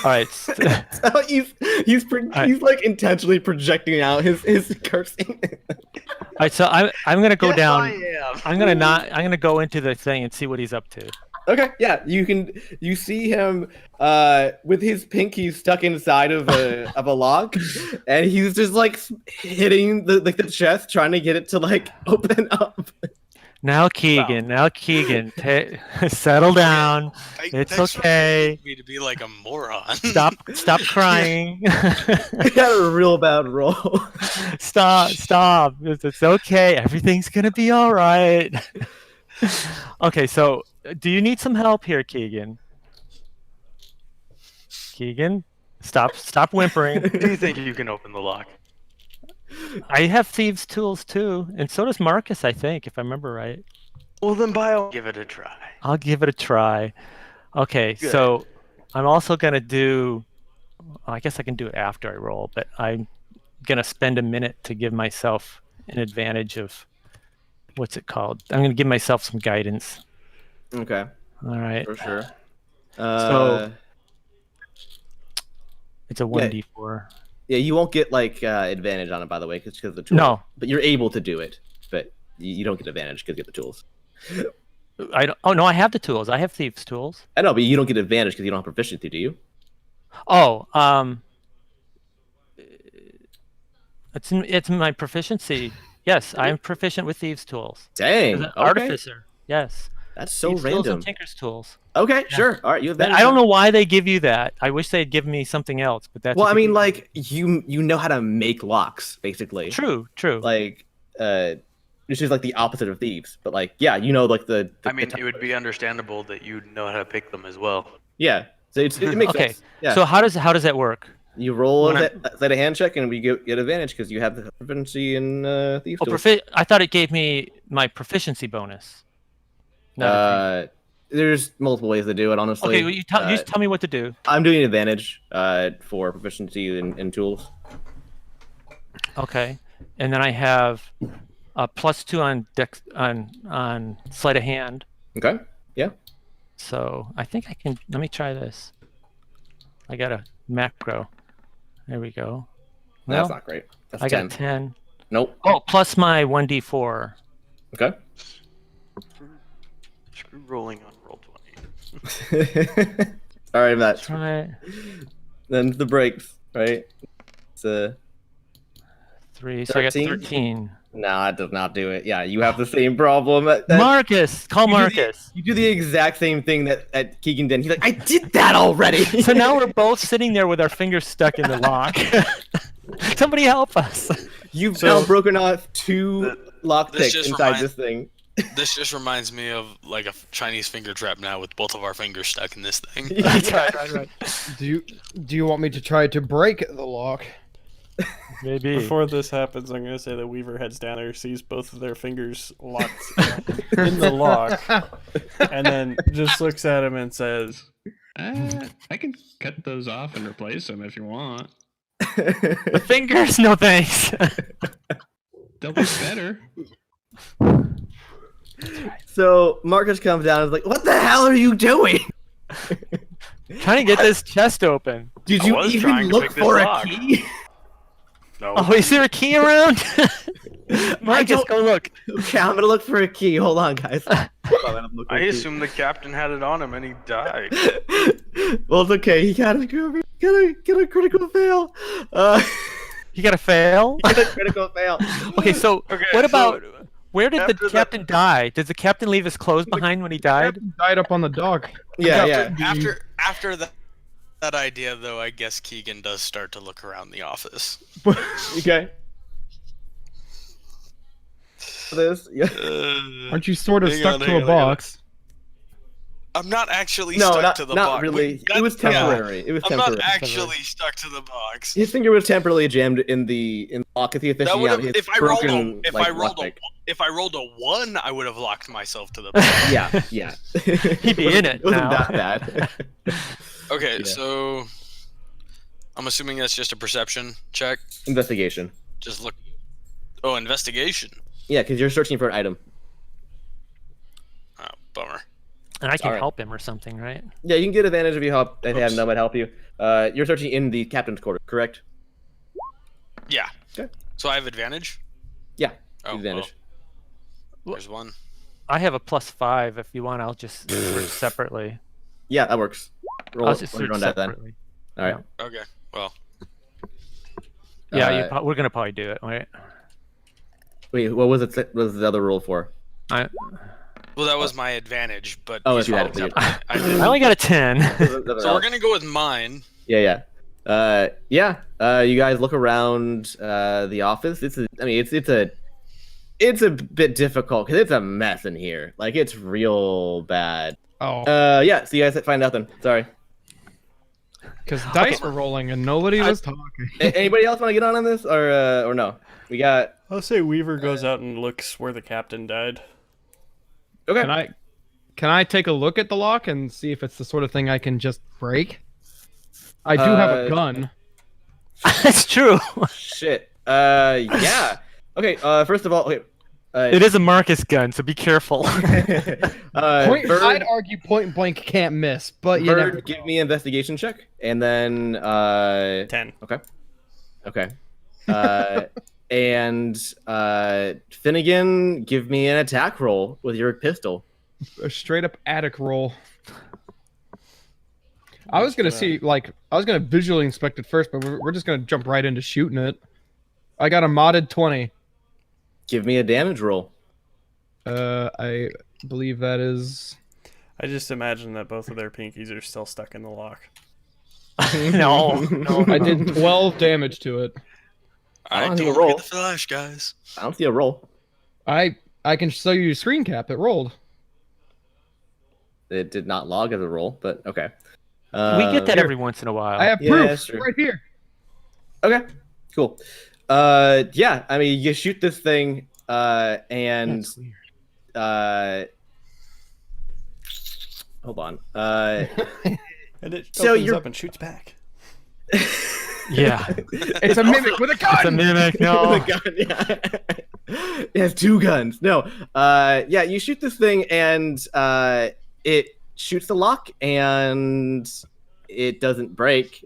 [SPEAKER 3] All right.
[SPEAKER 1] So he's like intentionally projecting out his cursing.
[SPEAKER 3] All right. So I'm gonna go
[SPEAKER 8] Yes,
[SPEAKER 3] down.
[SPEAKER 8] I am.
[SPEAKER 3] I'm gonna go into the thing and see what he's up to.
[SPEAKER 1] Okay, yeah, you see him with his pinky stuck inside of a lock, and he's just like hitting the chest, trying to get it to like open up.
[SPEAKER 3] Now Keegan, settle down. It's
[SPEAKER 2] That's
[SPEAKER 3] okay.
[SPEAKER 2] me to be like a moron.
[SPEAKER 3] Stop crying.
[SPEAKER 1] I got a real bad roll.
[SPEAKER 3] Stop. It's okay. Everything's gonna be all right. Okay, so do you need some help here, Keegan? Keegan, stop whimpering.
[SPEAKER 8] Do you think you can open the lock?
[SPEAKER 3] I have thieves' tools too, and so does Marcus, I think, if I remember right.
[SPEAKER 8] Well, then by all, give it a try.
[SPEAKER 3] I'll give it a try. Okay,
[SPEAKER 8] Good.
[SPEAKER 3] so I'm also gonna do. I guess I can do it after I roll, but I'm gonna spend a minute to give myself an advantage of what's it called? I'm gonna give myself some guidance.
[SPEAKER 1] Okay,
[SPEAKER 3] All right.
[SPEAKER 1] for sure.
[SPEAKER 3] So- It's a 1d4.
[SPEAKER 1] Yeah, you won't get like advantage on it, by the way, because of the tool.
[SPEAKER 3] No.
[SPEAKER 1] But you're able to do it, but you don't get advantage because you get the tools.
[SPEAKER 3] I don't. Oh no, I have the tools. I have thieves' tools.
[SPEAKER 1] I know, but you don't get advantage because you don't have proficiency, do you?
[SPEAKER 3] Oh, it's my proficiency. Yes, I am proficient with thieves' tools.
[SPEAKER 1] Dang.
[SPEAKER 3] As an
[SPEAKER 1] Okay.
[SPEAKER 3] artificer. Yes.
[SPEAKER 1] That's so
[SPEAKER 3] Thieves' tools
[SPEAKER 1] random.
[SPEAKER 3] and tinker's tools.
[SPEAKER 1] Okay, sure. All right, you have
[SPEAKER 3] I don't know why they give you that. I wish they'd give me something else, but that's
[SPEAKER 1] Well,
[SPEAKER 3] what
[SPEAKER 1] I
[SPEAKER 3] they
[SPEAKER 1] mean,
[SPEAKER 3] give.
[SPEAKER 1] like you know how to make locks, basically.
[SPEAKER 3] True.
[SPEAKER 1] Like, which is like the opposite of thieves. But like, yeah, you know, like the
[SPEAKER 8] I mean, it would be understandable that you know how to pick them as well.
[SPEAKER 1] yeah. So it makes
[SPEAKER 3] Okay.
[SPEAKER 1] sense. Yeah.
[SPEAKER 3] So how does that work?
[SPEAKER 1] You roll
[SPEAKER 3] when
[SPEAKER 1] a hand check, and we get advantage because you have the proficiency in thieves.
[SPEAKER 3] Oh, I thought it gave me my proficiency bonus.
[SPEAKER 1] There's multiple ways to do it, honestly.
[SPEAKER 3] Okay, well, you just tell me what to do.
[SPEAKER 1] I'm doing advantage for proficiency in tools.
[SPEAKER 3] Okay, and then I have a +2 on sleight of hand.
[SPEAKER 1] Okay. Yeah.
[SPEAKER 3] So I think I can. Let me try this. I got a macro. There we go.
[SPEAKER 1] That's
[SPEAKER 3] Well,
[SPEAKER 1] not great. That's
[SPEAKER 3] I
[SPEAKER 1] 10.
[SPEAKER 3] got 10.
[SPEAKER 1] Nope.
[SPEAKER 3] Oh, plus my 1d4.
[SPEAKER 1] Okay.
[SPEAKER 8] Screw rolling on roll 20.
[SPEAKER 1] All right, Matt.
[SPEAKER 3] Try
[SPEAKER 1] Then the breaks, right? It's
[SPEAKER 3] 3. So I got
[SPEAKER 1] 13?
[SPEAKER 3] 13.
[SPEAKER 1] no, that does not do it. Yeah, you have the same problem.
[SPEAKER 3] Marcus, call
[SPEAKER 1] you do the-
[SPEAKER 3] Marcus.
[SPEAKER 1] You do the exact same thing that Keegan did. He's like, I did that already.
[SPEAKER 3] So now we're both sitting there with our fingers stuck in the lock. Somebody help us.
[SPEAKER 1] You've now broken off 2
[SPEAKER 2] This
[SPEAKER 1] lockpicks
[SPEAKER 2] just
[SPEAKER 1] inside this thing.
[SPEAKER 2] This just reminds me of like a Chinese finger trap now with both of our fingers stuck in this thing.
[SPEAKER 3] Right.
[SPEAKER 4] Do you want me to try to break the lock?
[SPEAKER 3] Maybe.
[SPEAKER 6] Before this happens, I'm gonna say that Weaver heads down there, sees both of their fingers locked in the lock, and then just looks at him and says,
[SPEAKER 7] I can cut those off and replace them if you want.
[SPEAKER 3] The fingers? No thanks.
[SPEAKER 7] They'll be better.
[SPEAKER 1] So Marcus comes down and is like, what the hell are you doing?
[SPEAKER 3] Trying to get this chest open.
[SPEAKER 1] Did
[SPEAKER 8] I
[SPEAKER 1] you
[SPEAKER 8] was
[SPEAKER 1] even
[SPEAKER 8] trying to
[SPEAKER 1] look
[SPEAKER 8] pick this
[SPEAKER 1] for a
[SPEAKER 8] lock.
[SPEAKER 1] key?
[SPEAKER 8] No.
[SPEAKER 3] Oh, is there a key around? Marcus,
[SPEAKER 1] don't-
[SPEAKER 3] go look.
[SPEAKER 1] Okay, I'm gonna look for a key. Hold on, guys.
[SPEAKER 8] I assumed the captain had it on him and he died.
[SPEAKER 1] Well, it's okay. He got a critical fail.
[SPEAKER 3] You got to fail?
[SPEAKER 1] He got a critical fail.
[SPEAKER 3] Okay, so
[SPEAKER 8] Okay,
[SPEAKER 3] what
[SPEAKER 8] so
[SPEAKER 3] about... Where did the
[SPEAKER 8] after
[SPEAKER 3] captain die? Does the captain leave his clothes behind when he died?
[SPEAKER 4] Died up on the dock.
[SPEAKER 1] Yeah.
[SPEAKER 2] After that idea, though, I guess Keegan does start to look around the office.
[SPEAKER 1] Okay. This. Yeah.
[SPEAKER 4] Aren't you sort of
[SPEAKER 2] Hang
[SPEAKER 4] stuck
[SPEAKER 2] on,
[SPEAKER 4] to
[SPEAKER 2] hang
[SPEAKER 4] a
[SPEAKER 2] on, hang on.
[SPEAKER 4] box?
[SPEAKER 2] I'm not actually
[SPEAKER 1] No,
[SPEAKER 2] stuck
[SPEAKER 1] not
[SPEAKER 2] to the
[SPEAKER 1] not
[SPEAKER 2] box.
[SPEAKER 1] really.
[SPEAKER 2] That-
[SPEAKER 1] It was
[SPEAKER 2] yeah.
[SPEAKER 1] temporary. It was
[SPEAKER 2] I'm
[SPEAKER 1] temporary.
[SPEAKER 2] not actually stuck to the box.
[SPEAKER 1] His finger was temporarily jammed in the lock at the
[SPEAKER 2] That
[SPEAKER 1] official.
[SPEAKER 2] would have if I rolled a 1, I would have locked myself to the box.
[SPEAKER 1] Yeah.
[SPEAKER 3] He'd be in it
[SPEAKER 1] It wasn't
[SPEAKER 3] now.
[SPEAKER 1] that bad.
[SPEAKER 2] Okay,
[SPEAKER 1] Yeah.
[SPEAKER 2] so I'm assuming that's just a perception check.
[SPEAKER 1] Investigation.
[SPEAKER 2] Just look. Oh, investigation.
[SPEAKER 1] Yeah, because you're searching for an item.
[SPEAKER 2] Oh, bummer.
[SPEAKER 3] And I can
[SPEAKER 1] Alright.
[SPEAKER 3] help him or something, right?
[SPEAKER 1] Yeah, you can get advantage if you help. If
[SPEAKER 2] Oops.
[SPEAKER 1] no one help you. You're searching in the captain's quarters, correct?
[SPEAKER 2] Yeah.
[SPEAKER 1] Okay.
[SPEAKER 2] So I have advantage.
[SPEAKER 1] Yeah.
[SPEAKER 2] Oh,
[SPEAKER 1] Advantage.
[SPEAKER 2] well, there's one.
[SPEAKER 3] I have a +5. If you want, I'll just search separately.
[SPEAKER 1] Yeah, that works. Roll
[SPEAKER 3] I'll just
[SPEAKER 1] roll your
[SPEAKER 3] search
[SPEAKER 1] own die then.
[SPEAKER 3] separately.
[SPEAKER 1] All right.
[SPEAKER 2] Okay. Well,
[SPEAKER 3] Yeah, we're gonna probably do it, right?
[SPEAKER 1] Wait, what was it? What was the other roll for?
[SPEAKER 3] I
[SPEAKER 2] that was my advantage, but
[SPEAKER 1] Oh,
[SPEAKER 2] these
[SPEAKER 1] if you
[SPEAKER 2] are
[SPEAKER 1] had
[SPEAKER 2] all
[SPEAKER 1] it, you-
[SPEAKER 2] separate. I did.
[SPEAKER 3] only got a 10.
[SPEAKER 2] So we're gonna go with mine.
[SPEAKER 1] Yeah. You guys look around the office. It's a bit difficult because it's a mess in here. Like it's real bad.
[SPEAKER 4] Oh,
[SPEAKER 1] Yeah. So you guys find nothing. Sorry.
[SPEAKER 4] because dice were rolling and nobody was talking.
[SPEAKER 1] Anybody else want to get on this or no? We got.
[SPEAKER 6] I'll say Weaver goes out and looks where the captain died.
[SPEAKER 1] Okay.
[SPEAKER 4] Can I take a look at the lock and see if it's the sort of thing I can just break? I do have a gun.
[SPEAKER 3] That's true.
[SPEAKER 1] Shit. Yeah. Okay. First of all, okay.
[SPEAKER 3] It is a Marcus gun, so be careful.
[SPEAKER 4] I'd
[SPEAKER 1] Bird,
[SPEAKER 4] argue point blank can't miss, but you never
[SPEAKER 1] Bird, give me an investigation check, and then
[SPEAKER 6] 10.
[SPEAKER 1] Okay. And Finnegan, give me an attack roll with your pistol.
[SPEAKER 4] a straight up attic roll. I was gonna see, like, I was gonna visually inspect it first, but we're just gonna jump right into shooting it. I got a modded 20.
[SPEAKER 1] Give me a damage roll.
[SPEAKER 4] I believe that is.
[SPEAKER 6] I just imagine that both of their pinkies are still stuck in the lock.
[SPEAKER 3] No.
[SPEAKER 4] I did 12 damage to it.
[SPEAKER 2] I
[SPEAKER 1] don't see a
[SPEAKER 2] don't
[SPEAKER 1] roll.
[SPEAKER 2] get the flash, guys.
[SPEAKER 1] I don't see a roll.
[SPEAKER 4] I can show you a screen cap. It rolled.
[SPEAKER 1] It did not log as a roll, but okay.
[SPEAKER 3] We get that
[SPEAKER 4] Here.
[SPEAKER 3] every once in a while.
[SPEAKER 4] I have
[SPEAKER 1] Yeah,
[SPEAKER 4] proof
[SPEAKER 1] that's true.
[SPEAKER 4] right here.
[SPEAKER 1] Okay, cool. Yeah, I mean, you shoot this thing, and
[SPEAKER 3] That's weird.
[SPEAKER 1] hold on.
[SPEAKER 6] And it
[SPEAKER 1] So
[SPEAKER 6] opens
[SPEAKER 1] you're-
[SPEAKER 6] up and shoots back.
[SPEAKER 3] Yeah.
[SPEAKER 4] It's a mimic with a gun.
[SPEAKER 3] It's a mimic. No.
[SPEAKER 1] The gun, yeah. It has two guns. No. Yeah, you shoot this thing and it shoots the lock and it doesn't break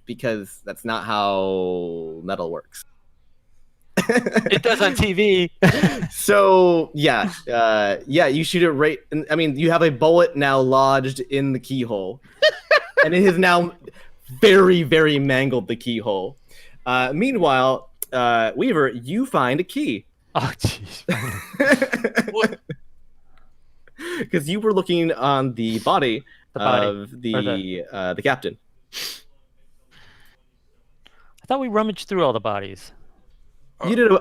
[SPEAKER 1] because that's not how metal works.
[SPEAKER 3] It does on TV.
[SPEAKER 1] So yeah, you shoot it right. I mean, you have a bullet now lodged in the keyhole, and it has now very, very mangled the keyhole. Meanwhile, Weaver, you find a key
[SPEAKER 3] Oh, jeez.
[SPEAKER 2] What?
[SPEAKER 1] because you were looking on the body,
[SPEAKER 3] The body.
[SPEAKER 1] of
[SPEAKER 3] Or
[SPEAKER 1] the captain.
[SPEAKER 3] I thought we rummaged through all the bodies.
[SPEAKER 1] You did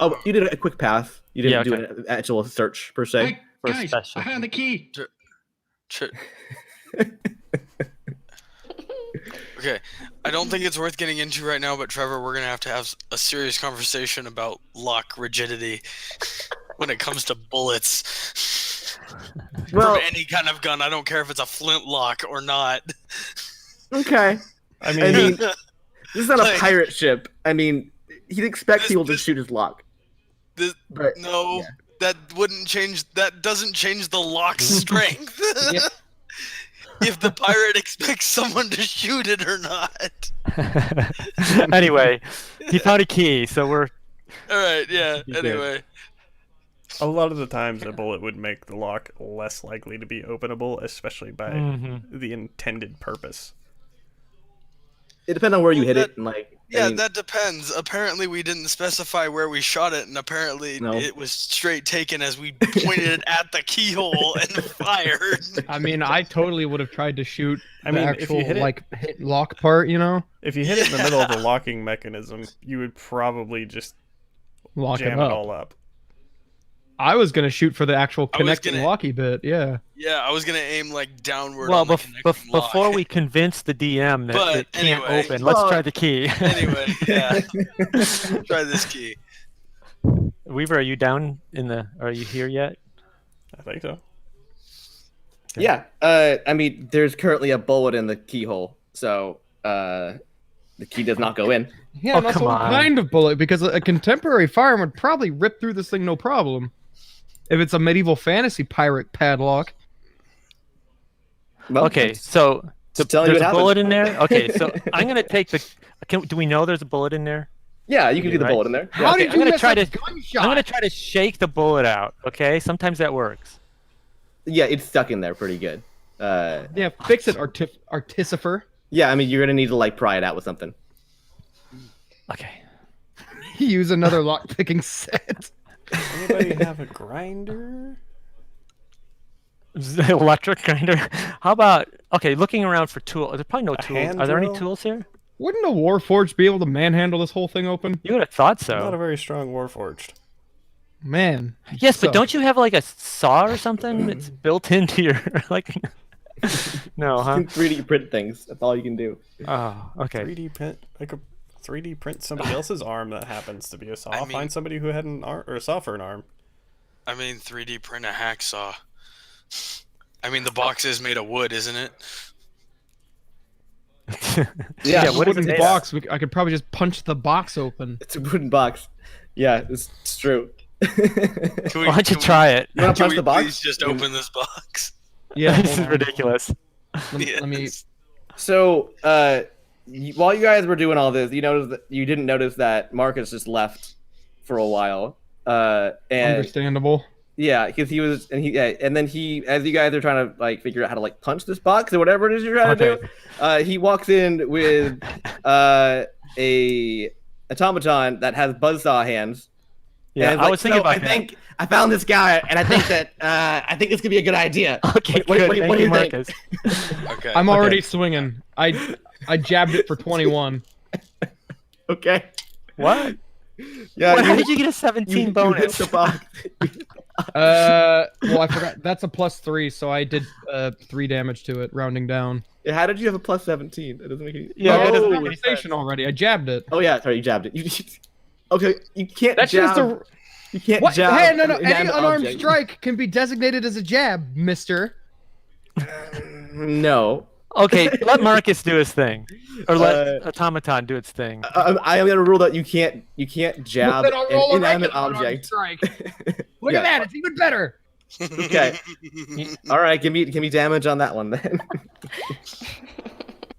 [SPEAKER 1] a quick pass. You didn't
[SPEAKER 3] Yeah,
[SPEAKER 1] do an actual search per se.
[SPEAKER 7] Hey,
[SPEAKER 3] For
[SPEAKER 7] guys,
[SPEAKER 3] special.
[SPEAKER 7] I found the key.
[SPEAKER 2] Ch- Okay, I don't think it's worth getting into right now, but Trevor, we're gonna have to have a serious conversation about lock rigidity when it comes to bullets.
[SPEAKER 1] Well,
[SPEAKER 2] From any kind of gun, I don't care if it's a flintlock or not.
[SPEAKER 1] okay.
[SPEAKER 6] I mean,
[SPEAKER 1] I mean, this is not a
[SPEAKER 2] Like-
[SPEAKER 1] pirate ship. I mean, he'd expect
[SPEAKER 2] This-
[SPEAKER 1] people to
[SPEAKER 2] this-
[SPEAKER 1] shoot his lock.
[SPEAKER 2] This-
[SPEAKER 1] But
[SPEAKER 2] No,
[SPEAKER 1] yeah.
[SPEAKER 2] that wouldn't change. That doesn't change the lock's strength.
[SPEAKER 4] Yeah.
[SPEAKER 2] If the pirate expects someone to shoot it or not.
[SPEAKER 3] Anyway, he found a key, so we're.
[SPEAKER 2] All right, yeah.
[SPEAKER 1] You did.
[SPEAKER 2] Anyway,
[SPEAKER 6] a lot of the times a bullet would make the lock less likely to be openable, especially by
[SPEAKER 3] Mhm.
[SPEAKER 6] the intended purpose.
[SPEAKER 1] It depends on where you
[SPEAKER 2] Well,
[SPEAKER 1] hit
[SPEAKER 2] that-
[SPEAKER 1] it, and like.
[SPEAKER 2] yeah,
[SPEAKER 1] I mean,
[SPEAKER 2] that depends. Apparently, we didn't specify where we shot it, and apparently,
[SPEAKER 1] No.
[SPEAKER 2] it was straight taken as we pointed it at the keyhole and fired.
[SPEAKER 4] I mean, I totally would have tried to shoot
[SPEAKER 6] I
[SPEAKER 4] the
[SPEAKER 6] mean, if you
[SPEAKER 4] actual
[SPEAKER 6] hit it-
[SPEAKER 4] like hit lock part, you know,
[SPEAKER 6] If you hit it in the middle of the locking mechanism, you would probably just
[SPEAKER 4] lock
[SPEAKER 6] jam
[SPEAKER 4] it
[SPEAKER 6] it
[SPEAKER 4] up.
[SPEAKER 6] all up.
[SPEAKER 4] I was gonna shoot for the actual
[SPEAKER 2] I was
[SPEAKER 4] connecting
[SPEAKER 2] gonna-
[SPEAKER 4] locky bit. Yeah.
[SPEAKER 2] Yeah, I was gonna aim like downward.
[SPEAKER 3] Well,
[SPEAKER 2] on the connecting lock.
[SPEAKER 3] before we convince the DM that
[SPEAKER 2] But
[SPEAKER 3] it can't
[SPEAKER 2] anyway.
[SPEAKER 3] open, let's
[SPEAKER 1] Well-
[SPEAKER 3] try the key.
[SPEAKER 2] Anyway, yeah. Try this key.
[SPEAKER 3] Weaver, are you down in the? Are you here yet?
[SPEAKER 6] I think so.
[SPEAKER 1] Yeah. I mean, there's currently a bullet in the keyhole, so the key does not go in.
[SPEAKER 4] Yeah,
[SPEAKER 3] Oh,
[SPEAKER 4] and that's
[SPEAKER 3] come
[SPEAKER 4] what
[SPEAKER 3] on.
[SPEAKER 4] kind of bullet, because a contemporary firearm would probably rip through this thing no problem. If it's a medieval fantasy pirate padlock.
[SPEAKER 1] Well,
[SPEAKER 3] Okay, so
[SPEAKER 1] just telling you
[SPEAKER 3] there's
[SPEAKER 1] what
[SPEAKER 3] a bullet
[SPEAKER 1] happened.
[SPEAKER 3] in there. Okay, so I'm gonna take the. Do we know there's a bullet in there?
[SPEAKER 1] Yeah, you can do the
[SPEAKER 3] Right.
[SPEAKER 1] bullet in there. Yeah.
[SPEAKER 4] How
[SPEAKER 3] okay,
[SPEAKER 4] did
[SPEAKER 3] I'm
[SPEAKER 4] you
[SPEAKER 3] gonna
[SPEAKER 4] miss
[SPEAKER 3] try
[SPEAKER 4] that
[SPEAKER 3] to-
[SPEAKER 4] gunshot?
[SPEAKER 3] I'm gonna try to shake the bullet out. Okay, sometimes that works.
[SPEAKER 1] Yeah, it's stuck in there pretty good.
[SPEAKER 4] Yeah, fix it, Artificer.
[SPEAKER 1] Yeah, I mean, you're gonna need to like pry it out with something.
[SPEAKER 3] Okay.
[SPEAKER 4] Use another lock picking set.
[SPEAKER 6] Anybody have a grinder?
[SPEAKER 3] Electric grinder. How about okay? Looking around for tools. There's probably no
[SPEAKER 6] A
[SPEAKER 3] tools.
[SPEAKER 6] hand
[SPEAKER 3] Are there any
[SPEAKER 6] drill?
[SPEAKER 3] tools here?
[SPEAKER 4] Wouldn't a Warforged be able to manhandle this whole thing open?
[SPEAKER 3] You would have thought
[SPEAKER 6] Not a
[SPEAKER 3] so.
[SPEAKER 6] very strong warforged.
[SPEAKER 4] Man.
[SPEAKER 3] Yes, but
[SPEAKER 4] So-
[SPEAKER 3] don't you have like a saw or something that's built into your like? No,
[SPEAKER 1] You
[SPEAKER 3] huh?
[SPEAKER 1] can 3D print things. That's all you can do.
[SPEAKER 3] Oh, okay.
[SPEAKER 6] 3D print, like a 3D print somebody else's arm that happens to be a saw.
[SPEAKER 2] I mean-
[SPEAKER 6] Find somebody who had an arm or a saw for an arm.
[SPEAKER 2] I mean, 3D print a hacksaw. I mean, the box is made of wood, isn't it?
[SPEAKER 1] Yeah,
[SPEAKER 3] what is
[SPEAKER 4] Wooden
[SPEAKER 3] it?
[SPEAKER 4] box. I could probably just punch the box open.
[SPEAKER 1] It's a wooden box. Yeah, it's true.
[SPEAKER 2] Can we,
[SPEAKER 3] Why don't you
[SPEAKER 2] can we-
[SPEAKER 3] try it?
[SPEAKER 1] You want to
[SPEAKER 2] Can
[SPEAKER 1] punch
[SPEAKER 2] we
[SPEAKER 1] the box?
[SPEAKER 2] please just open this box?
[SPEAKER 4] Yeah.
[SPEAKER 3] This is
[SPEAKER 4] hold on.
[SPEAKER 3] ridiculous.
[SPEAKER 4] Let me.
[SPEAKER 2] Yes.
[SPEAKER 1] So, while you guys were doing all this, you didn't notice that Marcus just left for a while. And
[SPEAKER 4] Understandable.
[SPEAKER 1] Yeah, because he was, and then he, as you guys are trying to like figure out how to like punch this box or whatever it is you're trying to do, he walks in with a automaton that has buzzsaw hands.
[SPEAKER 3] Yeah,
[SPEAKER 1] and
[SPEAKER 3] I was thinking about
[SPEAKER 1] I
[SPEAKER 3] that.
[SPEAKER 1] think I found this guy, and I think that I think this could be a good idea.
[SPEAKER 3] Okay,
[SPEAKER 1] What
[SPEAKER 3] good.
[SPEAKER 1] do
[SPEAKER 3] Thank
[SPEAKER 1] you
[SPEAKER 3] you,
[SPEAKER 1] think?
[SPEAKER 3] Marcus.
[SPEAKER 2] Okay.
[SPEAKER 4] I'm already swinging. I jabbed it for 21.
[SPEAKER 1] Okay.
[SPEAKER 3] What?
[SPEAKER 1] Yeah.
[SPEAKER 3] How did you get a 17
[SPEAKER 1] hit
[SPEAKER 3] bonus?
[SPEAKER 1] the box.
[SPEAKER 4] Well, I forgot. That's a +3, so I did 3 damage to it, rounding down.
[SPEAKER 1] Yeah, how did you have a +17? That doesn't make any.
[SPEAKER 3] Yeah, that
[SPEAKER 4] oh,
[SPEAKER 3] doesn't make any
[SPEAKER 4] conversation already. I jabbed it.
[SPEAKER 1] Oh yeah, sorry, you jabbed it. Okay, you can't
[SPEAKER 4] That's
[SPEAKER 1] jab.
[SPEAKER 4] just a.
[SPEAKER 1] You can't
[SPEAKER 4] What?
[SPEAKER 1] jab.
[SPEAKER 4] Hey, no.
[SPEAKER 1] an
[SPEAKER 4] Any
[SPEAKER 1] inanimate
[SPEAKER 4] unarmed
[SPEAKER 1] object.
[SPEAKER 4] strike can be designated as a jab, mister.
[SPEAKER 1] No.
[SPEAKER 3] Okay, let Marcus do his thing, or let Automaton do its thing.
[SPEAKER 1] I am gonna rule that you can't jab
[SPEAKER 4] Then I'll roll
[SPEAKER 1] an
[SPEAKER 4] a
[SPEAKER 1] inanimate
[SPEAKER 4] regular unarmed
[SPEAKER 1] object.
[SPEAKER 4] strike. Look
[SPEAKER 1] Yeah.
[SPEAKER 4] at that. It's even better.
[SPEAKER 1] Okay. All right, give me damage on that one then.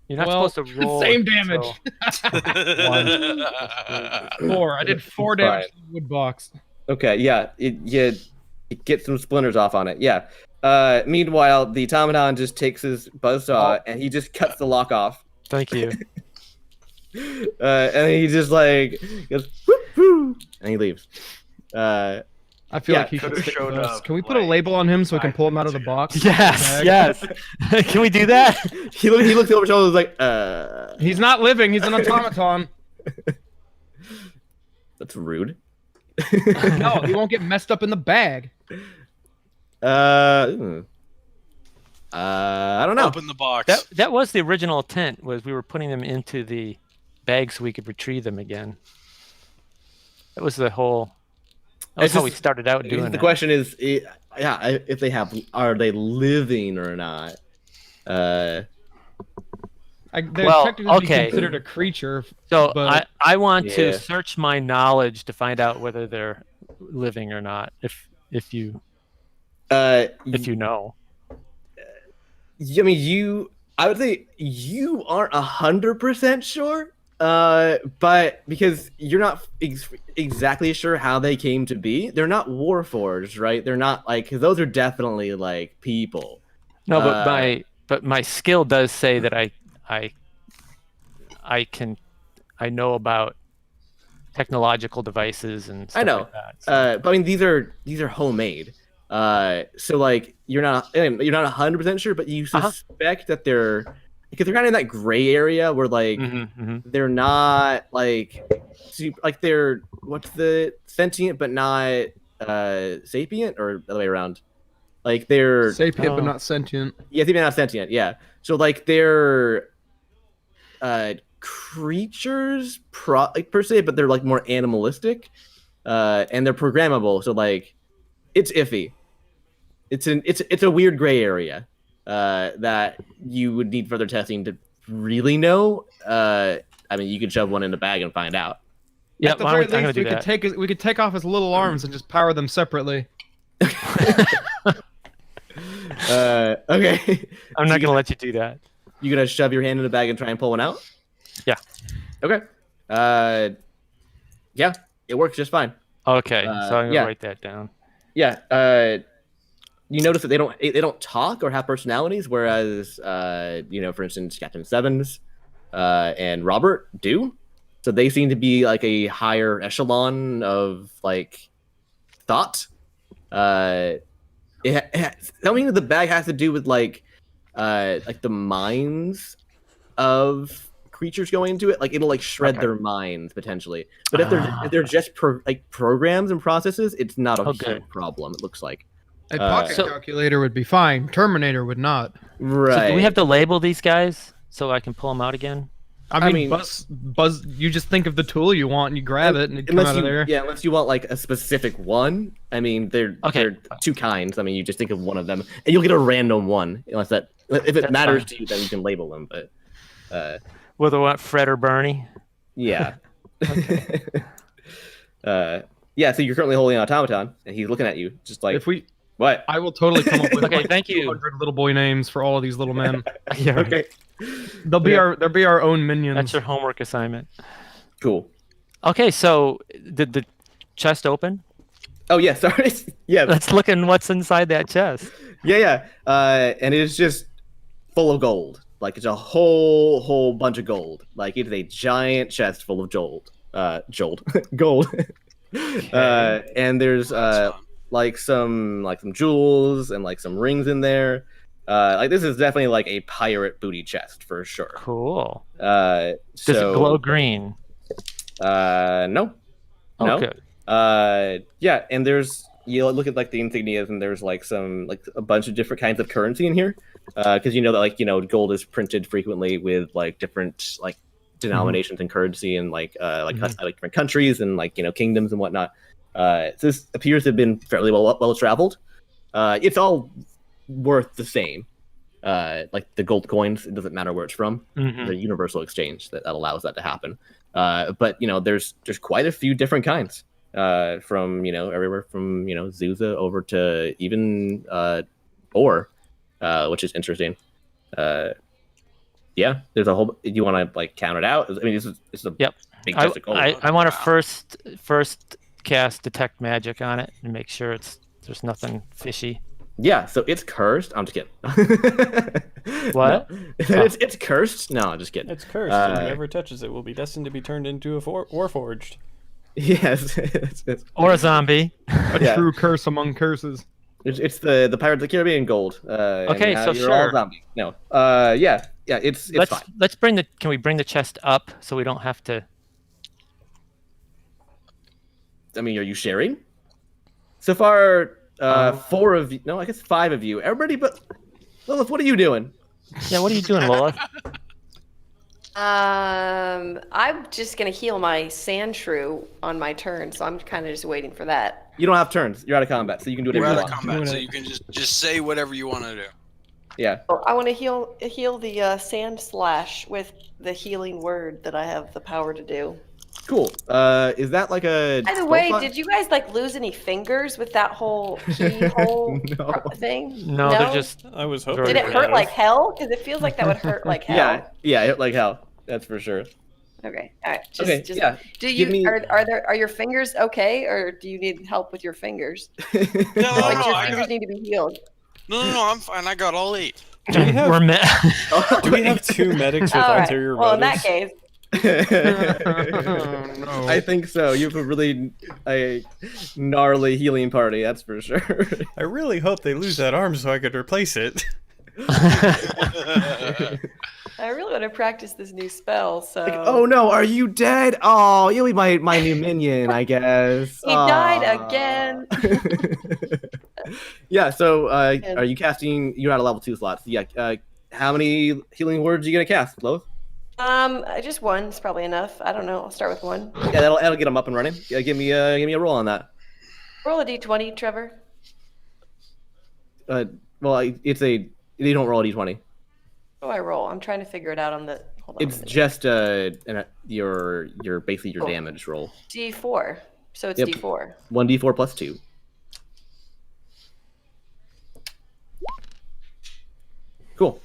[SPEAKER 3] You're not
[SPEAKER 4] Well,
[SPEAKER 3] supposed to roll.
[SPEAKER 4] same damage.
[SPEAKER 3] so-
[SPEAKER 4] 4. I did 4 damage to the wood box.
[SPEAKER 1] Okay, yeah, you get some splinters off on it. Yeah. Meanwhile, the automaton just takes his buzzsaw and he just cuts the lock off.
[SPEAKER 3] Thank you.
[SPEAKER 1] And he just like goes whoop, whoop, and he leaves.
[SPEAKER 4] I feel
[SPEAKER 1] Yeah,
[SPEAKER 4] like he should
[SPEAKER 8] could've
[SPEAKER 4] stick
[SPEAKER 8] showed
[SPEAKER 4] with us.
[SPEAKER 8] up,
[SPEAKER 4] Can we put a
[SPEAKER 8] like,
[SPEAKER 4] label on him so we can
[SPEAKER 8] 5
[SPEAKER 4] pull him out of the
[SPEAKER 8] minutes
[SPEAKER 4] box?
[SPEAKER 3] Yes, yes. Can we do that?
[SPEAKER 1] he looks over his shoulder and is like,
[SPEAKER 4] He's not living. He's an automaton.
[SPEAKER 1] that's rude.
[SPEAKER 4] No, he won't get messed up in the bag.
[SPEAKER 1] I don't know.
[SPEAKER 2] Open the box.
[SPEAKER 3] That was the original intent. Was we were putting them into the bag so we could retrieve them again. That was the whole. That was
[SPEAKER 1] It's
[SPEAKER 3] how we
[SPEAKER 1] just-
[SPEAKER 3] started out doing
[SPEAKER 1] The
[SPEAKER 3] it.
[SPEAKER 1] question is, if they are they living or not?
[SPEAKER 4] They're
[SPEAKER 3] Well,
[SPEAKER 4] technically
[SPEAKER 3] okay.
[SPEAKER 4] considered a creature.
[SPEAKER 3] So
[SPEAKER 4] but-
[SPEAKER 3] I want
[SPEAKER 1] Yeah.
[SPEAKER 3] to search my knowledge to find out whether they're living or not. If you know.
[SPEAKER 1] I mean, I would say you aren't 100% sure, but because you're not exactly sure how they came to be, they're not warforged, right? They're not like, because those are definitely like people.
[SPEAKER 3] No, but my skill does say that I know about technological devices and stuff
[SPEAKER 1] I know,
[SPEAKER 3] like that. So.
[SPEAKER 1] but I mean, these are homemade. So like you're not 100% sure, but you suspect that they're, because they're kind of in that gray area where like they're not like they're what's the sentient but not sapient, or the other way around. Like they're
[SPEAKER 4] sapient but not sentient.
[SPEAKER 1] Yeah, sapient not sentient. Yeah, so like they're creatures per se, but they're like more animalistic, and they're programmable. So like it's iffy. It's a weird gray area that you would need further testing to really know. I mean, you could shove one in a bag and find out.
[SPEAKER 3] Yeah,
[SPEAKER 4] At the very least, we could take off his little arms and just power them separately.
[SPEAKER 1] Okay.
[SPEAKER 3] I'm not gonna let you do that.
[SPEAKER 1] You gonna shove your hand in a bag and try and pull one out?
[SPEAKER 3] Yeah.
[SPEAKER 1] Okay. Yeah, it works just fine.
[SPEAKER 3] Okay, so I'm gonna
[SPEAKER 1] yeah.
[SPEAKER 3] write that down.
[SPEAKER 1] Yeah. You notice that they don't talk or have personalities, whereas for instance, Captain Sevens and Robert do. So they seem to be like a higher echelon of like thought. Tell me the bag has to do with like the minds of creatures going into it. Like it'll like shred their minds potentially. But if they're just programs and processes, it's not a huge problem. It looks like.
[SPEAKER 4] A pocket calculator would be fine. Terminator would not.
[SPEAKER 1] Right.
[SPEAKER 3] So do we have to label these guys so I can pull them out again?
[SPEAKER 4] I mean, Buzz. You just think of the tool you want and you grab it and it comes out of there.
[SPEAKER 1] Yeah, unless you want like a specific one. I mean, they're two kinds. I mean, you just think of one of them, and you'll get a random one. Unless if it matters to you, then you can label them. But
[SPEAKER 3] whether what Fred or Bernie.
[SPEAKER 1] Yeah. Yeah. So you're currently holding an automaton, and he's looking at you, just like what?
[SPEAKER 4] I will totally come up with
[SPEAKER 3] Okay, thank you.
[SPEAKER 4] 200 little boy names for all of these little men.
[SPEAKER 3] Yeah, right.
[SPEAKER 1] Okay.
[SPEAKER 4] They'll be our own minions.
[SPEAKER 3] That's your homework assignment.
[SPEAKER 1] Cool.
[SPEAKER 3] Okay, so did the chest open?
[SPEAKER 1] Oh yeah, sorry. Yeah,
[SPEAKER 3] Let's look at what's inside that chest.
[SPEAKER 1] yeah. And it's just full of gold. Like it's a whole bunch of gold. Like it's a giant chest full of gold. Gold. And there's
[SPEAKER 2] That's fun.
[SPEAKER 1] like some jewels and like some rings in there. Like this is definitely like a pirate booty chest for sure.
[SPEAKER 3] Cool.
[SPEAKER 1] Does
[SPEAKER 3] Does it glow green?
[SPEAKER 1] No.
[SPEAKER 3] Oh,
[SPEAKER 1] No.
[SPEAKER 3] good.
[SPEAKER 1] Yeah, and there's you look at like the insignias, and there's like some like a bunch of different kinds of currency in here, because you know that like gold is printed frequently with like different like denominations and currency and like different countries and like kingdoms and whatnot. So this appears to have been fairly well traveled. It's all worth the same. Like the gold coins, it doesn't matter where it's from.
[SPEAKER 3] Mhm.
[SPEAKER 1] The universal exchange that allows that to happen. But there's quite a few different kinds. From everywhere from Zuza over to even ore, which is interesting. Yeah, there's a whole. You want to like count it out? I mean, this is a
[SPEAKER 3] Yep.
[SPEAKER 1] big chest of gold.
[SPEAKER 3] I want to first cast detect magic on it and make sure there's nothing fishy.
[SPEAKER 1] Yeah, so it's cursed. I'm just kidding.
[SPEAKER 3] What?
[SPEAKER 1] No. It's cursed. No, I'm just kidding.
[SPEAKER 6] It's cursed, and whoever touches it will be destined to be turned into a warforged.
[SPEAKER 1] Yes, it's
[SPEAKER 3] Or a zombie.
[SPEAKER 4] A
[SPEAKER 1] Yeah.
[SPEAKER 4] true curse among curses.
[SPEAKER 1] it's the Pirates of the Caribbean gold.
[SPEAKER 3] Okay,
[SPEAKER 1] and
[SPEAKER 3] so
[SPEAKER 1] you're all
[SPEAKER 3] sure.
[SPEAKER 1] zombie. No. Yeah. It's fine.
[SPEAKER 3] Let's can we bring the chest up so we don't have to?
[SPEAKER 1] I mean, are you sharing? So far, 4 of you. No, I guess 5 of you. Everybody, but Lilith, what are you doing?
[SPEAKER 3] Yeah, what are you doing, Lilith?
[SPEAKER 5] I'm just gonna heal my sand shrew on my turn, so I'm kind of just waiting for that.
[SPEAKER 1] You don't have turns. You're out of combat, so you can do
[SPEAKER 2] We're
[SPEAKER 1] whatever
[SPEAKER 2] out
[SPEAKER 1] you
[SPEAKER 2] of
[SPEAKER 1] want.
[SPEAKER 2] combat, so you can just say whatever you want to do.
[SPEAKER 1] Yeah.
[SPEAKER 5] Oh, I want to heal the sand slash with the healing word that I have the power to do.
[SPEAKER 1] Cool. Is that like a?
[SPEAKER 5] By the way, did you guys like lose any fingers with that whole keyhole
[SPEAKER 1] No.
[SPEAKER 5] thing?
[SPEAKER 3] No, they're just.
[SPEAKER 6] I was hoping.
[SPEAKER 5] Did it
[SPEAKER 6] we
[SPEAKER 5] hurt
[SPEAKER 6] have.
[SPEAKER 5] like hell? Because it feels like that would hurt like hell.
[SPEAKER 1] Yeah, hit like hell. That's for sure.
[SPEAKER 5] Okay. All right.
[SPEAKER 1] Okay, yeah.
[SPEAKER 5] Do
[SPEAKER 1] Give
[SPEAKER 5] you
[SPEAKER 1] me-
[SPEAKER 5] are your fingers okay, or do you need help with your fingers?
[SPEAKER 2] No,
[SPEAKER 5] Like
[SPEAKER 2] no,
[SPEAKER 5] your
[SPEAKER 2] I
[SPEAKER 5] fingers
[SPEAKER 2] got,
[SPEAKER 5] need to be healed.
[SPEAKER 2] no, I'm fine. I got all 8.
[SPEAKER 6] Do we have,
[SPEAKER 3] We're
[SPEAKER 6] do we have 2 medics with
[SPEAKER 5] All right.
[SPEAKER 6] ulterior
[SPEAKER 5] Well, in
[SPEAKER 6] motives?
[SPEAKER 5] that case,
[SPEAKER 4] No.
[SPEAKER 1] I think so. You have a really gnarly healing party. That's for sure.
[SPEAKER 6] I really hope they lose that arm so I could replace it.
[SPEAKER 5] I really want to practice this new spell. So.
[SPEAKER 1] Like, oh no, are you dead? Oh, you'll be my new minion, I guess.
[SPEAKER 5] He died again.
[SPEAKER 1] Yeah. So, are you casting? You're at a level 2 slot. So yeah. How many healing words are you gonna cast, Lois?
[SPEAKER 5] Just one is probably enough. I don't know. I'll start with one.
[SPEAKER 1] Yeah, that'll get them up and running. Yeah, give me a roll on that.
[SPEAKER 5] Roll a d20, Trevor.
[SPEAKER 1] Well, you don't roll a d20.
[SPEAKER 5] What do I roll? I'm trying to figure it out on the. Hold on.
[SPEAKER 1] It's just your basically your damage roll.
[SPEAKER 5] D4. So it's
[SPEAKER 1] Yep.
[SPEAKER 5] D4.
[SPEAKER 1] 1d4 plus 2. Cool.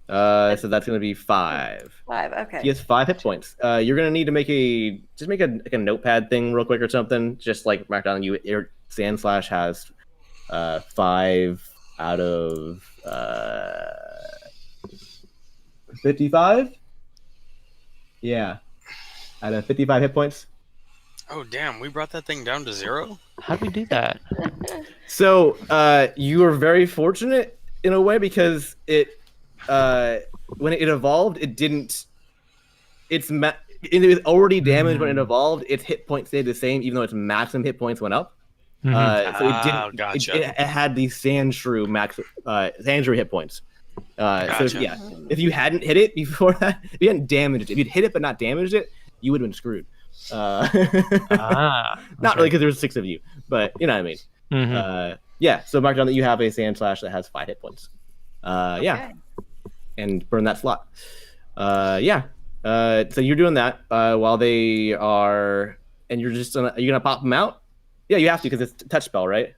[SPEAKER 1] So that's gonna be 5.
[SPEAKER 5] 5. Okay.
[SPEAKER 1] He has 5 hit points. You're gonna need to make a notepad thing real quick or something. Just like mark down your sand slash has 5 out of 55. Yeah, out of 55 hit points.
[SPEAKER 2] Oh damn, we brought that thing down to 0.
[SPEAKER 3] How do we do that?
[SPEAKER 1] So you were very fortunate in a way because it when it evolved, it didn't. It was already damaged when it evolved. Its hit points stayed the same, even though its maximum hit points went up. So it didn't.
[SPEAKER 2] Gotcha.
[SPEAKER 1] It had these sand shrew hit points.
[SPEAKER 2] Gotcha.
[SPEAKER 1] So yeah, if you hadn't hit it before that, if you hadn't damaged it, if you'd hit it but not damaged it, you would have been screwed. Not really because there was 6 of you, but you know what I mean. Yeah. So mark down that you have a sand slash that has 5 hit points. Yeah, and burn that slot. Yeah. So you're doing that while they are, and you're just are you gonna pop them out? Yeah, you have to because it's a touch spell, right?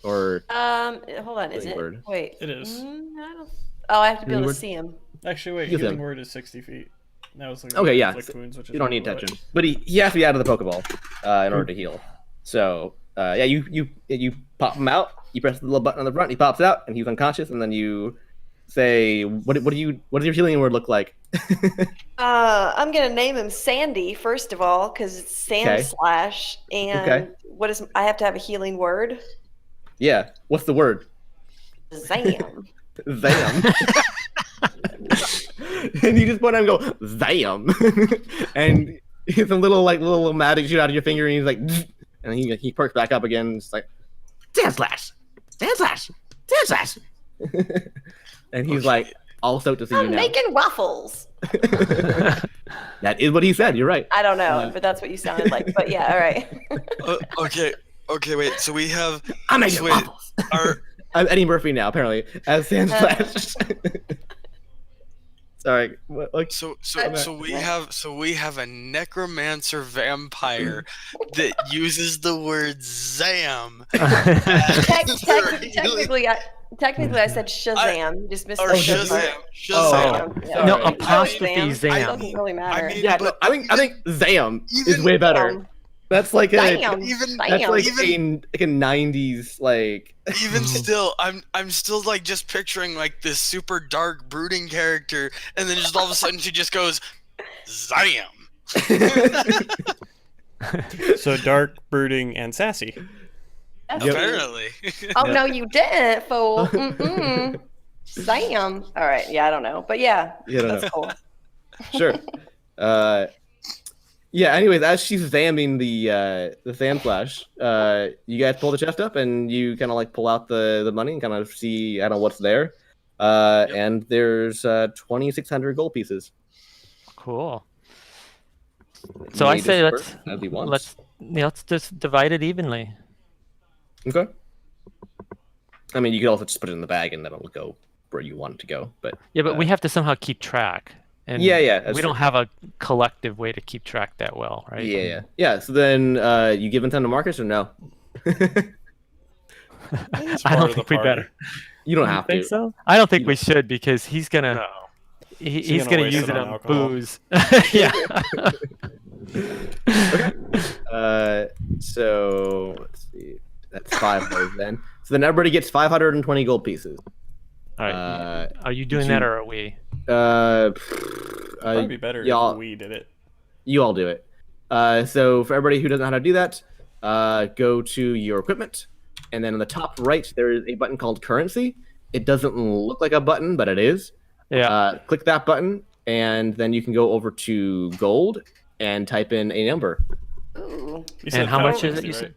[SPEAKER 1] Or
[SPEAKER 5] Hold on. Is
[SPEAKER 1] healing
[SPEAKER 5] it?
[SPEAKER 1] word.
[SPEAKER 5] Wait.
[SPEAKER 6] It is.
[SPEAKER 5] I don't. Oh, I have to be
[SPEAKER 1] Healing
[SPEAKER 5] able
[SPEAKER 1] word?
[SPEAKER 5] to see him.
[SPEAKER 6] Actually, wait.
[SPEAKER 1] Use
[SPEAKER 6] Healing
[SPEAKER 1] them.
[SPEAKER 6] word is 60 feet. That was like
[SPEAKER 1] Okay, yeah.
[SPEAKER 6] inflict wounds, which is
[SPEAKER 1] you don't need
[SPEAKER 6] below
[SPEAKER 1] touch
[SPEAKER 6] it.
[SPEAKER 1] him, but he has to be out of the Pokeball in order to heal. So you pop him out. You press the little button on the front. He pops out, and he's unconscious. And then you say, what does your healing word look like?
[SPEAKER 5] I'm gonna name him Sandy first of all because it's Sand
[SPEAKER 1] Okay.
[SPEAKER 5] Slash. And what is? I have to have a healing word.
[SPEAKER 1] Yeah. What's the word?
[SPEAKER 5] Zam.
[SPEAKER 1] Zam. And you just point out and go, Zam. And it's a little magic shoot out of your finger, and he's like, and then he perks back up again. And it's like, Sand Slash, Sand Slash, Sand Slash. And he's like, all stoked to see you
[SPEAKER 5] I'm
[SPEAKER 1] now.
[SPEAKER 5] making waffles.
[SPEAKER 1] That is what he said. You're right.
[SPEAKER 5] I don't know, but that's what you sounded like. But yeah, all right.
[SPEAKER 2] Okay, wait. So we have.
[SPEAKER 1] I'm making
[SPEAKER 2] so wait,
[SPEAKER 1] waffles.
[SPEAKER 2] our,
[SPEAKER 1] I'm Eddie Murphy now, apparently, as Sand Slash. Sorry.
[SPEAKER 2] So we have a necromancer vampire that uses the word Zam.
[SPEAKER 5] Technically, I said Shazam. Just missed
[SPEAKER 2] Or
[SPEAKER 5] the
[SPEAKER 2] Shazam.
[SPEAKER 5] Shazam.
[SPEAKER 2] Shazam.
[SPEAKER 5] Yeah.
[SPEAKER 3] No,
[SPEAKER 1] Sorry.
[SPEAKER 3] apostrophe
[SPEAKER 5] It
[SPEAKER 3] Zam.
[SPEAKER 5] doesn't really matter.
[SPEAKER 2] I mean,
[SPEAKER 1] Yeah,
[SPEAKER 2] but
[SPEAKER 1] no, I think Zam is
[SPEAKER 2] even-
[SPEAKER 1] way better. That's like a
[SPEAKER 5] Damn.
[SPEAKER 2] even
[SPEAKER 1] that's like
[SPEAKER 2] even
[SPEAKER 1] a 90s like.
[SPEAKER 2] even still, I'm still like just picturing like this super dark brooding character, and then just all of a sudden she just goes Zam.
[SPEAKER 6] So dark, brooding, and sassy.
[SPEAKER 2] Apparently.
[SPEAKER 5] Oh no, you didn't, fool. Mm-mm. Sam. All right. Yeah, I don't know, but yeah,
[SPEAKER 1] You don't
[SPEAKER 5] that's
[SPEAKER 1] know.
[SPEAKER 5] cool.
[SPEAKER 1] Sure. Yeah. Anyways, as she's zamming the Sand Slash, you guys pull the chest up and you kind of like pull out the money and kind of see I don't know what's there. And there's 2,600 gold pieces.
[SPEAKER 3] Cool. So I
[SPEAKER 1] May
[SPEAKER 3] say
[SPEAKER 1] disperse as he wants.
[SPEAKER 3] let's just divide it evenly.
[SPEAKER 1] Okay. I mean, you could also just put it in the bag and then it'll go where you want it to go. But
[SPEAKER 3] Yeah, but we have to somehow keep track. And
[SPEAKER 1] Yeah, that's
[SPEAKER 3] we don't
[SPEAKER 1] true.
[SPEAKER 3] have a collective way to keep track that well, right?
[SPEAKER 1] Yeah. So then, you giving time to Marcus or no?
[SPEAKER 3] I
[SPEAKER 6] part
[SPEAKER 3] don't
[SPEAKER 6] of
[SPEAKER 3] think
[SPEAKER 6] the
[SPEAKER 3] we
[SPEAKER 6] party.
[SPEAKER 3] better.
[SPEAKER 1] You don't
[SPEAKER 3] You
[SPEAKER 1] have
[SPEAKER 3] think
[SPEAKER 1] to.
[SPEAKER 3] so? I don't think we should because he's gonna
[SPEAKER 8] No.
[SPEAKER 3] he's
[SPEAKER 6] gonna
[SPEAKER 3] gonna
[SPEAKER 6] waste
[SPEAKER 3] use
[SPEAKER 6] it
[SPEAKER 3] it
[SPEAKER 6] on
[SPEAKER 3] on
[SPEAKER 6] alcohol.
[SPEAKER 3] booze. Yeah.
[SPEAKER 1] So let's see. That's 5 of those then. So then everybody gets 520 gold pieces.
[SPEAKER 3] All right. Are you doing
[SPEAKER 1] you-
[SPEAKER 3] that or are we?
[SPEAKER 6] Probably be better
[SPEAKER 1] y'all-
[SPEAKER 6] if we did it.
[SPEAKER 1] You all do it. So for everybody who doesn't know how to do that, go to your equipment, and then on the top right there is a button called currency. It doesn't look like a button, but it is.
[SPEAKER 3] Yeah.
[SPEAKER 1] Click that button, and then you can go over to gold and type in a number.
[SPEAKER 5] Ooh.
[SPEAKER 6] You said
[SPEAKER 3] how much
[SPEAKER 6] 550,
[SPEAKER 3] is it, you
[SPEAKER 6] right?
[SPEAKER 3] said?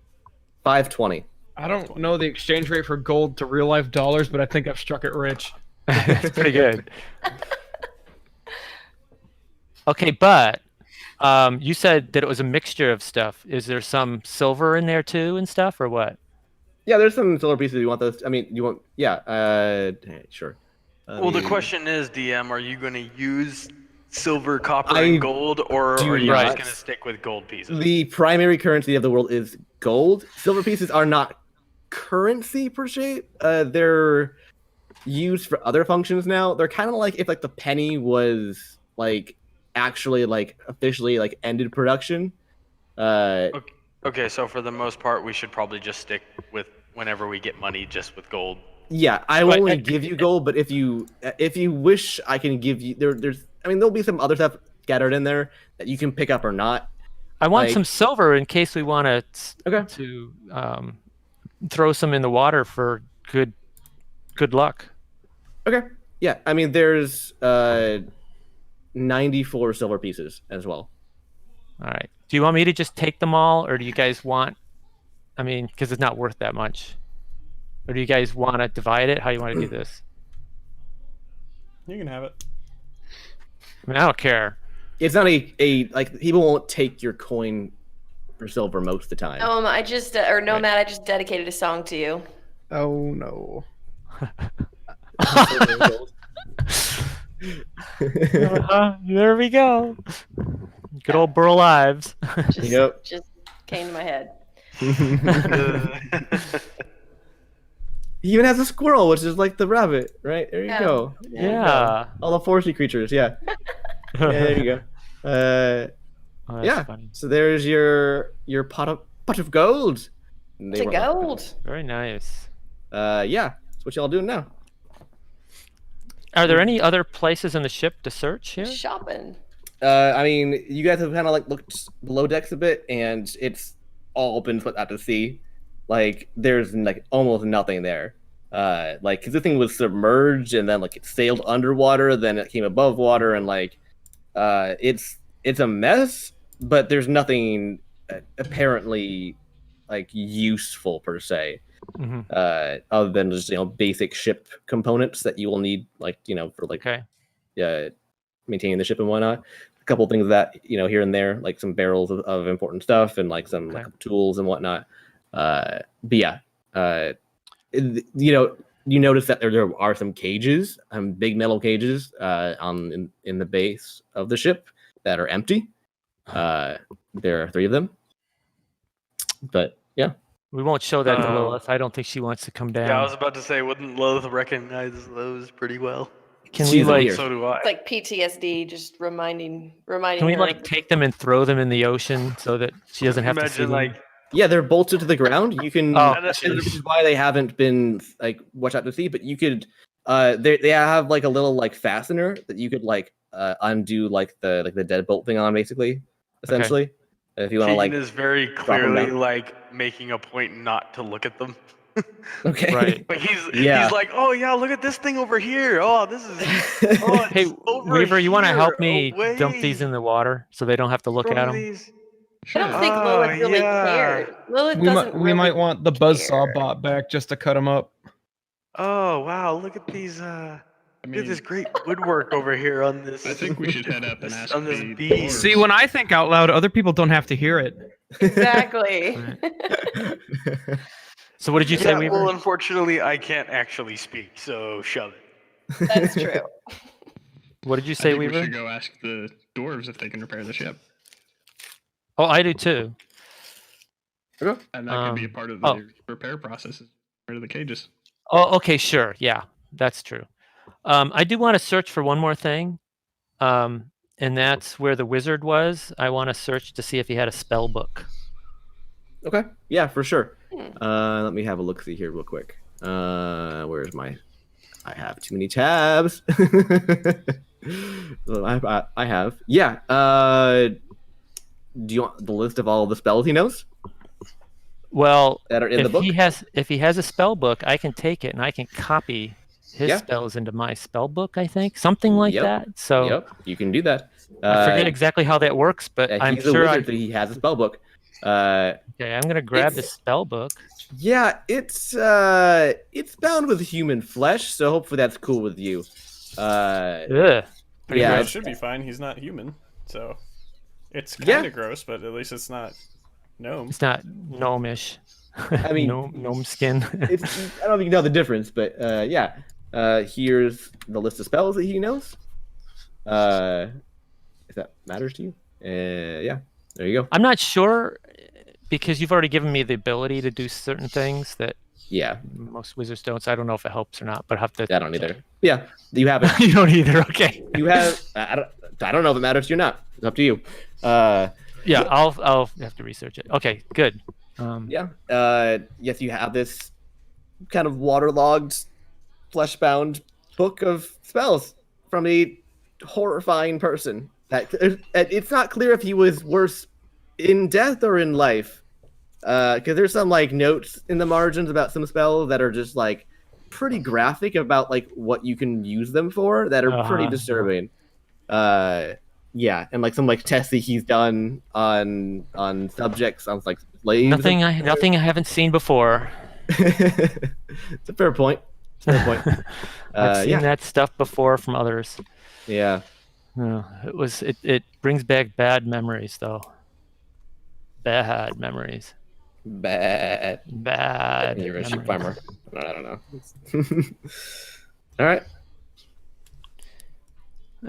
[SPEAKER 1] 520.
[SPEAKER 4] I don't know the exchange rate for gold to real life dollars, but I think I've struck it rich.
[SPEAKER 3] It's pretty good. Okay, but you said that it was a mixture of stuff. Is there some silver in there too and stuff, or what?
[SPEAKER 1] Yeah, there's some silver pieces. You want those? I mean, you want? Yeah. Sure.
[SPEAKER 8] Well, the question is, DM, are you going to use silver, copper,
[SPEAKER 1] I
[SPEAKER 8] and gold, or
[SPEAKER 1] do
[SPEAKER 8] are you
[SPEAKER 1] not.
[SPEAKER 8] just going to stick with gold pieces?
[SPEAKER 1] The primary currency of the world is gold. Silver pieces are not currency per se. They're used for other functions now. They're kind of like if like the penny was like actually like officially like ended production.
[SPEAKER 8] Okay, so for the most part, we should probably just stick with whenever we get money, just with gold.
[SPEAKER 1] Yeah, I will
[SPEAKER 3] Right,
[SPEAKER 1] only
[SPEAKER 3] and-
[SPEAKER 1] give you gold, but if you wish, I can give you there's. I mean, there'll be some other stuff scattered in there that you can pick up or not.
[SPEAKER 3] I want
[SPEAKER 1] Like-
[SPEAKER 3] some silver in case we want
[SPEAKER 1] Okay.
[SPEAKER 3] to throw some in the water for good luck.
[SPEAKER 1] Okay. Yeah, I mean, there's 94 silver pieces as well.
[SPEAKER 3] All right. Do you want me to just take them all, or do you guys want? I mean, because it's not worth that much. Or do you guys want to divide it? How you want to do this?
[SPEAKER 6] You can have it.
[SPEAKER 3] I mean, I don't care.
[SPEAKER 1] It's not a like people won't take your coin for silver most of the time.
[SPEAKER 5] I just Matt, I just dedicated a song to you.
[SPEAKER 4] Oh no.
[SPEAKER 3] There we go. Good old Burl Lives.
[SPEAKER 5] Just,
[SPEAKER 1] Yep.
[SPEAKER 5] just came to my head.
[SPEAKER 1] He even has a squirrel, which is like the rabbit, right? There you
[SPEAKER 5] Yeah.
[SPEAKER 1] go.
[SPEAKER 3] Yeah.
[SPEAKER 1] All the foresty creatures, yeah. Yeah, there you go.
[SPEAKER 3] Oh, that's
[SPEAKER 1] Yeah.
[SPEAKER 3] funny.
[SPEAKER 1] So there's your pot of gold. And they
[SPEAKER 5] To
[SPEAKER 1] weren't left behind.
[SPEAKER 5] gold.
[SPEAKER 3] Very nice.
[SPEAKER 1] Yeah, that's what y'all doing now.
[SPEAKER 3] Are there any other places in the ship to search here?
[SPEAKER 5] Shopping.
[SPEAKER 1] I mean, you guys have kind of like looked below decks a bit, and it's all been put out to sea. Like, there's like almost nothing there. Like, cause the thing was submerged, and then like it sailed underwater, then it came above water, and like, it's a mess. But there's nothing apparently like useful per se,
[SPEAKER 3] Mm-hmm.
[SPEAKER 1] other than just basic ship components that you will need, like for like
[SPEAKER 3] Okay.
[SPEAKER 1] maintaining the ship and whatnot. A couple things that here and there, like some barrels of important stuff and like some
[SPEAKER 3] Okay.
[SPEAKER 1] like tools and whatnot. But yeah, you notice that there are some cages, big metal cages, in the base of the ship that are empty. There are 3 of them. But yeah,
[SPEAKER 3] We won't show that to
[SPEAKER 8] Oh.
[SPEAKER 3] Lilith. I don't think she wants to come down.
[SPEAKER 8] Yeah, I was about to say, wouldn't Lilith recognize those pretty well?
[SPEAKER 3] Can
[SPEAKER 1] She's
[SPEAKER 3] we
[SPEAKER 1] in
[SPEAKER 3] like
[SPEAKER 1] here.
[SPEAKER 8] So do I.
[SPEAKER 5] It's like PTSD, just reminding
[SPEAKER 3] can we
[SPEAKER 5] her.
[SPEAKER 3] like take them and throw them in the ocean so that she doesn't have to see
[SPEAKER 8] Imagine
[SPEAKER 3] them?
[SPEAKER 8] like
[SPEAKER 1] yeah, they're bolted to the ground. You can,
[SPEAKER 3] Oh,
[SPEAKER 1] and this is why they haven't been like watch out to sea. But you could, they have like a little like fastener that you could like undo like the deadbolt thing on, basically, essentially. If you want to
[SPEAKER 8] Keegan
[SPEAKER 1] like
[SPEAKER 8] is very
[SPEAKER 1] them
[SPEAKER 8] clearly
[SPEAKER 1] down.
[SPEAKER 8] like making a point not to look at them.
[SPEAKER 1] okay,
[SPEAKER 3] Right.
[SPEAKER 8] But he's
[SPEAKER 1] Yeah.
[SPEAKER 8] like, oh yeah, look at this thing over here. Oh, this is oh, it's
[SPEAKER 3] Hey,
[SPEAKER 8] over
[SPEAKER 3] Weaver, you want to
[SPEAKER 8] here,
[SPEAKER 3] help me dump
[SPEAKER 8] away
[SPEAKER 3] these in the water so they don't have to look
[SPEAKER 8] from
[SPEAKER 3] at them?
[SPEAKER 8] these.
[SPEAKER 5] I don't think
[SPEAKER 8] Oh,
[SPEAKER 5] Lilith really
[SPEAKER 8] yeah.
[SPEAKER 5] cared. Lilith
[SPEAKER 4] We
[SPEAKER 5] doesn't
[SPEAKER 4] might
[SPEAKER 5] really
[SPEAKER 4] want the buzzsaw
[SPEAKER 5] care.
[SPEAKER 4] bot back just to cut them up.
[SPEAKER 8] Oh wow, look at these
[SPEAKER 7] I
[SPEAKER 8] look at this
[SPEAKER 7] mean,
[SPEAKER 8] great woodwork over here on this.
[SPEAKER 7] I think we should head up and ask
[SPEAKER 8] on this
[SPEAKER 7] the
[SPEAKER 8] beam.
[SPEAKER 7] dwarves.
[SPEAKER 4] See, when I think out loud, other people don't have to hear it.
[SPEAKER 5] Exactly.
[SPEAKER 3] So what did you say,
[SPEAKER 8] Yeah,
[SPEAKER 3] Weaver?
[SPEAKER 8] well, unfortunately, I can't actually speak, so shove it.
[SPEAKER 5] That's true.
[SPEAKER 3] What did you
[SPEAKER 7] I
[SPEAKER 3] say,
[SPEAKER 7] think we
[SPEAKER 3] Weaver?
[SPEAKER 7] should go ask the dwarves if they can repair the ship,
[SPEAKER 3] Oh, I do too.
[SPEAKER 7] and that could be a part of the
[SPEAKER 3] oh.
[SPEAKER 7] repair process. Rid of the cages.
[SPEAKER 3] Oh, okay, sure. Yeah, that's true. I do want to search for one more thing, and that's where the wizard was. I want to search to see if he had a spell book.
[SPEAKER 1] Okay, yeah, for sure. Let me have a look see here real quick. Where's my? I have too many tabs. Well, I have. Yeah. Do you want the list of all the spells he knows
[SPEAKER 3] Well,
[SPEAKER 1] that are in the book?
[SPEAKER 3] if he has a spell book, I can take it and I can copy his
[SPEAKER 1] Yeah.
[SPEAKER 3] spells into my spell book. I think something like
[SPEAKER 1] Yep.
[SPEAKER 3] that. So
[SPEAKER 1] Yep, you can do that.
[SPEAKER 3] I forget exactly how that works, but I'm
[SPEAKER 1] he's a
[SPEAKER 3] sure.
[SPEAKER 1] wizard, so he has a spell book.
[SPEAKER 3] Okay, I'm gonna grab the
[SPEAKER 1] It's-
[SPEAKER 3] spell book.
[SPEAKER 1] Yeah, it's bound with human flesh, so hopefully that's cool with you.
[SPEAKER 3] Ugh. Pretty
[SPEAKER 1] Yeah,
[SPEAKER 6] It
[SPEAKER 3] gross.
[SPEAKER 6] should be fine. He's not human, so it's
[SPEAKER 1] Yeah.
[SPEAKER 6] kind of gross, but at least it's not gnome.
[SPEAKER 3] It's not gnomish.
[SPEAKER 1] I mean,
[SPEAKER 3] gnome skin.
[SPEAKER 1] it's I don't think you know the difference, but yeah. Here's the list of spells that he knows. If that matters to you. Yeah. There you go.
[SPEAKER 3] I'm not sure because you've already given me the ability to do certain things that
[SPEAKER 1] Yeah,
[SPEAKER 3] most wizards don't. So I don't know if it helps or not. But I have to.
[SPEAKER 1] I don't either. Yeah, you have it.
[SPEAKER 3] You don't either. Okay.
[SPEAKER 1] You have. I don't know if it matters to you or not. It's up to you.
[SPEAKER 3] Yeah, I'll have to research it. Okay, good.
[SPEAKER 1] Yeah. Yes, you have this kind of waterlogged, flesh-bound book of spells from a horrifying person. That it's not clear if he was worse in death or in life. Because there's some like notes in the margins about some spells that are just like pretty graphic about like what you can use them for that are pretty disturbing. Yeah, and like some like tests that he's done on subjects, sounds like slaves.
[SPEAKER 3] Nothing I haven't seen before.
[SPEAKER 1] It's a fair point. It's a fair point.
[SPEAKER 3] I've seen
[SPEAKER 1] Yeah.
[SPEAKER 3] that stuff before from others.
[SPEAKER 1] Yeah.
[SPEAKER 3] It brings back bad memories though. Bad memories.
[SPEAKER 1] Bad.
[SPEAKER 3] Bad.
[SPEAKER 1] You're a sheep
[SPEAKER 3] memories.
[SPEAKER 1] farmer. I don't know. All right.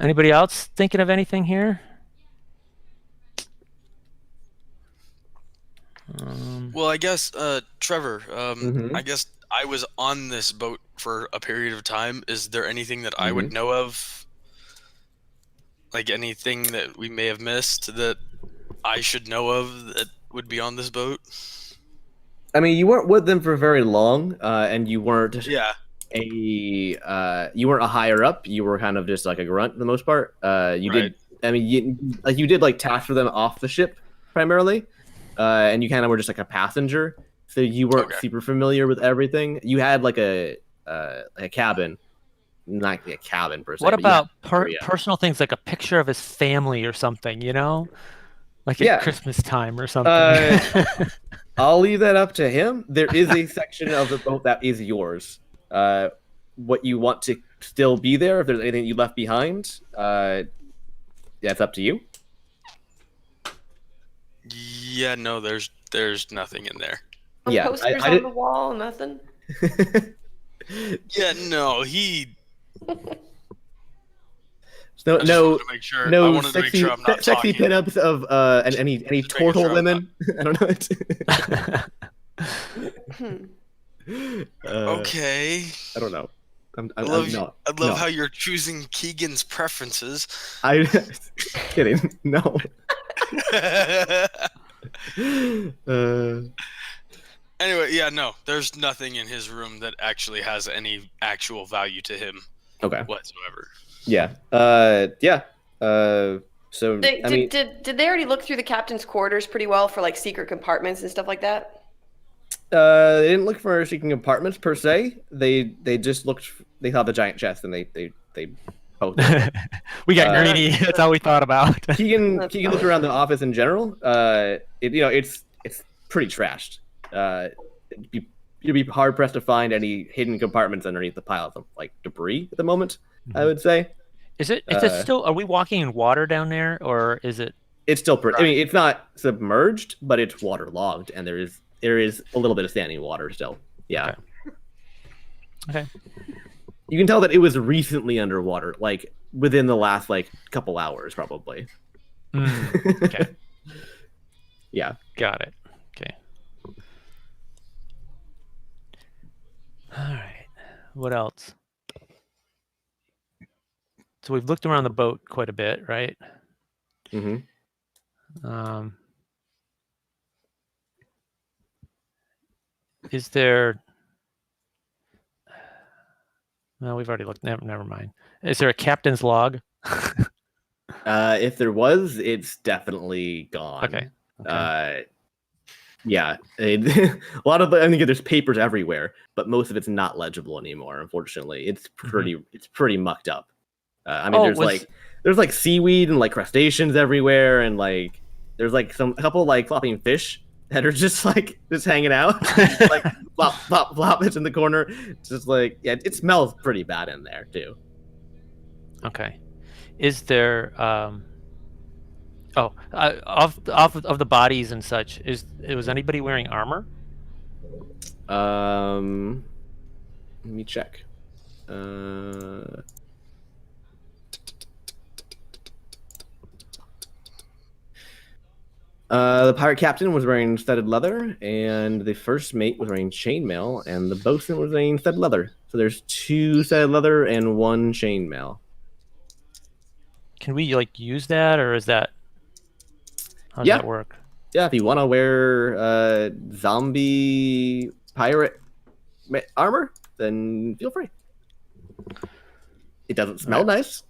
[SPEAKER 3] Anybody else thinking of anything here?
[SPEAKER 2] Well, I guess, Trevor,
[SPEAKER 1] Mhm.
[SPEAKER 2] I guess I was on this boat for a period of time. Is there anything that I would know of? Like anything that we may have missed that I should know of that would be on this boat?
[SPEAKER 1] I mean, you weren't with them for very long, and you weren't
[SPEAKER 2] Yeah.
[SPEAKER 1] you weren't a higher up. You were kind of just like a grunt for the most part. You
[SPEAKER 2] Right.
[SPEAKER 1] did. I mean, you did like tasks for them off the ship primarily, and you kind of were just like a passenger. So you weren't
[SPEAKER 2] Okay.
[SPEAKER 1] super familiar with everything. You had like a cabin, not a cabin per se.
[SPEAKER 3] What
[SPEAKER 1] but you had
[SPEAKER 3] about
[SPEAKER 1] area.
[SPEAKER 3] personal things like a picture of his family or something? You know, like
[SPEAKER 1] Yeah.
[SPEAKER 3] at Christmas time or something.
[SPEAKER 1] I'll leave that up to him. There is a section of the boat that is yours. What you want to still be there, if there's anything you left behind, that's up to you.
[SPEAKER 2] Yeah, no, there's nothing in there.
[SPEAKER 5] No
[SPEAKER 1] Yeah,
[SPEAKER 5] posters
[SPEAKER 1] I
[SPEAKER 5] on
[SPEAKER 1] did-
[SPEAKER 5] the wall, nothing.
[SPEAKER 2] Yeah, no, he.
[SPEAKER 1] No,
[SPEAKER 2] I just
[SPEAKER 1] no,
[SPEAKER 2] wanted to make sure. I
[SPEAKER 1] no
[SPEAKER 2] wanted to make
[SPEAKER 1] sexy,
[SPEAKER 2] sure I'm not
[SPEAKER 1] sexy
[SPEAKER 2] talking.
[SPEAKER 1] pinups of and any
[SPEAKER 2] Just making
[SPEAKER 1] turtle
[SPEAKER 2] sure I'm
[SPEAKER 1] women. I don't know.
[SPEAKER 2] Okay.
[SPEAKER 1] I don't know. I'm
[SPEAKER 2] I love
[SPEAKER 1] not.
[SPEAKER 2] I love how you're choosing Keegan's preferences.
[SPEAKER 1] I kidding. No.
[SPEAKER 2] Anyway, yeah, no, there's nothing in his room that actually has any actual value to him
[SPEAKER 1] Okay.
[SPEAKER 2] whatsoever.
[SPEAKER 1] Yeah. Yeah. So
[SPEAKER 5] They,
[SPEAKER 1] I mean,
[SPEAKER 5] did they already look through the captain's quarters pretty well for like secret compartments and stuff like that?
[SPEAKER 1] they didn't look for secret compartments per se. They just looked. They saw the giant chest and they poked it.
[SPEAKER 3] We got
[SPEAKER 1] Uh,
[SPEAKER 3] greedy. That's all we thought about.
[SPEAKER 1] Keegan
[SPEAKER 5] That's
[SPEAKER 1] looked
[SPEAKER 5] fine.
[SPEAKER 1] around the office in general. It's pretty trashed. You'd be hard pressed to find any hidden compartments underneath the pile of like debris at the moment. I would say
[SPEAKER 3] Is it still? Are we walking in water down there, or is it?
[SPEAKER 1] it's still pretty. I mean, it's not submerged, but it's waterlogged, and there is a little bit of standing water still. Yeah.
[SPEAKER 3] Okay.
[SPEAKER 1] You can tell that it was recently underwater, like within the last like couple hours, probably.
[SPEAKER 3] Okay.
[SPEAKER 1] Yeah.
[SPEAKER 3] Got it. Okay. All right. What else? So we've looked around the boat quite a bit, right?
[SPEAKER 1] Mm-hmm.
[SPEAKER 3] Is there? No, we've already looked. Never mind. Is there a captain's log?
[SPEAKER 1] If there was, it's definitely gone.
[SPEAKER 3] Okay.
[SPEAKER 1] Yeah, a lot of I think there's papers everywhere, but most of it's not legible anymore. Unfortunately, it's pretty mucked up. I mean, there's like seaweed and like crustaceans everywhere, and like there's like a couple like flopping fish that are just hanging out, like flop flop flop. It's in the corner. It's just like it smells pretty bad in there too.
[SPEAKER 3] Okay. Is there of the bodies and such, was anybody wearing armor?
[SPEAKER 1] Let me check. The pirate captain was wearing studded leather, and the first mate was wearing chainmail, and the boatswain was wearing studded leather. So there's 2 studded leather and 1 chainmail.
[SPEAKER 3] Can we like use that, or is that? How does that work?
[SPEAKER 1] Yeah, if you want to wear zombie pirate armor, then feel free. It doesn't smell nice.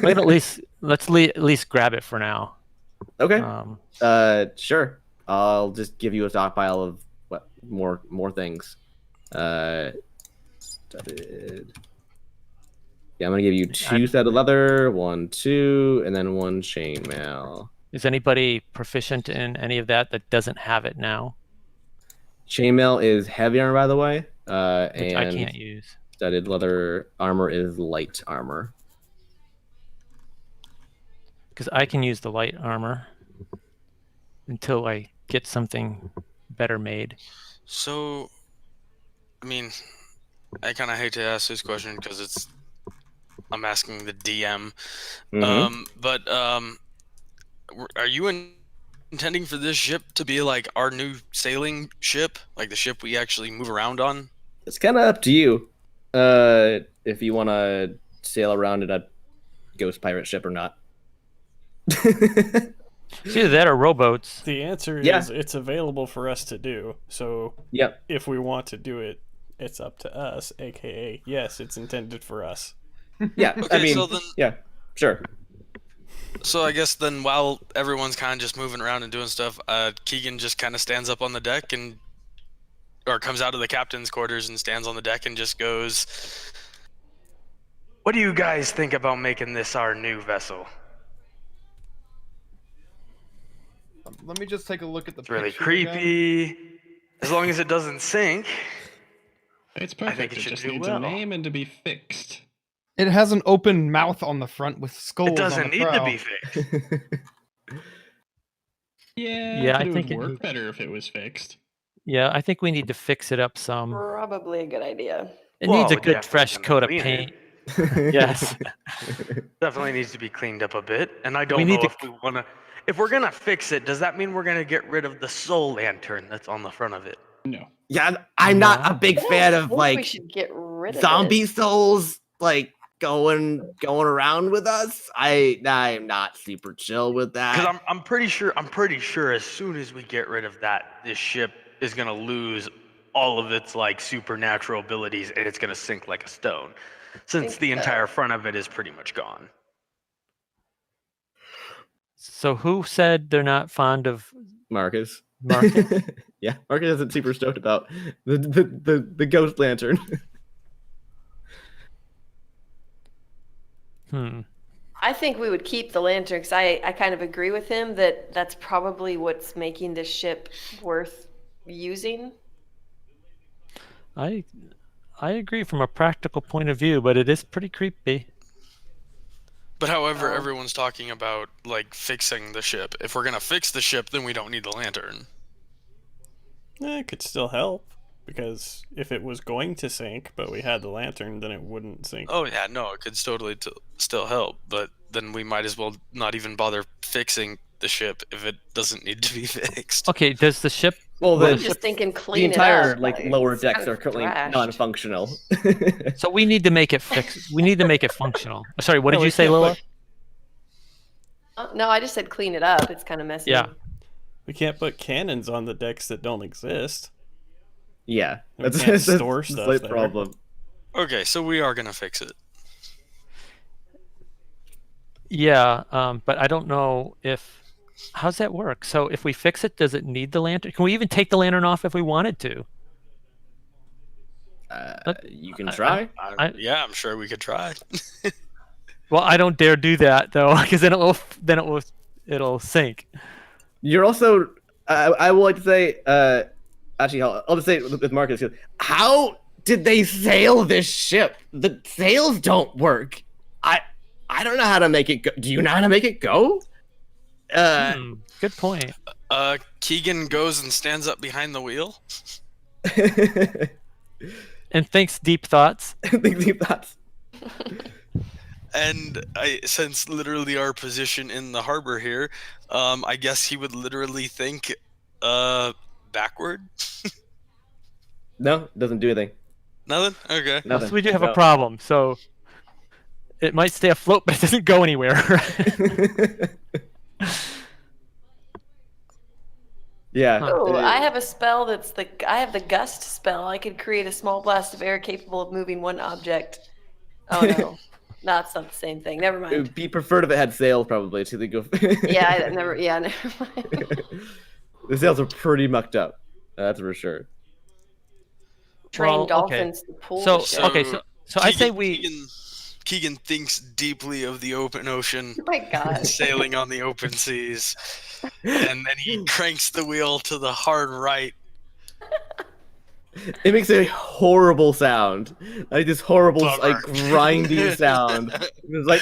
[SPEAKER 3] Wait, let's at least grab it for now.
[SPEAKER 1] Okay. Sure. I'll just give you a stockpile of more things. Studded. Yeah, I'm gonna give you 2 sets of leather, 1, 2, and then 1 chainmail.
[SPEAKER 3] Is anybody proficient in any of that doesn't have it now?
[SPEAKER 1] Chainmail is heavy armor, by the way.
[SPEAKER 3] Which
[SPEAKER 1] and
[SPEAKER 3] I can't use.
[SPEAKER 1] Studded leather armor is light armor.
[SPEAKER 3] Because I can use the light armor until I get something better made.
[SPEAKER 2] So, I mean, I kind of hate to ask this question because I'm asking the DM. But are you intending for this ship to be like our new sailing ship, like the ship we actually move around on?
[SPEAKER 1] It's kind of up to you. If you want to sail around in a ghost pirate ship or not.
[SPEAKER 3] It's either that or rowboats.
[SPEAKER 6] The answer
[SPEAKER 1] Yeah.
[SPEAKER 6] is it's available for us to do. So
[SPEAKER 1] Yep.
[SPEAKER 6] if we want to do it, it's up to us. AKA, yes, it's intended for us.
[SPEAKER 1] Yeah.
[SPEAKER 2] Okay,
[SPEAKER 1] I mean,
[SPEAKER 2] so then-
[SPEAKER 1] yeah, sure.
[SPEAKER 2] So I guess then while everyone's kind of just moving around and doing stuff, Keegan just kind of stands up on the deck or comes out of the captain's quarters and stands on the deck and just goes,
[SPEAKER 8] What do you guys think about making this our new vessel?
[SPEAKER 4] Let me just take a look at the
[SPEAKER 8] It's really
[SPEAKER 4] picture again.
[SPEAKER 8] creepy. As long as it doesn't sink.
[SPEAKER 7] It's
[SPEAKER 8] I
[SPEAKER 7] perfect.
[SPEAKER 8] think it
[SPEAKER 7] It
[SPEAKER 8] should
[SPEAKER 7] just
[SPEAKER 8] do
[SPEAKER 7] needs
[SPEAKER 8] well.
[SPEAKER 7] a name and to be fixed.
[SPEAKER 4] It has an open mouth on the front with skulls.
[SPEAKER 8] It doesn't
[SPEAKER 4] on the
[SPEAKER 8] need to
[SPEAKER 4] prow.
[SPEAKER 8] be fixed.
[SPEAKER 7] Yeah,
[SPEAKER 3] I
[SPEAKER 7] but
[SPEAKER 3] think
[SPEAKER 7] it
[SPEAKER 3] it
[SPEAKER 7] would work
[SPEAKER 3] needs-
[SPEAKER 7] better if it was fixed.
[SPEAKER 3] Yeah, I think we need to fix it up some.
[SPEAKER 5] Probably a good idea.
[SPEAKER 3] It needs a
[SPEAKER 8] Well,
[SPEAKER 3] good
[SPEAKER 8] definitely
[SPEAKER 3] fresh
[SPEAKER 8] gonna
[SPEAKER 3] coat of
[SPEAKER 8] clean
[SPEAKER 3] paint.
[SPEAKER 8] it.
[SPEAKER 3] Yes.
[SPEAKER 8] Definitely needs to be cleaned up a bit. And I don't
[SPEAKER 3] need
[SPEAKER 8] know
[SPEAKER 3] to-
[SPEAKER 8] if we want to. If we're gonna fix it, does that mean we're gonna get rid of the soul lantern that's on the front of it?
[SPEAKER 7] No.
[SPEAKER 1] Yeah, I'm not a big
[SPEAKER 5] I don't
[SPEAKER 1] fan of
[SPEAKER 5] think we
[SPEAKER 1] like
[SPEAKER 5] should get rid of
[SPEAKER 1] zombie souls like going around with us. I'm not super chill with
[SPEAKER 8] Because
[SPEAKER 1] that.
[SPEAKER 8] I'm pretty sure as soon as we get rid of that, this ship is gonna lose all of its like supernatural abilities and it's gonna sink like a stone, since
[SPEAKER 5] Think
[SPEAKER 8] the
[SPEAKER 5] so.
[SPEAKER 8] entire front of it is pretty much gone.
[SPEAKER 3] So who said they're not fond of
[SPEAKER 1] Marcus.
[SPEAKER 3] Marcus?
[SPEAKER 1] Yeah, Marcus isn't super stoked about the ghost lantern.
[SPEAKER 5] I think we would keep the lantern because I kind of agree with him that that's probably what's making this ship worth using.
[SPEAKER 3] I agree from a practical point of view, but it is pretty creepy.
[SPEAKER 2] but however, everyone's talking about like fixing the ship. If we're gonna fix the ship, then we don't need the lantern.
[SPEAKER 6] It could still help, because if it was going to sink, but we had the lantern, then it wouldn't sink.
[SPEAKER 2] Oh yeah, no, it could totally still help, but then we might as well not even bother fixing the ship if it doesn't need to be fixed.
[SPEAKER 3] Okay, does the ship?
[SPEAKER 1] Well,
[SPEAKER 5] I'm
[SPEAKER 1] the
[SPEAKER 5] just thinking
[SPEAKER 1] the
[SPEAKER 5] clean
[SPEAKER 1] entire
[SPEAKER 5] it up.
[SPEAKER 1] like lower
[SPEAKER 5] it's
[SPEAKER 1] decks
[SPEAKER 5] kind
[SPEAKER 1] are
[SPEAKER 5] of
[SPEAKER 1] currently
[SPEAKER 5] thrashed.
[SPEAKER 1] non-functional.
[SPEAKER 3] So we need to make it fix. We need to make it functional. Sorry, what
[SPEAKER 6] No,
[SPEAKER 3] did
[SPEAKER 6] we
[SPEAKER 3] you say,
[SPEAKER 6] can't
[SPEAKER 3] Lola?
[SPEAKER 5] No, I just said clean it up. It's kind of messy.
[SPEAKER 3] Yeah.
[SPEAKER 6] We can't put cannons on the decks that don't exist.
[SPEAKER 1] Yeah,
[SPEAKER 6] We
[SPEAKER 1] that's
[SPEAKER 6] can't
[SPEAKER 1] that's
[SPEAKER 6] store
[SPEAKER 1] the
[SPEAKER 6] stuff
[SPEAKER 1] slight
[SPEAKER 6] there.
[SPEAKER 1] problem.
[SPEAKER 2] Okay, so we are gonna fix it.
[SPEAKER 3] Yeah, but I don't know if. How's that work? So if we fix it, does it need the lantern? Can we even take the lantern off if we wanted to?
[SPEAKER 1] You can try.
[SPEAKER 2] Yeah, I'm sure we could try.
[SPEAKER 3] Well, I don't dare do that though, because then it'll sink.
[SPEAKER 1] You're also. I would like to say. Actually, I'll just say it with Marcus. How did they sail this ship? The sails don't work. I don't know how to make it go. Do you know how to make it go?
[SPEAKER 3] Good point.
[SPEAKER 2] Keegan goes and stands up behind the wheel.
[SPEAKER 3] And thinks deep thoughts.
[SPEAKER 1] Think that's.
[SPEAKER 2] And since literally our position in the harbor here, I guess he would literally think backward.
[SPEAKER 1] No, it doesn't do anything.
[SPEAKER 2] Nothing? Okay.
[SPEAKER 1] Nothing.
[SPEAKER 3] So we do have
[SPEAKER 1] No.
[SPEAKER 3] a problem. So it might stay afloat, but it doesn't go anywhere.
[SPEAKER 1] Yeah.
[SPEAKER 5] Oh, I have a spell I have the gust spell. I could create a small blast of air capable of moving one object. Oh no. That's not the same thing. Never
[SPEAKER 1] It
[SPEAKER 5] mind.
[SPEAKER 1] would be preferred if it had sails, probably. So they go.
[SPEAKER 5] Yeah, never mind.
[SPEAKER 1] The sails are pretty mucked up. That's for sure.
[SPEAKER 5] Train
[SPEAKER 3] Well, okay.
[SPEAKER 5] dolphins to pull
[SPEAKER 3] So
[SPEAKER 5] the ship.
[SPEAKER 3] okay, so I say we.
[SPEAKER 2] Keegan thinks deeply of the open ocean,
[SPEAKER 5] Oh my god.
[SPEAKER 2] sailing on the open seas, and then he cranks the wheel to the hard right.
[SPEAKER 1] It makes a horrible sound, like this horrible,
[SPEAKER 2] Bummer.
[SPEAKER 1] like grindy sound. It's like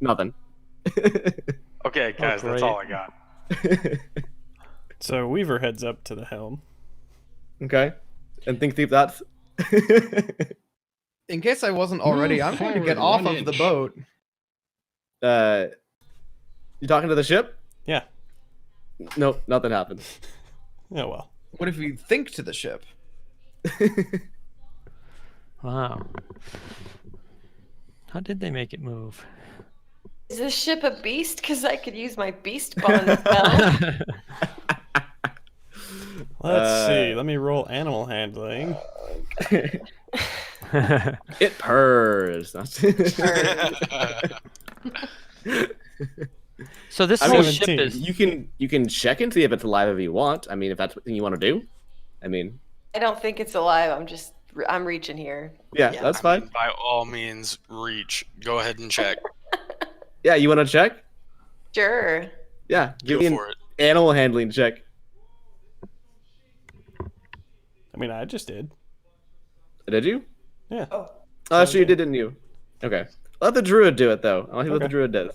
[SPEAKER 1] nothing.
[SPEAKER 8] Okay, guys, that's
[SPEAKER 3] great.
[SPEAKER 8] all I got.
[SPEAKER 6] So Weaver heads up to the helm.
[SPEAKER 1] Okay, and think deep thoughts.
[SPEAKER 4] In case I wasn't already,
[SPEAKER 7] Move
[SPEAKER 4] I'm going to get
[SPEAKER 7] forward
[SPEAKER 4] off
[SPEAKER 7] 1
[SPEAKER 4] of the
[SPEAKER 7] inch.
[SPEAKER 4] boat.
[SPEAKER 1] You talking to the ship?
[SPEAKER 6] Yeah.
[SPEAKER 1] Nope, nothing happened.
[SPEAKER 6] Oh well.
[SPEAKER 4] What if you think to the ship?
[SPEAKER 3] Wow. How did they make it move?
[SPEAKER 5] Is this ship a beast? Because I could use my beast bond spell.
[SPEAKER 6] Let's see. Let me roll animal handling.
[SPEAKER 1] It purrs.
[SPEAKER 3] So this
[SPEAKER 1] I
[SPEAKER 3] whole
[SPEAKER 1] mean,
[SPEAKER 3] ship
[SPEAKER 6] 17.
[SPEAKER 3] is.
[SPEAKER 1] you can check and see if it's alive if you want. I mean, if that's what you want to do. I mean,
[SPEAKER 5] I don't think it's alive. I'm reaching here.
[SPEAKER 1] yeah, that's fine.
[SPEAKER 2] mean, by all means, reach. Go ahead and check.
[SPEAKER 1] Yeah, you want to check?
[SPEAKER 5] Sure.
[SPEAKER 1] Yeah, give
[SPEAKER 2] Go
[SPEAKER 1] me
[SPEAKER 2] for
[SPEAKER 1] an
[SPEAKER 2] it.
[SPEAKER 1] animal handling check.
[SPEAKER 6] I mean, I just did.
[SPEAKER 1] Did you?
[SPEAKER 6] Yeah.
[SPEAKER 1] Oh, sure you did, didn't you? Okay. Let the druid do it though. I want to see what the
[SPEAKER 6] Okay.
[SPEAKER 1] druid does.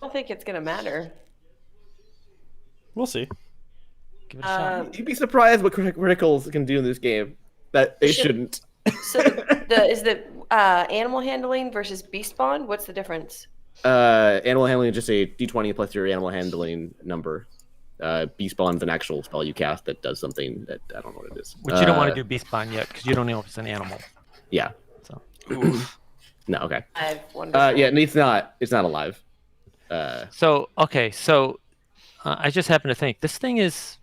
[SPEAKER 5] I don't think it's gonna matter.
[SPEAKER 6] We'll see.
[SPEAKER 3] Give it a shot.
[SPEAKER 1] You'd be surprised what criticals can do in this game that they
[SPEAKER 5] Should-
[SPEAKER 1] shouldn't.
[SPEAKER 5] So is the animal handling versus beast bond? What's the difference?
[SPEAKER 1] Animal handling is just a d20 plus your animal handling number. Beast Bond's an actual spell you cast that does something that I don't know what it is.
[SPEAKER 3] Which you don't want to do beast bond yet because you don't know if it's an animal.
[SPEAKER 1] Yeah.
[SPEAKER 3] So
[SPEAKER 2] Oof.
[SPEAKER 1] No. Okay.
[SPEAKER 5] I have wonderful.
[SPEAKER 1] Yeah. It's not. It's not alive.
[SPEAKER 3] so okay. So I just happen to think this thing is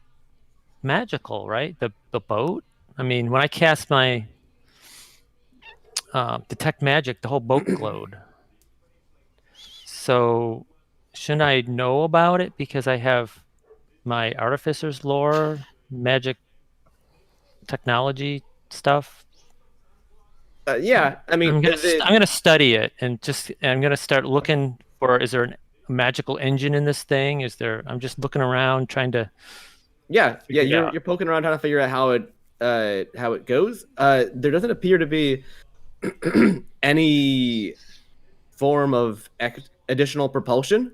[SPEAKER 3] magical, right? The boat. I mean, when I cast my detect magic, the whole boat glowed. So shouldn't I know about it because I have my artificer's lore, magic, technology stuff?
[SPEAKER 1] Yeah. I mean,
[SPEAKER 3] I'm
[SPEAKER 1] is it-
[SPEAKER 3] gonna study it and I'm gonna start looking for. Is there a magical engine in this thing? Is there? I'm just looking around trying to.
[SPEAKER 1] yeah.
[SPEAKER 3] figure it
[SPEAKER 1] You're
[SPEAKER 3] out.
[SPEAKER 1] you're poking around trying to figure out how it goes. There doesn't appear to be any form of additional propulsion,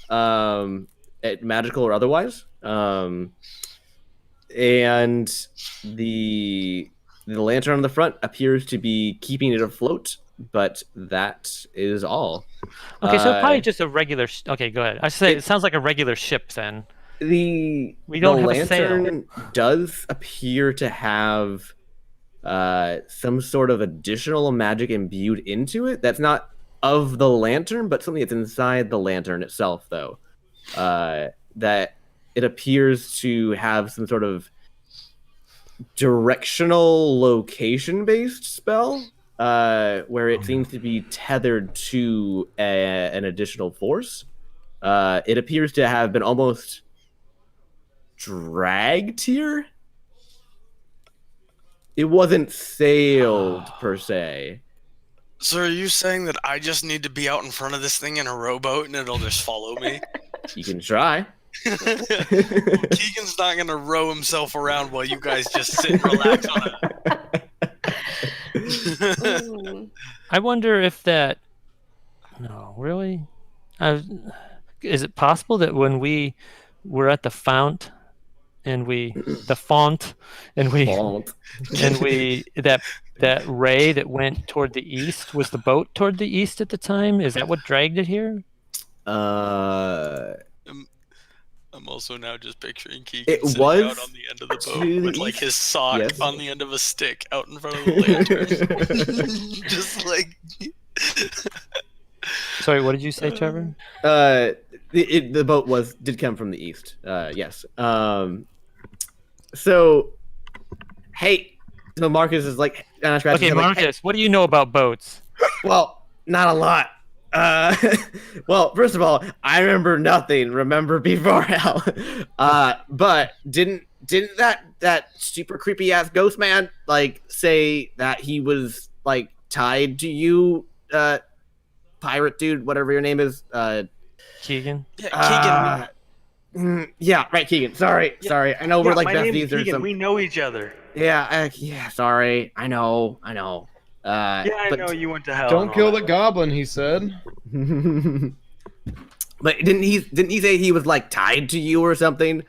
[SPEAKER 1] magical or otherwise. And the lantern on the front appears to be keeping it afloat, but that is all.
[SPEAKER 3] Okay, so probably
[SPEAKER 1] Uh,
[SPEAKER 3] just a regular. Okay, go ahead. I say it sounds like a regular ship then.
[SPEAKER 1] the
[SPEAKER 3] We don't
[SPEAKER 1] the
[SPEAKER 3] have a sail.
[SPEAKER 1] lantern does appear to have some sort of additional magic imbued into it. That's not of the lantern, but something that's inside the lantern itself, though. That it appears to have some sort of directional location-based spell, where it seems to be tethered to an additional force. It appears to have been almost dragged here. It wasn't sailed per se.
[SPEAKER 2] So are you saying that I just need to be out in front of this thing in a rowboat and it'll just follow me?
[SPEAKER 1] You can try.
[SPEAKER 2] Keegan's not gonna row himself around while you guys just sit and relax on it.
[SPEAKER 5] Mm.
[SPEAKER 3] I wonder if that. No, really. Is it possible that when we were at the fount, and the font, and we
[SPEAKER 1] Font.
[SPEAKER 3] that ray that went toward the east was the boat toward the east at the time? Is that what dragged it here?
[SPEAKER 2] I'm also now just picturing Keegan
[SPEAKER 1] It
[SPEAKER 2] sitting
[SPEAKER 1] was
[SPEAKER 2] out on the end of the
[SPEAKER 1] to
[SPEAKER 2] boat
[SPEAKER 1] the
[SPEAKER 2] with like his
[SPEAKER 1] east.
[SPEAKER 2] sock
[SPEAKER 1] Yes.
[SPEAKER 2] on the end of a stick out in front of the lantern. Just like
[SPEAKER 3] Sorry, what did you say, Trevor?
[SPEAKER 1] The boat did come from the east. Yes. So, hey, so Marcus is like, kind of scratching
[SPEAKER 3] Okay,
[SPEAKER 1] his head, like, hey,
[SPEAKER 3] Marcus, what do you know about boats?
[SPEAKER 1] well, not a lot. Well, first of all, I remember nothing. Remember before hell. But didn't that super creepy ass ghost man like say that he was like tied to you, pirate dude, whatever your name is?
[SPEAKER 3] Keegan?
[SPEAKER 2] yeah, Keegan.
[SPEAKER 1] Yeah, right, Keegan. Sorry. I know we're like
[SPEAKER 8] my name's
[SPEAKER 1] besties or
[SPEAKER 8] Keegan.
[SPEAKER 1] some.
[SPEAKER 8] We know each other.
[SPEAKER 1] Yeah, sorry. I know.
[SPEAKER 8] Yeah, I
[SPEAKER 1] but,
[SPEAKER 8] know you went to hell.
[SPEAKER 4] Don't
[SPEAKER 8] and all
[SPEAKER 4] kill
[SPEAKER 8] that.
[SPEAKER 4] the goblin, he said.
[SPEAKER 1] But didn't he say he was like tied to you or something?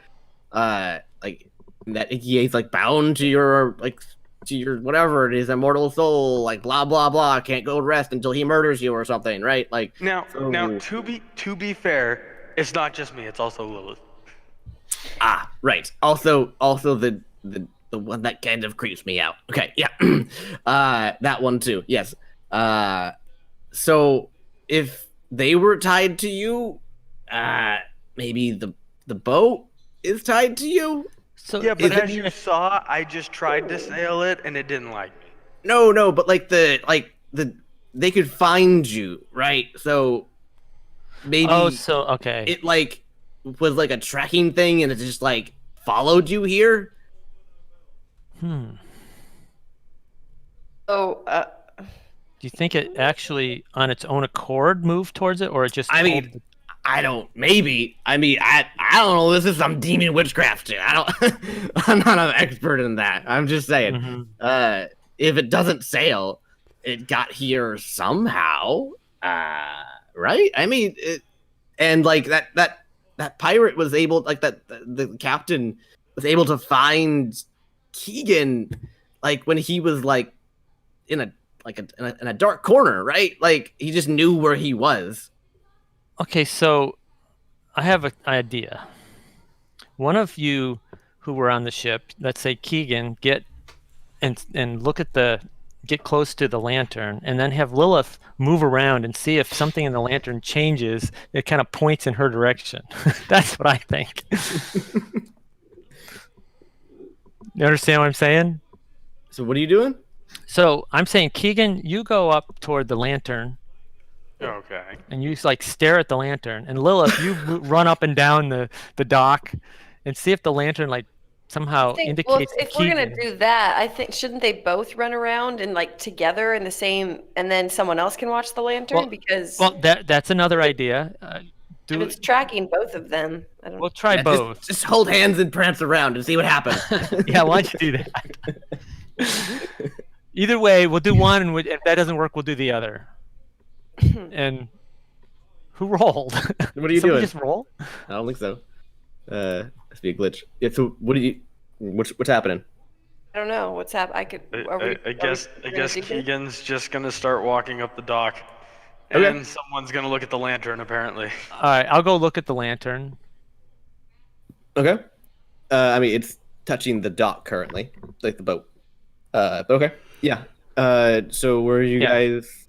[SPEAKER 1] Like that he's like bound to your whatever it is, immortal soul, like blah blah blah, can't go rest until he murders you or something, right? Like
[SPEAKER 8] Now,
[SPEAKER 1] so-
[SPEAKER 8] to be fair, it's not just me. It's also Lilith.
[SPEAKER 1] right. Also the one that kind of creeps me out. Okay, yeah. That one too. Yes. So if they were tied to you. Maybe the boat is tied to you.
[SPEAKER 3] So
[SPEAKER 8] Yeah, but
[SPEAKER 1] Is it-
[SPEAKER 8] as you saw, I just tried to sail it and it didn't like me.
[SPEAKER 1] No, but like they could find you, right? So maybe
[SPEAKER 3] okay.
[SPEAKER 1] it like was like a tracking thing and it just like followed you here.
[SPEAKER 5] Oh,
[SPEAKER 3] Do you think it actually, on its own accord, moved towards it, or it just?
[SPEAKER 1] I mean, I don't. Maybe. I mean, I don't know. This is some demon witchcraft shit. I don't. I'm not an expert in that. I'm just saying. If it doesn't sail, it got here somehow. Right? I mean, and like that pirate was able, like the captain was able to find Keegan, like when he was like in a dark corner, right? Like he just knew where he was.
[SPEAKER 3] Okay, so I have an idea. One of you who were on the ship, let's say Keegan, get close to the lantern, and then have Lilith move around and see if something in the lantern changes. It kind of points in her direction. That's what I think. You understand what I'm saying?
[SPEAKER 1] So what are you doing?
[SPEAKER 3] So I'm saying, Keegan, you go up toward the lantern.
[SPEAKER 8] Okay.
[SPEAKER 3] And you like stare at the lantern, and Lilith, you run up and down the dock, and see if the lantern like somehow indicates.
[SPEAKER 5] If we're gonna do that, I think shouldn't they both run around and like together in the same, and then someone else can watch the lantern because
[SPEAKER 3] that's another idea.
[SPEAKER 5] if it's tracking both of them, I don't.
[SPEAKER 3] We'll try both.
[SPEAKER 1] Just hold hands and prance around and see what happens.
[SPEAKER 3] Yeah, why don't you do that? Either way, we'll do one, and if that doesn't work, we'll do the other. And who rolled?
[SPEAKER 1] What are you
[SPEAKER 3] Somebody
[SPEAKER 1] doing?
[SPEAKER 3] Just roll?
[SPEAKER 1] I don't think so. Must be a glitch. Yeah, so what do you? What's happening?
[SPEAKER 5] I don't know what's happening.
[SPEAKER 8] I guess Keegan's just gonna start walking up the dock,
[SPEAKER 1] Okay.
[SPEAKER 8] and someone's gonna look at the lantern. Apparently.
[SPEAKER 3] All right, I'll go look at the lantern.
[SPEAKER 1] Okay. I mean, it's touching the dock currently, like the boat. But okay. Yeah. So where are you guys?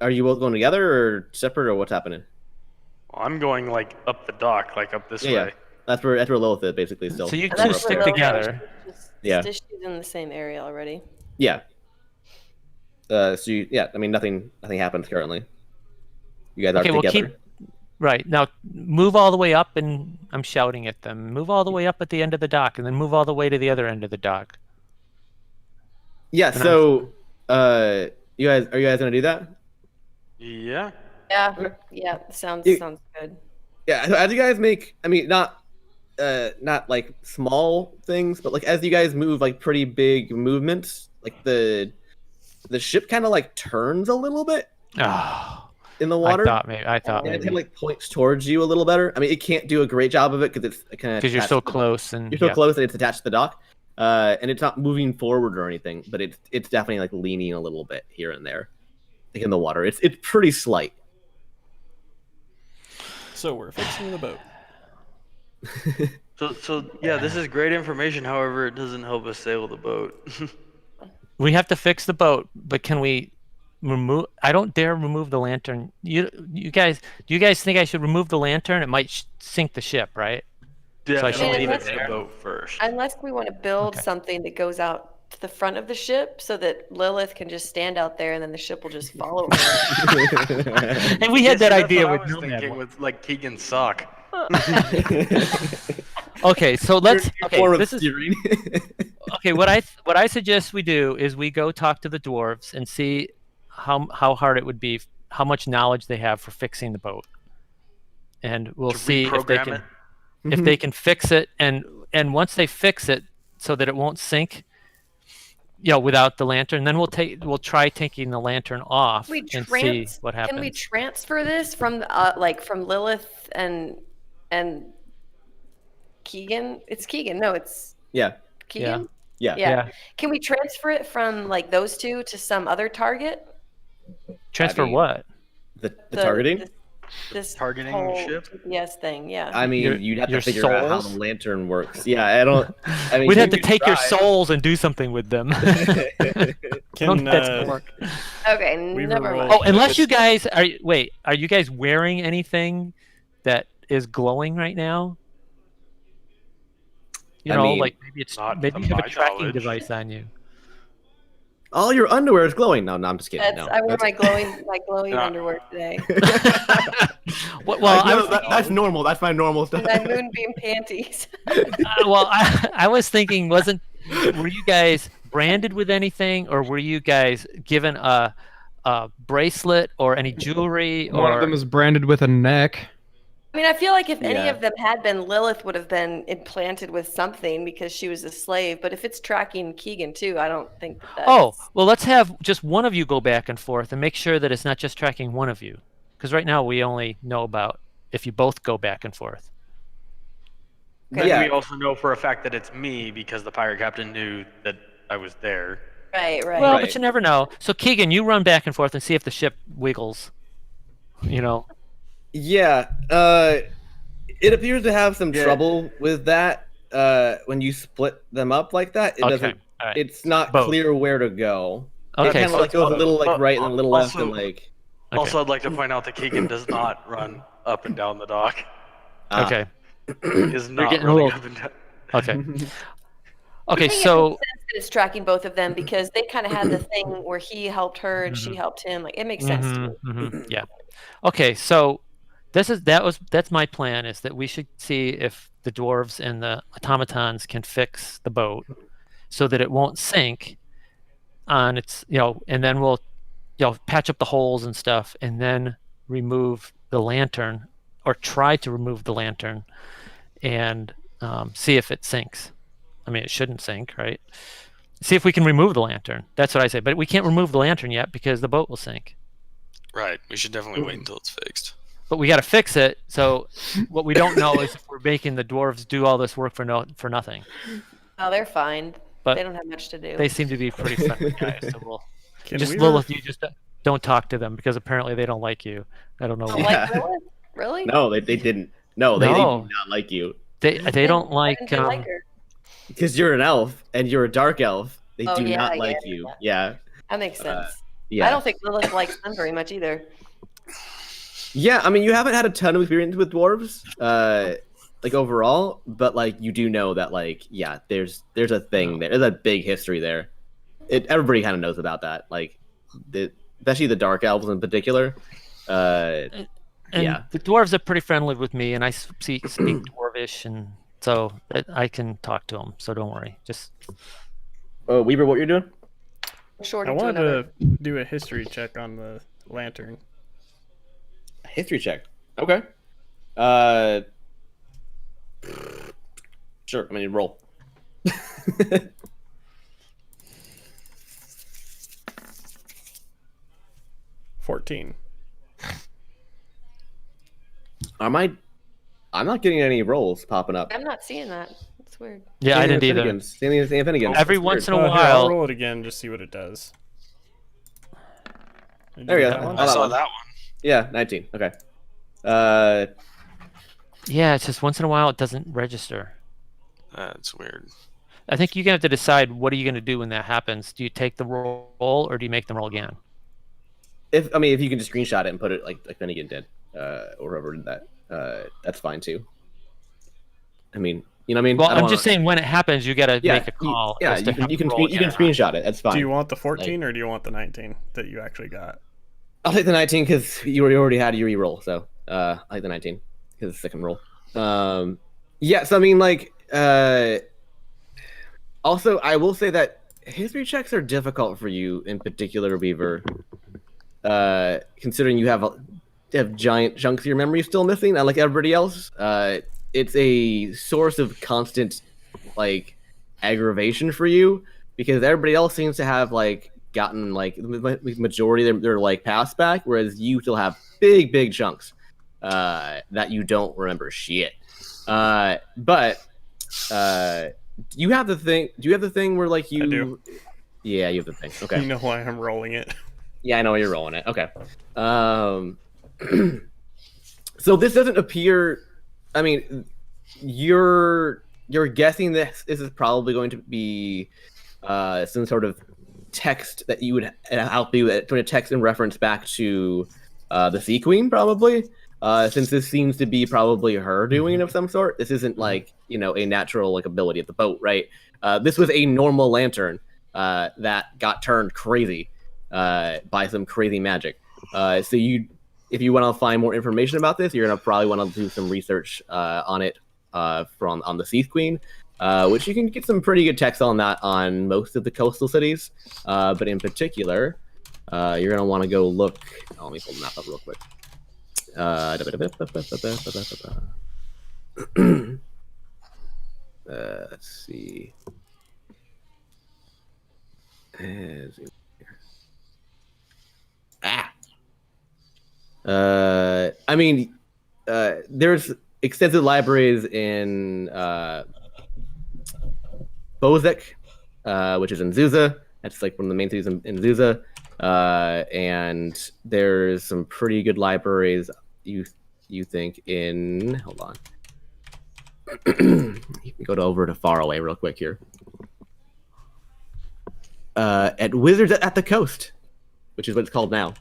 [SPEAKER 1] Are you both going together or separate, or what's happening?
[SPEAKER 8] Well, I'm going like up the dock, like up this way.
[SPEAKER 1] Yeah. That's where Lilith is basically still.
[SPEAKER 3] So you
[SPEAKER 5] And
[SPEAKER 3] two
[SPEAKER 5] that's
[SPEAKER 3] stick
[SPEAKER 5] where
[SPEAKER 3] together.
[SPEAKER 1] Yeah.
[SPEAKER 5] She's in the same area already.
[SPEAKER 1] Yeah. So I mean, nothing happens currently. You guys are
[SPEAKER 3] Okay,
[SPEAKER 1] together.
[SPEAKER 3] Right, now move all the way up, and I'm shouting at them. Move all the way up at the end of the dock, and then move all the way to the other end of the dock.
[SPEAKER 1] Yeah. So, are you guys gonna do that?
[SPEAKER 8] Yeah.
[SPEAKER 5] Yeah. Sounds good.
[SPEAKER 1] Yeah. So as you guys make, I mean, not like small things, but like as you guys move like pretty big movements, like the ship kind of like turns a little bit in the water.
[SPEAKER 3] I thought
[SPEAKER 1] and it
[SPEAKER 3] maybe.
[SPEAKER 1] kind of like points towards you a little better. I mean, it can't do a great job of it because it's kind of
[SPEAKER 3] Because you're so close, and
[SPEAKER 1] you're so close that it's attached to the dock, and it's not moving forward or anything, but it's definitely like leaning a little bit here and there, like in the water. It's pretty slight.
[SPEAKER 6] So we're fixing the boat.
[SPEAKER 8] So yeah, this is great information. However, it doesn't help us sail the boat.
[SPEAKER 3] We have to fix the boat, but can we remove? I don't dare remove the lantern. You guys, do you guys think I should remove the lantern? It might sink the ship, right?
[SPEAKER 8] Yeah,
[SPEAKER 3] I should
[SPEAKER 5] leave it
[SPEAKER 8] the
[SPEAKER 3] there.
[SPEAKER 8] boat first.
[SPEAKER 5] Unless we want to build something that goes out to the front of the ship so that Lilith can just stand out there and then the ship will just follow her.
[SPEAKER 3] And we had that idea
[SPEAKER 8] I
[SPEAKER 3] with
[SPEAKER 8] was
[SPEAKER 3] Nomad.
[SPEAKER 8] thinking with like Keegan's sock.
[SPEAKER 3] Okay, so let's. Okay, this is
[SPEAKER 1] steering.
[SPEAKER 3] okay. What I suggest we do is we go talk to the dwarves and see how hard it would be, how much knowledge they have for fixing the boat, and we'll
[SPEAKER 8] To
[SPEAKER 3] see if they
[SPEAKER 8] reprogram
[SPEAKER 3] can
[SPEAKER 8] it?
[SPEAKER 3] if they can fix it, and once they fix it so that it won't sink, without the lantern, then we'll try taking the lantern off and see what happens.
[SPEAKER 5] Can we transfer this from from Lilith and Keegan? It's Keegan. No, it's
[SPEAKER 1] Yeah.
[SPEAKER 5] Keegan.
[SPEAKER 1] Yeah.
[SPEAKER 3] Yeah.
[SPEAKER 5] Can we transfer it from like those two to some other target?
[SPEAKER 3] Transfer
[SPEAKER 1] I mean,
[SPEAKER 3] what?
[SPEAKER 1] The targeting.
[SPEAKER 5] this
[SPEAKER 8] Targeting
[SPEAKER 5] whole
[SPEAKER 8] ship?
[SPEAKER 5] GPS thing. Yeah.
[SPEAKER 1] I mean,
[SPEAKER 3] Your-
[SPEAKER 1] you'd have
[SPEAKER 3] your
[SPEAKER 1] to figure out how the
[SPEAKER 3] souls?
[SPEAKER 1] lantern works. Yeah, I don't. I mean,
[SPEAKER 3] We'd
[SPEAKER 1] you
[SPEAKER 3] have to
[SPEAKER 1] could
[SPEAKER 3] take your
[SPEAKER 1] try.
[SPEAKER 3] souls and do something with them. I don't
[SPEAKER 6] Can
[SPEAKER 3] think that's gonna work.
[SPEAKER 5] Okay,
[SPEAKER 6] Weaver
[SPEAKER 5] never
[SPEAKER 6] roll-
[SPEAKER 5] mind.
[SPEAKER 3] Oh, unless you guys are you guys wearing anything that is glowing right now? You
[SPEAKER 1] I
[SPEAKER 3] know,
[SPEAKER 1] mean,
[SPEAKER 3] like maybe
[SPEAKER 8] not
[SPEAKER 3] maybe
[SPEAKER 8] to
[SPEAKER 3] you have a
[SPEAKER 8] my
[SPEAKER 3] tracking
[SPEAKER 8] knowledge.
[SPEAKER 3] device on you.
[SPEAKER 1] All your underwear is glowing. No, I'm just kidding.
[SPEAKER 5] That's,
[SPEAKER 1] No,
[SPEAKER 5] I wear
[SPEAKER 1] that's-
[SPEAKER 5] my glowing
[SPEAKER 8] Yeah.
[SPEAKER 5] underwear today.
[SPEAKER 3] Well,
[SPEAKER 1] Like,
[SPEAKER 3] I
[SPEAKER 1] no,
[SPEAKER 3] was
[SPEAKER 1] that's normal. That's my normal stuff.
[SPEAKER 5] And my moonbeam panties.
[SPEAKER 3] I was thinking, were you guys branded with anything, or were you guys given a bracelet or any jewelry?
[SPEAKER 4] One of
[SPEAKER 3] or
[SPEAKER 4] them is branded with a neck.
[SPEAKER 5] I mean, I feel like if any
[SPEAKER 1] Yeah.
[SPEAKER 5] of them had been, Lilith would have been implanted with something because she was a slave. But if it's tracking Keegan too, I don't think that that's...
[SPEAKER 3] Oh, well, let's have just one of you go back and forth and make sure that it's not just tracking one of you, because right now we only know about if you both go back and forth.
[SPEAKER 5] Okay.
[SPEAKER 8] Then
[SPEAKER 1] Yeah.
[SPEAKER 8] we also know for a fact that it's me because the pirate captain knew that I was there.
[SPEAKER 5] Right, right.
[SPEAKER 3] Well,
[SPEAKER 1] Right.
[SPEAKER 3] but you never know. So Keegan, you run back and forth and see if the ship wiggles. You know.
[SPEAKER 1] Yeah, it appears to have some trouble with that. When you split them up like that, it
[SPEAKER 3] Okay.
[SPEAKER 1] doesn't.
[SPEAKER 3] All right.
[SPEAKER 1] It's not
[SPEAKER 3] Both.
[SPEAKER 1] clear where to go. It
[SPEAKER 3] Okay.
[SPEAKER 1] kind of like goes a little like right and a little left
[SPEAKER 8] Also-
[SPEAKER 1] and like.
[SPEAKER 3] Okay.
[SPEAKER 8] Also, I'd like to point out that Keegan does not run up and down the dock.
[SPEAKER 1] Ah.
[SPEAKER 3] Okay.
[SPEAKER 8] He is not
[SPEAKER 3] getting a
[SPEAKER 8] running
[SPEAKER 3] little-
[SPEAKER 8] up and down.
[SPEAKER 3] Okay.
[SPEAKER 5] I
[SPEAKER 3] Okay.
[SPEAKER 5] think it
[SPEAKER 3] So.
[SPEAKER 5] makes sense that it's tracking both of them because they kind of had the thing where he helped her and she helped him. Like it makes sense to me.
[SPEAKER 3] Yeah. Okay, so that's my plan, is that we should see if the dwarves and the automatons can fix the boat so that it won't sink on its, and then we'll patch up the holes and stuff, and then remove the lantern, or try to remove the lantern, and see if it sinks. I mean, it shouldn't sink, right? See if we can remove the lantern. That's what I say. But we can't remove the lantern yet because the boat will sink.
[SPEAKER 2] Right. We should definitely wait until it's fixed.
[SPEAKER 3] But we got to fix it. So what we don't know is if we're making the dwarves do all this work for nothing.
[SPEAKER 5] Oh, they're fine.
[SPEAKER 3] But
[SPEAKER 5] they don't have much to do.
[SPEAKER 3] They seem to be pretty friendly guys. So we'll
[SPEAKER 6] Can
[SPEAKER 3] just
[SPEAKER 6] Weaver-
[SPEAKER 3] Lilith, you just don't talk to them because apparently they don't like you. I don't know
[SPEAKER 5] Oh,
[SPEAKER 3] why.
[SPEAKER 5] like Lilith? Really?
[SPEAKER 1] No, they didn't. No, they do
[SPEAKER 3] No.
[SPEAKER 1] not like you
[SPEAKER 3] They don't
[SPEAKER 5] Why
[SPEAKER 3] like.
[SPEAKER 5] didn't they like her?
[SPEAKER 1] because you're an elf and you're a dark elf. They
[SPEAKER 5] Oh,
[SPEAKER 1] do
[SPEAKER 5] yeah,
[SPEAKER 1] not
[SPEAKER 5] yeah,
[SPEAKER 1] like
[SPEAKER 5] yeah.
[SPEAKER 1] you. Yeah,
[SPEAKER 5] That makes sense.
[SPEAKER 1] yeah.
[SPEAKER 5] I don't think Lilith likes them very much either.
[SPEAKER 1] Yeah, I mean, you haven't had a ton of experience with dwarves, like overall, but like you do know that, like, yeah, there's a thing there. There's a big history there. Everybody kind of knows about that, like, especially the dark elves in particular.
[SPEAKER 3] And
[SPEAKER 1] yeah.
[SPEAKER 3] the dwarves are pretty friendly with me, and I speak dwarvish, and so I can talk to them. So don't worry. Just
[SPEAKER 1] Oh, Weaver, what you're doing?
[SPEAKER 5] Short
[SPEAKER 6] I
[SPEAKER 5] into
[SPEAKER 6] wanted
[SPEAKER 5] another.
[SPEAKER 6] to do a history check on the lantern.
[SPEAKER 1] History check. Okay. Sure. I mean, roll.
[SPEAKER 6] 14.
[SPEAKER 1] I'm not getting any rolls popping up.
[SPEAKER 5] I'm not seeing that. It's weird.
[SPEAKER 3] yeah, I didn't either.
[SPEAKER 1] Same Finnegan.
[SPEAKER 3] Every once in a
[SPEAKER 6] Here, I'll
[SPEAKER 3] while,
[SPEAKER 6] roll it again, just see what it does.
[SPEAKER 1] There you go.
[SPEAKER 6] That one?
[SPEAKER 1] Oh,
[SPEAKER 2] I
[SPEAKER 1] that
[SPEAKER 2] saw
[SPEAKER 1] one.
[SPEAKER 2] that one.
[SPEAKER 1] Yeah, 19. Okay.
[SPEAKER 3] yeah, it's just once in a while it doesn't register.
[SPEAKER 2] That's weird.
[SPEAKER 3] I think you're gonna have to decide what are you gonna do when that happens. Do you take the roll or do you make them roll again?
[SPEAKER 1] if you can just screenshot it and put it like Finnegan did, or whoever did that, that's fine too. I mean, you know what I mean?
[SPEAKER 3] Well,
[SPEAKER 1] I don't
[SPEAKER 3] I'm just
[SPEAKER 1] wanna-
[SPEAKER 3] saying when it happens, you gotta
[SPEAKER 1] yeah,
[SPEAKER 3] make a call.
[SPEAKER 1] Yeah,
[SPEAKER 3] as to have
[SPEAKER 1] you
[SPEAKER 3] them
[SPEAKER 1] can
[SPEAKER 3] roll
[SPEAKER 1] you can
[SPEAKER 3] again.
[SPEAKER 1] screenshot it. That's fine.
[SPEAKER 6] Do you want the 14 or do you want the 19 that you actually got?
[SPEAKER 1] I'll take the 19 because you already had your re-roll, so I like the 19 because it's the second roll. Yeah, so I mean, like, also I will say that history checks are difficult for you in particular, Weaver. Considering you have giant chunks of your memory still missing, unlike everybody else, it's a source of constant like aggravation for you because everybody else seems to have like gotten like the majority of their like past back, whereas you still have big chunks that you don't remember shit. But you have the thing. Do you have the thing where like you?
[SPEAKER 6] I do.
[SPEAKER 1] Yeah, you have the thing. Okay.
[SPEAKER 6] You know why I'm rolling it.
[SPEAKER 1] Yeah, I know you're rolling it. Okay. So this doesn't appear. I mean, you're guessing this is probably going to be some sort of text that you would help you with, a text in reference back to the Sea Queen, probably. Since this seems to be probably her doing of some sort. This isn't like, you know, a natural like ability of the boat, right? This was a normal lantern that got turned crazy by some crazy magic. So if you want to find more information about this, you're gonna probably want to do some research on it on the Sea Queen, which you can get some pretty good text on that on most of the coastal cities. But in particular, you're gonna want to go look. Oh, let me pull the map up real quick. Let's see. I mean, there's extensive libraries in Bozek, which is in Zuza. That's like one of the main cities in Zuza. And there's some pretty good libraries you think in, hold on. You can go over to Far Away real quick here. At Wizards at the Coast, which is what it's called now.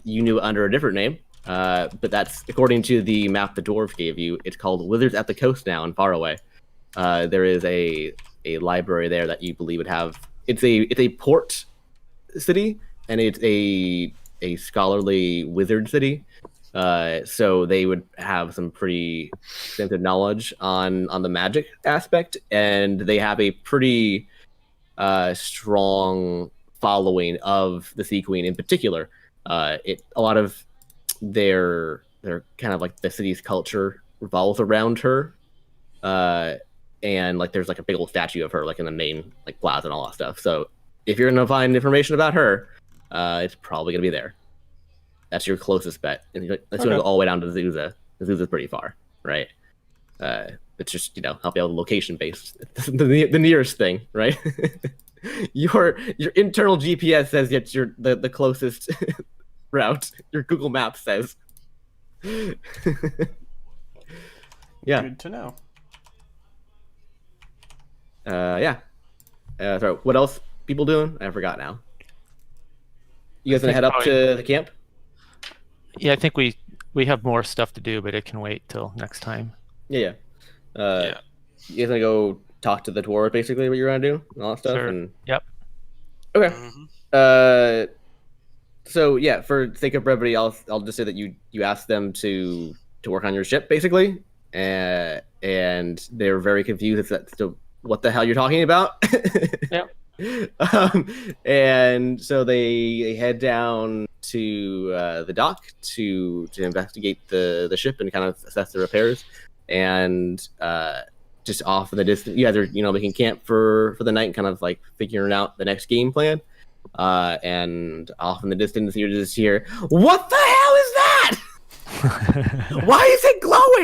[SPEAKER 1] You knew it under a different name, but that's according to the map the dwarf gave you. It's called Wizards at the Coast now in Far Away. There is a library there that you believe would have. It's a port city, and it's a scholarly wizard city. So they would have some pretty extensive knowledge on the magic aspect, and they have a pretty strong following of the Sea Queen in particular. A lot of their kind of like the city's culture revolves around her, and like there's like a big old statue of her like in the main like plaza and all that stuff. So if you're gonna find information about her, it's probably gonna be there. That's your closest bet. And let's go all the way down to Zuza. Zuza's pretty far, right? It's just, you know, help you out with location based. the nearest thing, right? your internal GPS says it's the closest route. Your Google Maps says. Yeah.
[SPEAKER 6] Good to know.
[SPEAKER 1] Yeah. Sorry, what else people doing? I forgot now. You guys gonna head up to the camp?
[SPEAKER 3] Yeah, I think we have more stuff to do, but it can wait till next time.
[SPEAKER 1] Yeah.
[SPEAKER 2] Yeah.
[SPEAKER 1] You guys gonna go talk to the dwarves, basically, what you're gonna do, and all that stuff?
[SPEAKER 3] Sure.
[SPEAKER 1] And...
[SPEAKER 3] Yep.
[SPEAKER 1] Okay.
[SPEAKER 2] Mhm.
[SPEAKER 1] So yeah, for sake of brevity, I'll just say that you asked them to work on your ship, basically, and they're very confused as to what the hell you're talking about.
[SPEAKER 3] Yep.
[SPEAKER 1] And so they head down to the dock to investigate the ship and kind of assess the repairs. And just off in the distance, you guys are making camp for the night and kind of like figuring out the next game plan. And off in the distance, you just hear, "What the hell is that? Why is it glowing?"